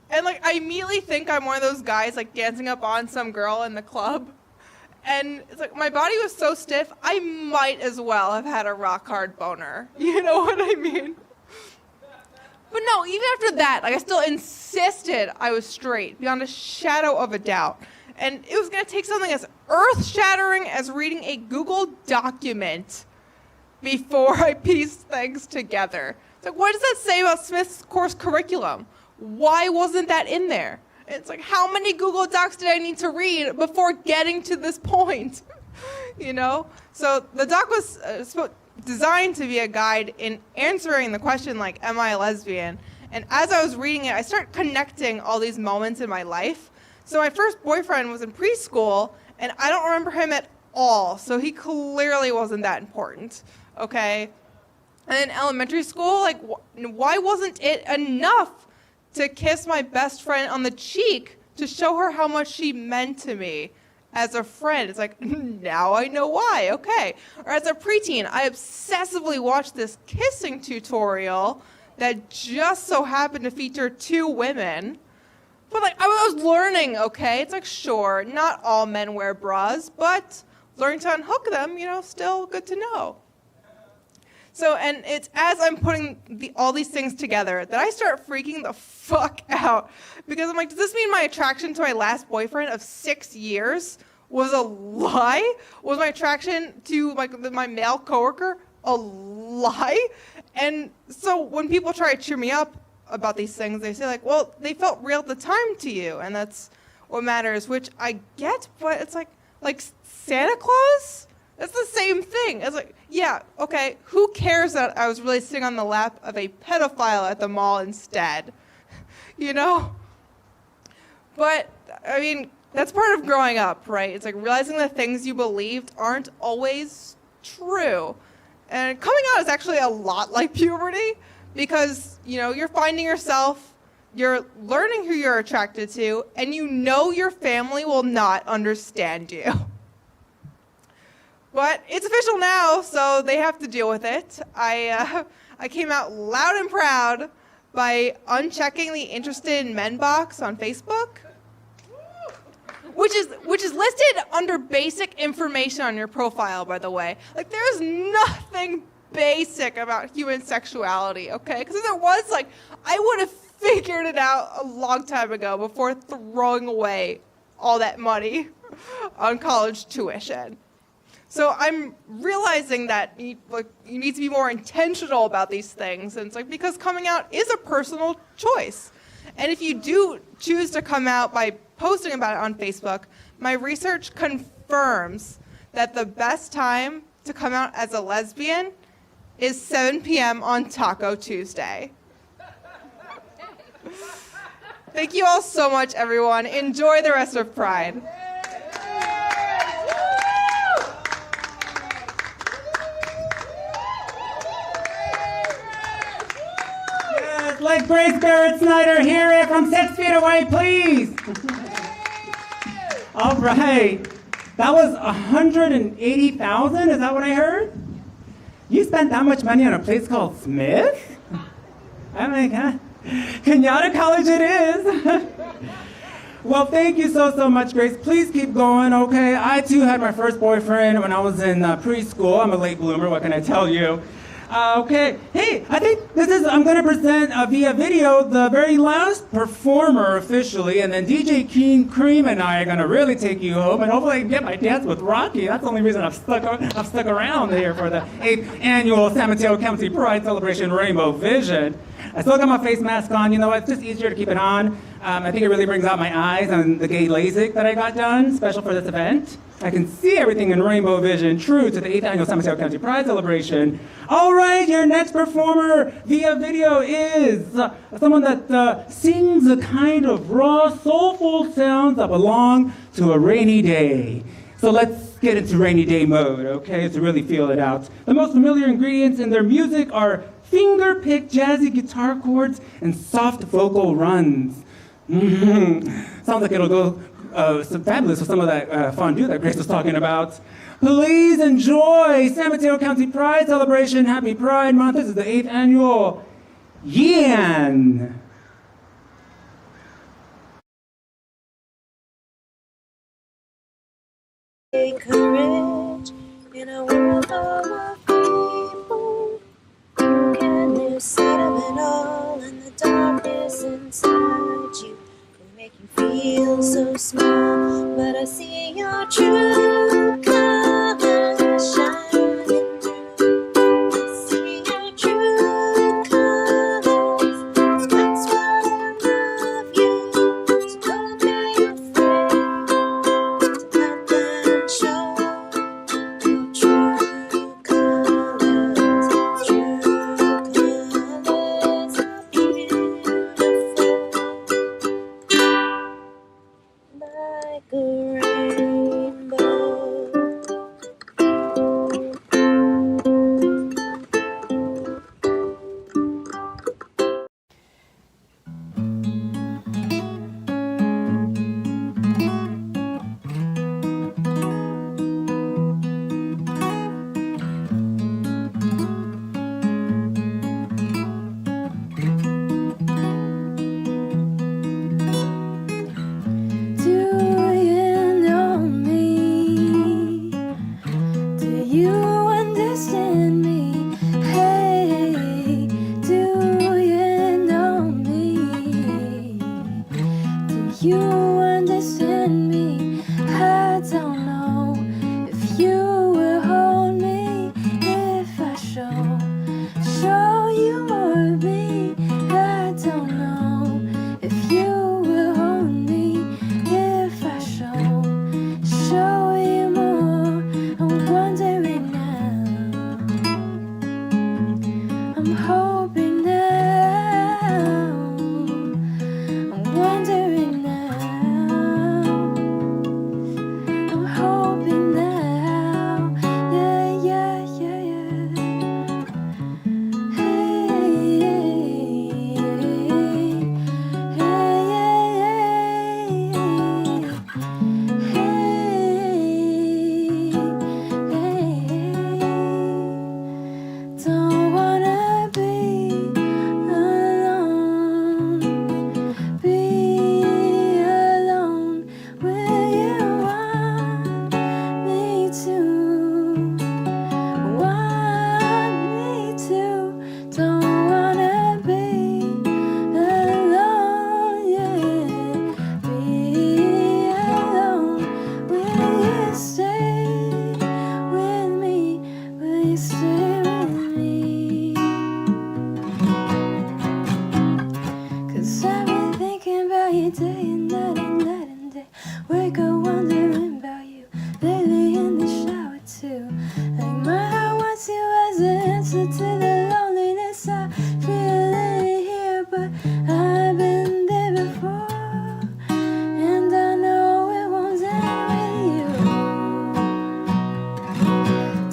and I immediately think I'm one of those guys dancing up on some girl in the club. And it's my body was so stiff, I might as well have had a rock hard boner. You know what I mean? But no, even after that, I still insisted I was straight, beyond a shadow of a doubt. And it was going to take something as earth-shattering as reading a Google document before I pieced things together. It's what does that say about Smith's course curriculum? Why wasn't that in there? It's how many Google Docs did I need to read before getting to this point? So the doc was designed to be a guide in answering the question am I a lesbian? And as I was reading it, I started connecting all these moments in my life. So my first boyfriend was in preschool, and I don't remember him at all, so he clearly wasn't that important, okay? And in elementary school, why wasn't it enough to kiss my best friend on the cheek to show her how much she meant to me as a friend? It's now I know why, okay. Or as a preteen, I obsessively watched this kissing tutorial that just so happened to feature 2 women. But I was learning, okay? It's sure, not all men wear bras, but learning to unhook them, still good to know. So, and it's as I'm putting all these things together that I start freaking the fuck out. Because I'm like, does this mean my attraction to my last boyfriend of 6 years was a lie? Was my attraction to my male coworker a lie? And so when people try to cheer me up about these things, they say like, well, they felt real at the time to you, and that's what matters, which I get, but it's like Santa Claus? It's the same thing. It's like, yeah, okay, who cares that I was really sitting on the lap of a pedophile at the mall instead? You know? But, I mean, that's part of growing up, right? It's like realizing the things you believed aren't always true. And coming out is actually a lot like puberty because, you know, you're finding yourself, you're learning who you're attracted to, and you know your family will not understand you. But it's official now, so they have to deal with it. I came out loud and proud by unchecking the interested in men box on Facebook, which is listed under basic information on your profile, by the way. Like, there's nothing basic about human sexuality, okay? Because if there was, like, I would have figured it out a long time ago before throwing away all that money on college tuition. So I'm realizing that you need to be more intentional about these things. And it's like, because coming out is a personal choice. And if you do choose to come out by posting about it on Facebook, my research confirms that the best time to come out as a lesbian is 7 p.m. on Taco Tuesday. Thank you all so much, everyone. Enjoy the rest of Pride. Let Grace Barrett Snyder hear it from 6 feet away, please. All right. That was $180,000, is that what I heard? You spent that much money on a place called Smith? Oh my God. Kenyatta College it is. Well, thank you so much, Grace. Please keep going, okay? I too had my first boyfriend when I was in preschool. I'm a late bloomer, what can I tell you? Okay, hey, I think I'm going to present via video the very last performer officially, and then DJ King Cream and I are going to really take you home, and hopefully I can get my dance with Rocky. That's the only reason I've stuck around here for the 8th annual San Mateo County Pride Celebration Rainbow Vision. I still got my face mask on. You know what? It's just easier to keep it on. I think it really brings out my eyes and the gay LASIK that I got done, special for this event. I can see everything in rainbow vision, true to the 8th annual San Mateo County Pride Celebration. All right, your next performer via video is someone that sings a kind of raw, soulful sounds that belong to a rainy day. So let's get into rainy day mode, okay, to really feel it out. The most familiar ingredients in their music are finger-picked jazzy guitar chords and soft vocal runs. Sounds like it'll go fabulous with some of that fondue that Grace was talking about. Please enjoy San Mateo County Pride Celebration. Happy Pride Month. This is the 8th annual Yan. Courage in a world of people who can lose sight of it all, and the darkness inside you can make you feel so small. But I see your true colors shining through. I see your true colors. That's why I love you. So don't be afraid to let them show your true colors. True colors are beautiful, like a rainbow. Do you know awake, I'm wondering about you. Lately in the shower too. Like my heart wants you as an answer to the loneliness I feel in here, but I've been there before, and I know it won't end with you.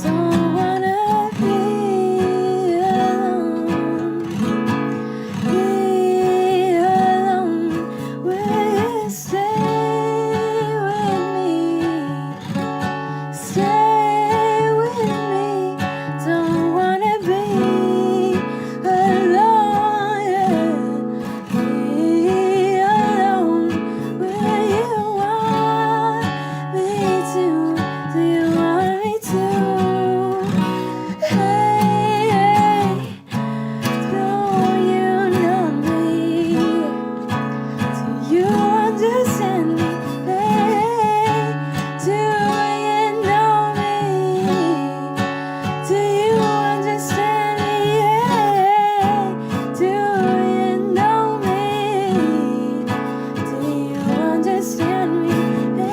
Don't wanna be alone. Be alone. Will you stay with me? Stay with me. Don't wanna be alone. Yeah. Be alone. Will you want me to? Do you want me to? Hey, don't you know me? Do you understand me? Hey, do you know me? Do you understand me? Hey, do you know me? Do you understand me?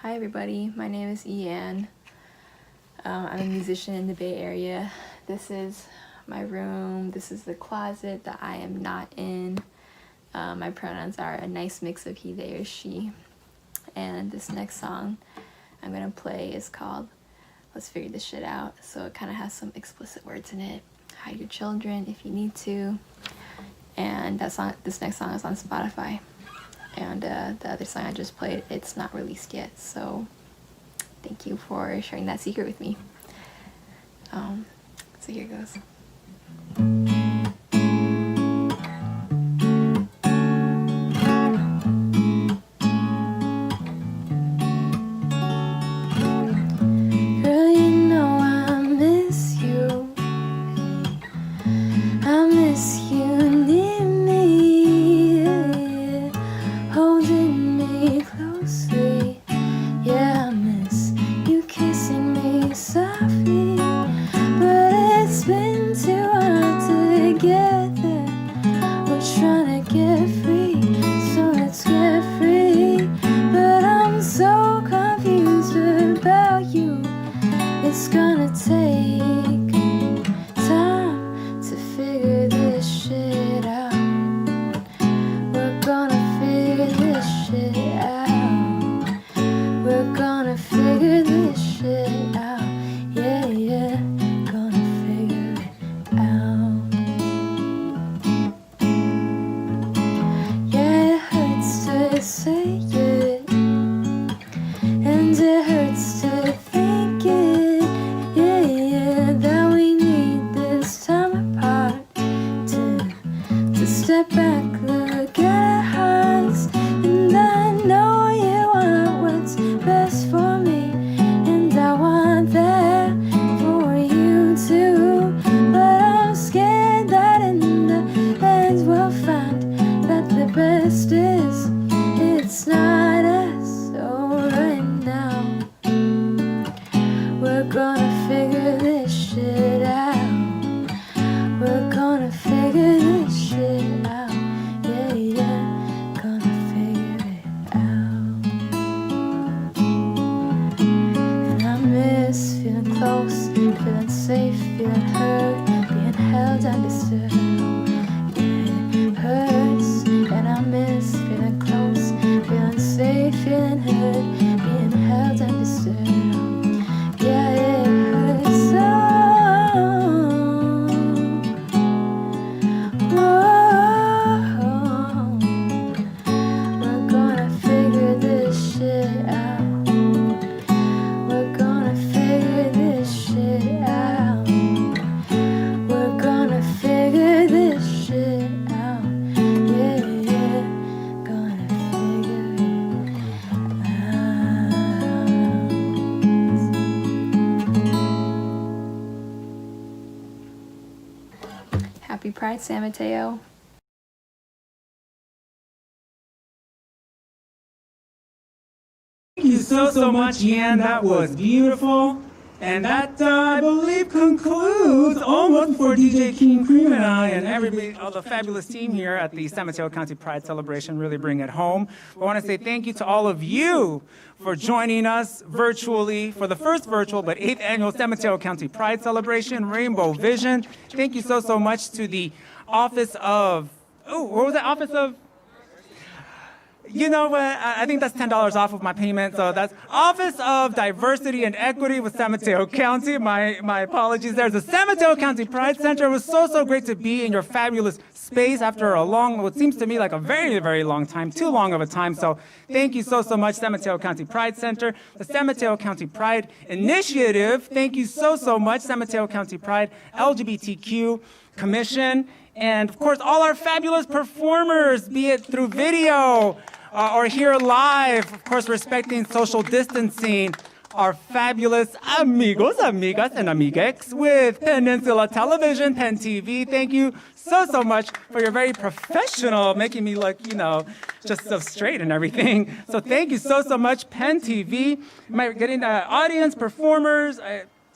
Hi everybody, my name is Ian. I'm a musician in the Bay Area. This is my room. This is the closet that I am not in. My pronouns are a nice mix of he, they, or she. And this next song I'm gonna play is called Let's Figure This Shit Out. So it kind of has some explicit words in it. Hide your children if you need to. And this next song is on Spotify. And the other song I just played, it's not released yet. So thank you for sharing that secret with me. So here goes. Girl, you know I miss you. I miss you near me, holding me closely. Yeah, I miss you kissing me softly. But it's been too hard to Pride San Mateo. Thank you so much, Yan. That was beautiful. And that, I believe, concludes almost for DJ King Cream and I and everybody, all the fabulous team here at the San Mateo County Pride Celebration. Really bring it home. I want to say thank you to all of you for joining us virtually for the first virtual but 8th annual San Mateo County Pride Celebration, Rainbow Vision. Thank you so much to the Office of, what was that? Office of? You know what? I think that's $10 off of my payment. So that's Office of Diversity and Equity with San Mateo County. My apologies. There's the San Mateo County Pride Center. It was so great to be in your fabulous space after a long, what seems to me like a very long time, too long of a time. So thank you so much, San Mateo County Pride Center. The San Mateo County Pride Initiative. Thank you so much, San Mateo County Pride LGBTQ Commission. And of course, all our fabulous performers, be it through video, or here live, of course, respecting social distancing, our fabulous amigos, amigas, and amiguex with Peninsula Television, Pen TV. Thank you so much for your very professional, making me look, just so straight and everything. So thank you so much, Pen TV. Getting audience, performers,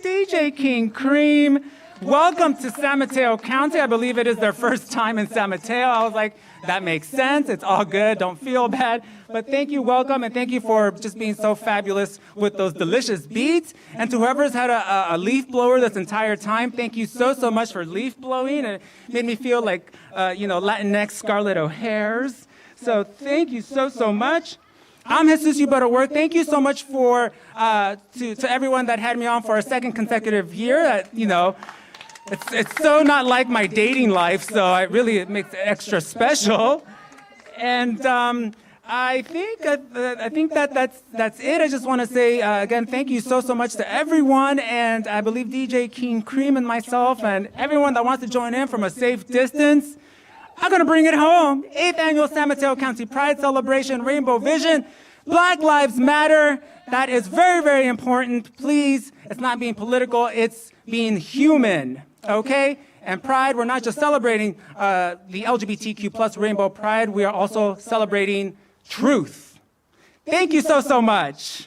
DJ King Cream. Welcome to San Mateo County. I believe it is their first time in San Mateo. I was like, that makes sense. It's all good. Don't feel bad. But thank you, welcome, and thank you for just being so fabulous with those delicious beats. And to whoever's had a leaf blower this entire time, thank you so much for leaf blowing. It made me feel like, Latinx Scarlett O'Hare's. So thank you so much. I'm Jesus, you better work. Thank you so much for to everyone that had me on for a second consecutive year. It's so not like my dating life, so it makes it extra special. And I think that's it. I just want to say again, thank you so much to everyone, and I believe DJ King Cream and myself and everyone that wants to join in from a safe distance. I'm gonna bring it home. 8th annual San Mateo County Pride Celebration, Rainbow Vision, Black Lives Matter. That is very important. Please, it's not being political. It's being human. Okay? And Pride, we're not just celebrating the LGBTQ plus Rainbow Pride, we are also celebrating truth. Thank you so much.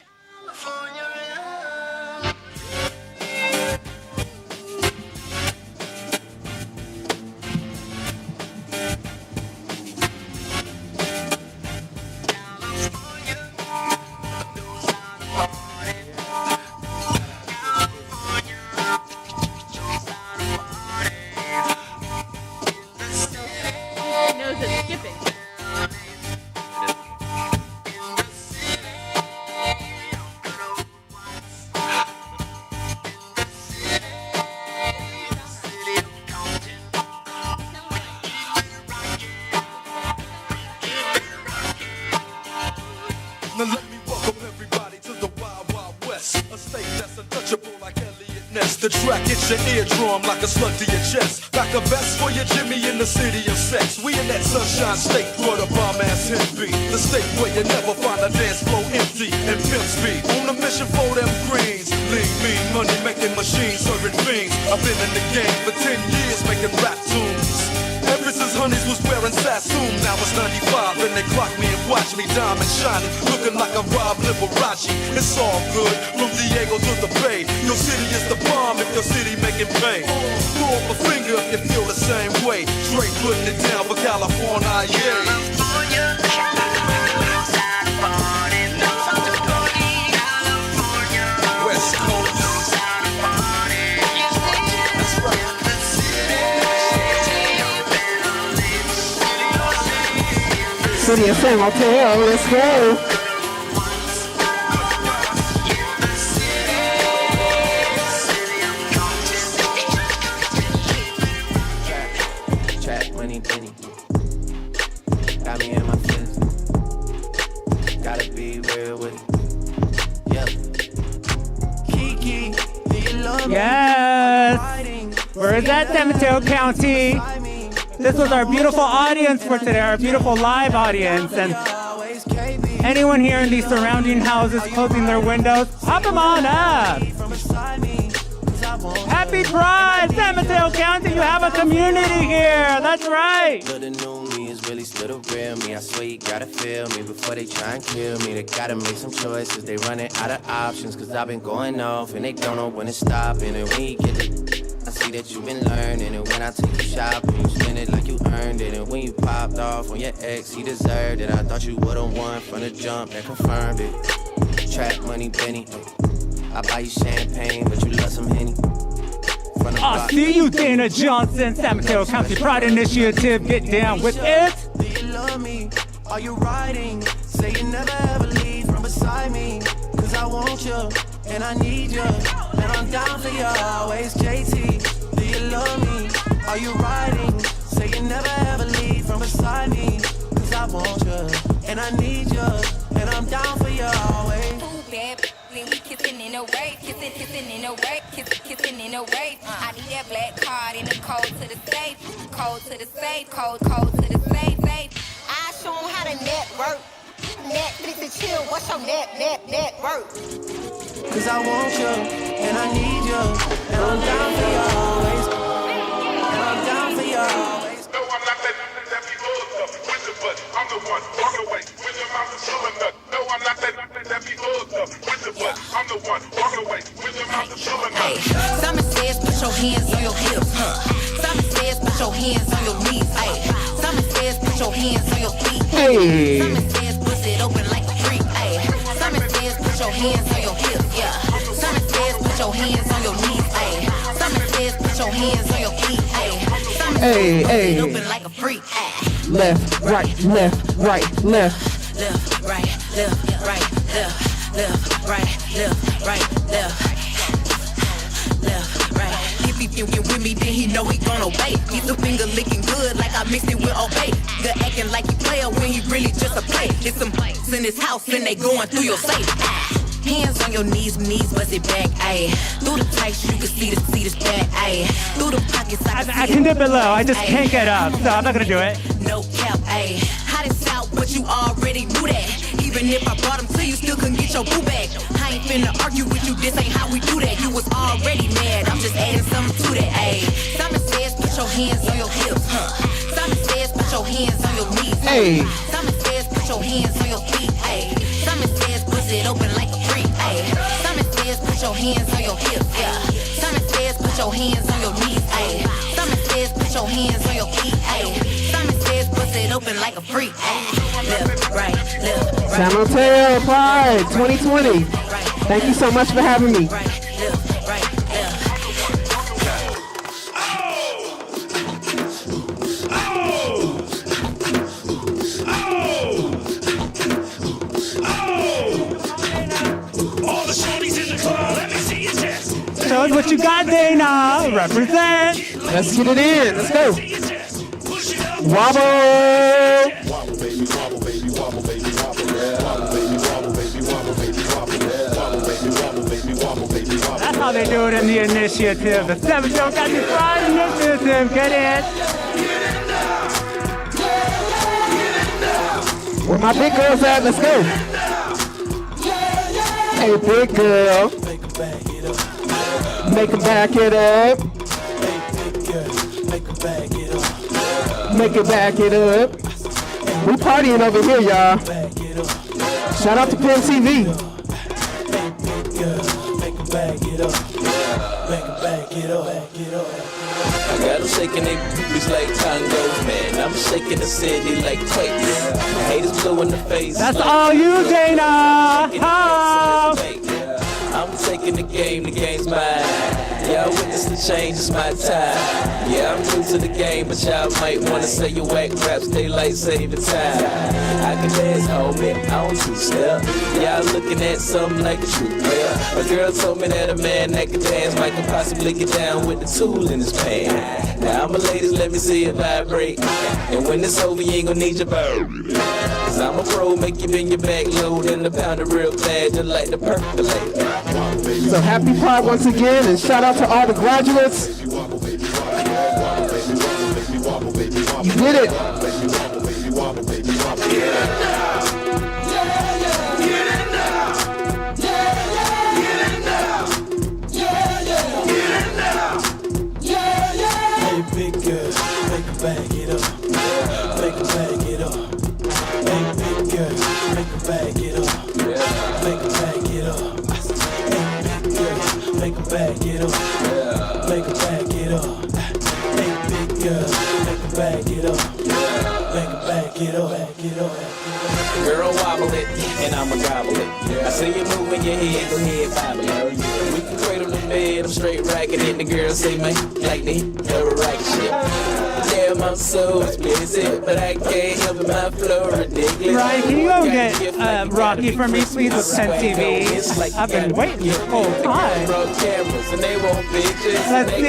Now let me welcome everybody to the Wild Wild West, a state that's untouchable like Elliot Ness. The track hits your eardrum like a slug to your chest. Back a vest for your Jimmy in the city of sex. We in that sunshine state where the bomb ass hit be. The state where you never find a dance floor empty and pimp speed. On a mission for them greens. Lean, mean, money making machines serving fiends. I've been in the game for 10 years making rap tunes. Ever since Honeys was wearing Sassoon, now it's 95 and they clock me and watch me diamond shining, looking like a Rob Liberace. It's all good, from Diego to the Bay. Your city is the bomb if your city making pay. Throw up a finger if you feel the same way. Straight putting it down for California, yeah. West Coast. City of San Mateo, let's go. Trap money, penny. Got me in my feelings. Gotta be real with it. Yeah. Kiki, do you love me? Yes. We're at San Mateo County. This was our beautiful audience for today, our beautiful live audience. And anyone here in these surrounding houses closing their windows, pop them on up. Happy Pride, San Mateo County. You have a community here. That's right. But the new me is really still the real me. I swear you gotta feel me before they try and kill me. They gotta make some choices. They running out of options. Cause I've been going off and they don't know when to stop. And when you get it, I see that you've been learning. And when I take you shopping, you spend it like you earned it. And when you popped off on your ex, he deserved it. I thought you would've won from the jump that confirmed it. Trap money, Benny. I buy you champagne, but you love some Henny. I see you, Dana Johnson, San Mateo County Pride Initiative. Get down with it. Do you love me? Are you riding? Say you never ever leave from beside me. Cause I want you, and I need you. And I'm down for you always, JT. Do you love me? Are you riding? Say you never ever leave from beside me. Cause I want you, and I need you. And I'm down for you always. Then we kissing in a wave, kissing in a wave, kissing in a wave. I need that black card in the code to the safe, code to the safe, code to the safe. I show 'em how to network. Netflix and chill, what's your network? Cause I want you, and I need you, and I'm down for you always. And I'm down for you always. No, I'm not that be hooked up with the butt. I'm the one, walk away with your mouth and sugar nut. No, I'm not that be hooked up with the butt. I'm the one, walk away with your mouth and sugar nut. Hey, Simon says put your hands on your hips. Simon says put your hands on your knees. Hey, Simon says put your hands on your feet. Hey. Simon says bust it open like a freak. Hey, Simon says put your hands on your hips. Yeah. Simon says put your hands on your knees. Hey, Simon says put your hands on your feet. Hey, Simon says bust it open like a freak. Left, right, left, right, left. Left, right, left, right, left, left, right, left, right, left. Left, right. If he fucking with me, then he know he gon' obey. He's a finger licking good like I mixed it with Obey. Good acting like he player when he really just a play. It's some plays in his house and they going through your safe. Hands on your knees bust it back, ayy. Through the tights, you can see this back, ayy. Through the pockets, I can dip it low. I just can't get up, so I'm not gonna do it. No cap, ayy. Hot and south, but you already knew that. Even if I brought him to you, still couldn't get your boo back. I ain't finna argue with you, this ain't how we do that. You was already mad, I'm just adding something to that, ayy. Simon says put your hands on your hips, Simon says put your hands on your knees, Hey. Simon says put your hands on your feet, ayy. Simon says bust it open like a freak, ayy. Simon says put your hands on your hips, yeah. Simon says put your hands on your knees, ayy. Simon says put your hands on your feet, ayy. Simon says bust it open like a freak, ayy. Left, right, left, right. San Mateo Pride 2020. Thank you so much for having me. Show us what you got, Dana. Represent. Let's get it in. Let's go. Wobble. That's how they do it in the initiative. The San Mateo County Pride Initiative. Get it. Where my big girls at? Let's go. Hey, big girl. Make her back it up. Make it back it up. We partying over here, y'all. Shout out to Penn TV. I got them shaking they boobies like tangos, man. I'm shaking the city like plates. Haters blue in the face. That's all you, Dana. Oh. I'm taking the game's mine. Y'all witness the change, it's my time. Yeah, I'm new to the game, but y'all might wanna say your whack raps, daylight saving time. I can dance, homie, I don't two-step. Y'all looking at something like a true player. A girl told me that a man that can dance might can possibly get down with the tool in his pants. Now, I'm a ladies, let me see it vibrate. And when it's over, you ain't gonna need your bow. Cause I'm a pro, make you bend your back load and the pound of real glad just like the percolate. So happy Pride once again, and shout out to all the graduates. You did it. her back it up. Make her back it up. Hey, big girl, make her back it up. Make her back it up. Hey, big girl, make her back it up. Make her back it up, back it up. Girl, wobble it, and I'ma gobble it. I see you moving your head, go ahead, bobble it. We can cradle the bed, I'm straight racking it. The girls say, man, like me, never racket shit. Damn, I'm so explicit, but I can't help it, my flow ridiculous. Ryan, can you go get Rocky for me, please, with 10 TV? I've been waiting this whole time. Let's see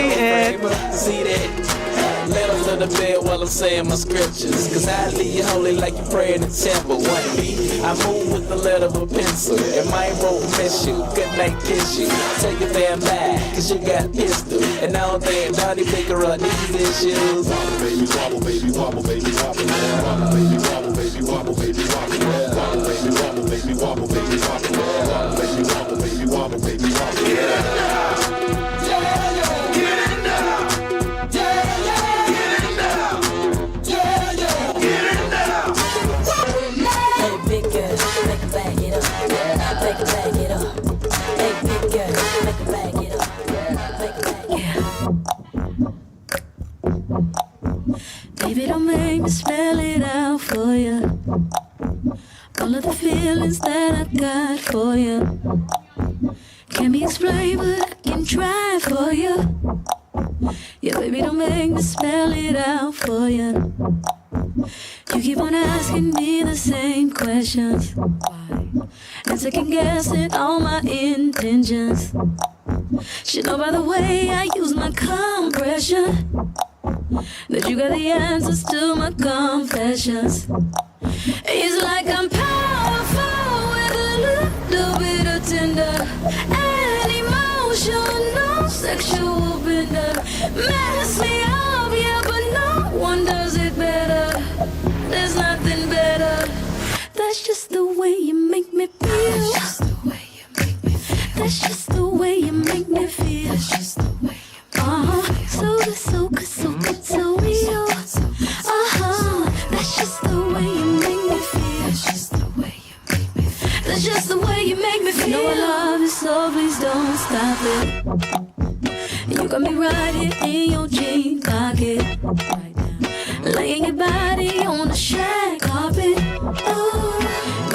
it. See that? Let them to the bed while I'm saying my scriptures. Cause I leave you holy like you pray in the temple. One me, I move with the lead of a pencil. And my won't miss you, good night kiss you. Take your damn back, cause you got pistol. And I don't think Donnie pick her up these issues. Wobble baby, wobble baby, wobble baby, wobble. Wobble baby, wobble baby, wobble baby, wobble. Wobble baby, wobble baby, wobble baby, wobble. Wobble baby, wobble baby, wobble baby, wobble. Yeah. Baby, don't make me spell it out for you. All of the feelings that I got for you can't be explained, but I can try for you. Yeah, baby, don't make me spell it out for you. You keep on asking me the same questions. Why? And second guessing all my intentions. Should know by the way I use my compression that you got the answers to my confessions. It's like I'm powerful with a little bit of tender and emotional, sexual bender. Mess me up, yeah, but no one does it better. There's nothing better. That's just the way you make me feel. That's just the way you make me feel. That's just the way you make me feel. That's just the way you make me feel. So good, so good, so good, so real. That's just the way you make me feel. That's just the way you make me feel. That's just the way you make me feel. You know I love you, so please don't stop it. You got me right here in your jean pocket, right now, laying your body on the shag carpet. Oh,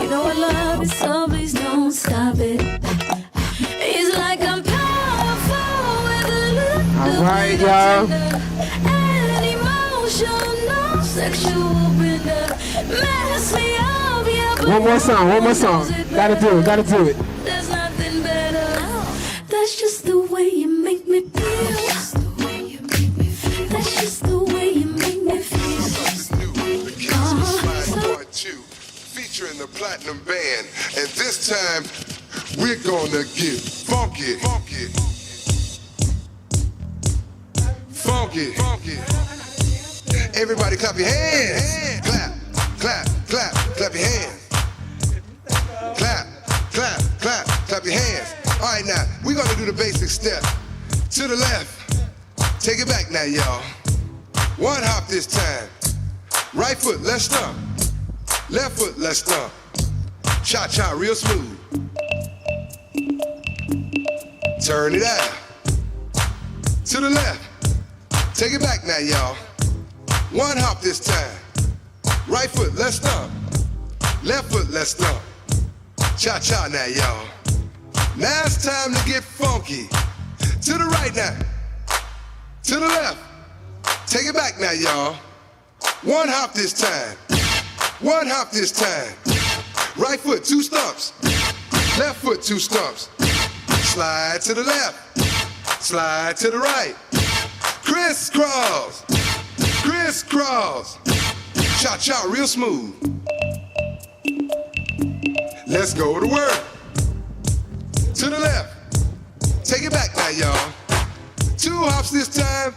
you know I love you, so please don't stop it. It's like I'm powerful with a little all right, y'all. and emotional, sexual bender. Mess me up, yeah, but One more song. Gotta do it. there's nothing better. That's just the way you make me feel. That's just the way you make me feel. That's just the way you make me feel. The Kids of Slide Part 2, featuring the Platinum Band. And this time, we're gonna get funky. Funky. Funky. Funky. Everybody clap your hands. Clap, clap, clap, clap your hands. Clap, clap, clap, clap your hands. All right, now, we're gonna do the basic step. To the left. Take it back now, y'all. One hop this time. Right foot, let's stomp. Left foot, let's stomp. Cha-cha, real smooth. Turn it out. To the left. Take it back now, y'all. One hop this time. Right foot, let's stomp. Left foot, let's stomp. Cha-cha now, y'all. Now it's time to get funky. To the right now. To the left. Take it back now, y'all. One hop this time. One hop this time. Right foot, 2 stumps. Left foot, 2 stumps. Slide to the left. Slide to the right. Crisscross. Crisscross. Cha-cha, real smooth. Let's go to work. To the left. Take it back now, y'all. 2 hops this time.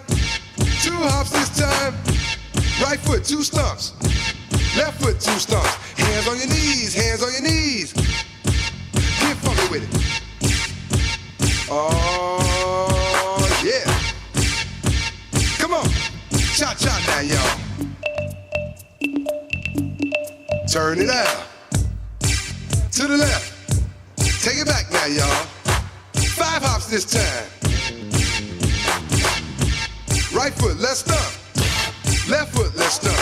2 hops this time. Right foot, 2 stumps. Left foot, 2 stumps. Hands on your knees, hands on your knees. Get funky with it. Oh, yeah. Come on. Cha-cha now, y'all. Turn it out. To the left. Take it back now, y'all. 5 hops this time. Right foot, let's stomp. Left foot, let's stomp.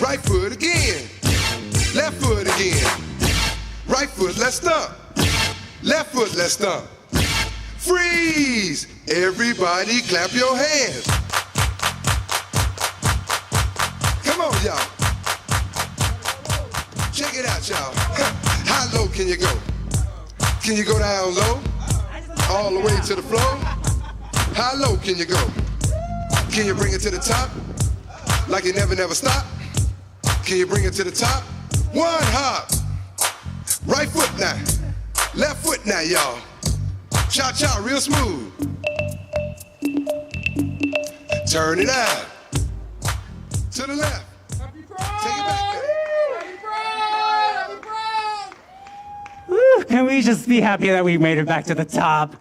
Right foot again. Left foot again. Right foot, let's stomp. Left foot, let's stomp. Freeze! Everybody clap your hands. Come on, y'all. Check it out, y'all. How low can you go? Can you go down low? All the way to the floor? How low can you go? Can you bring it to the top? Like you never, never stop? Can you bring it to the top? 1 hop. Right foot now. Left foot now, y'all. Cha-cha, real smooth. Turn it out. To the left. Take it back now. Woo, can we just be happy that we made it back to the top?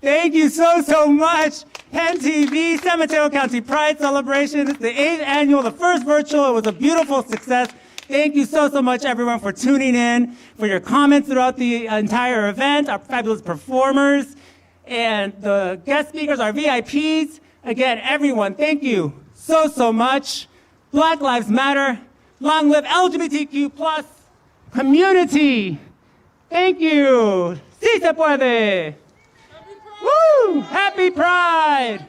Thank you so much. Penn TV, San Mateo County Pride Celebration. It's the 8th annual, the first virtual. It was a beautiful success. Thank you so much, everyone, for tuning in, for your comments throughout the entire event, our fabulous performers, and the guest speakers, our VIPs. Again, everyone, thank you so much. Black Lives Matter. Long live LGBTQ+ community. Thank you. Sí se puede. Woo! Happy Pride!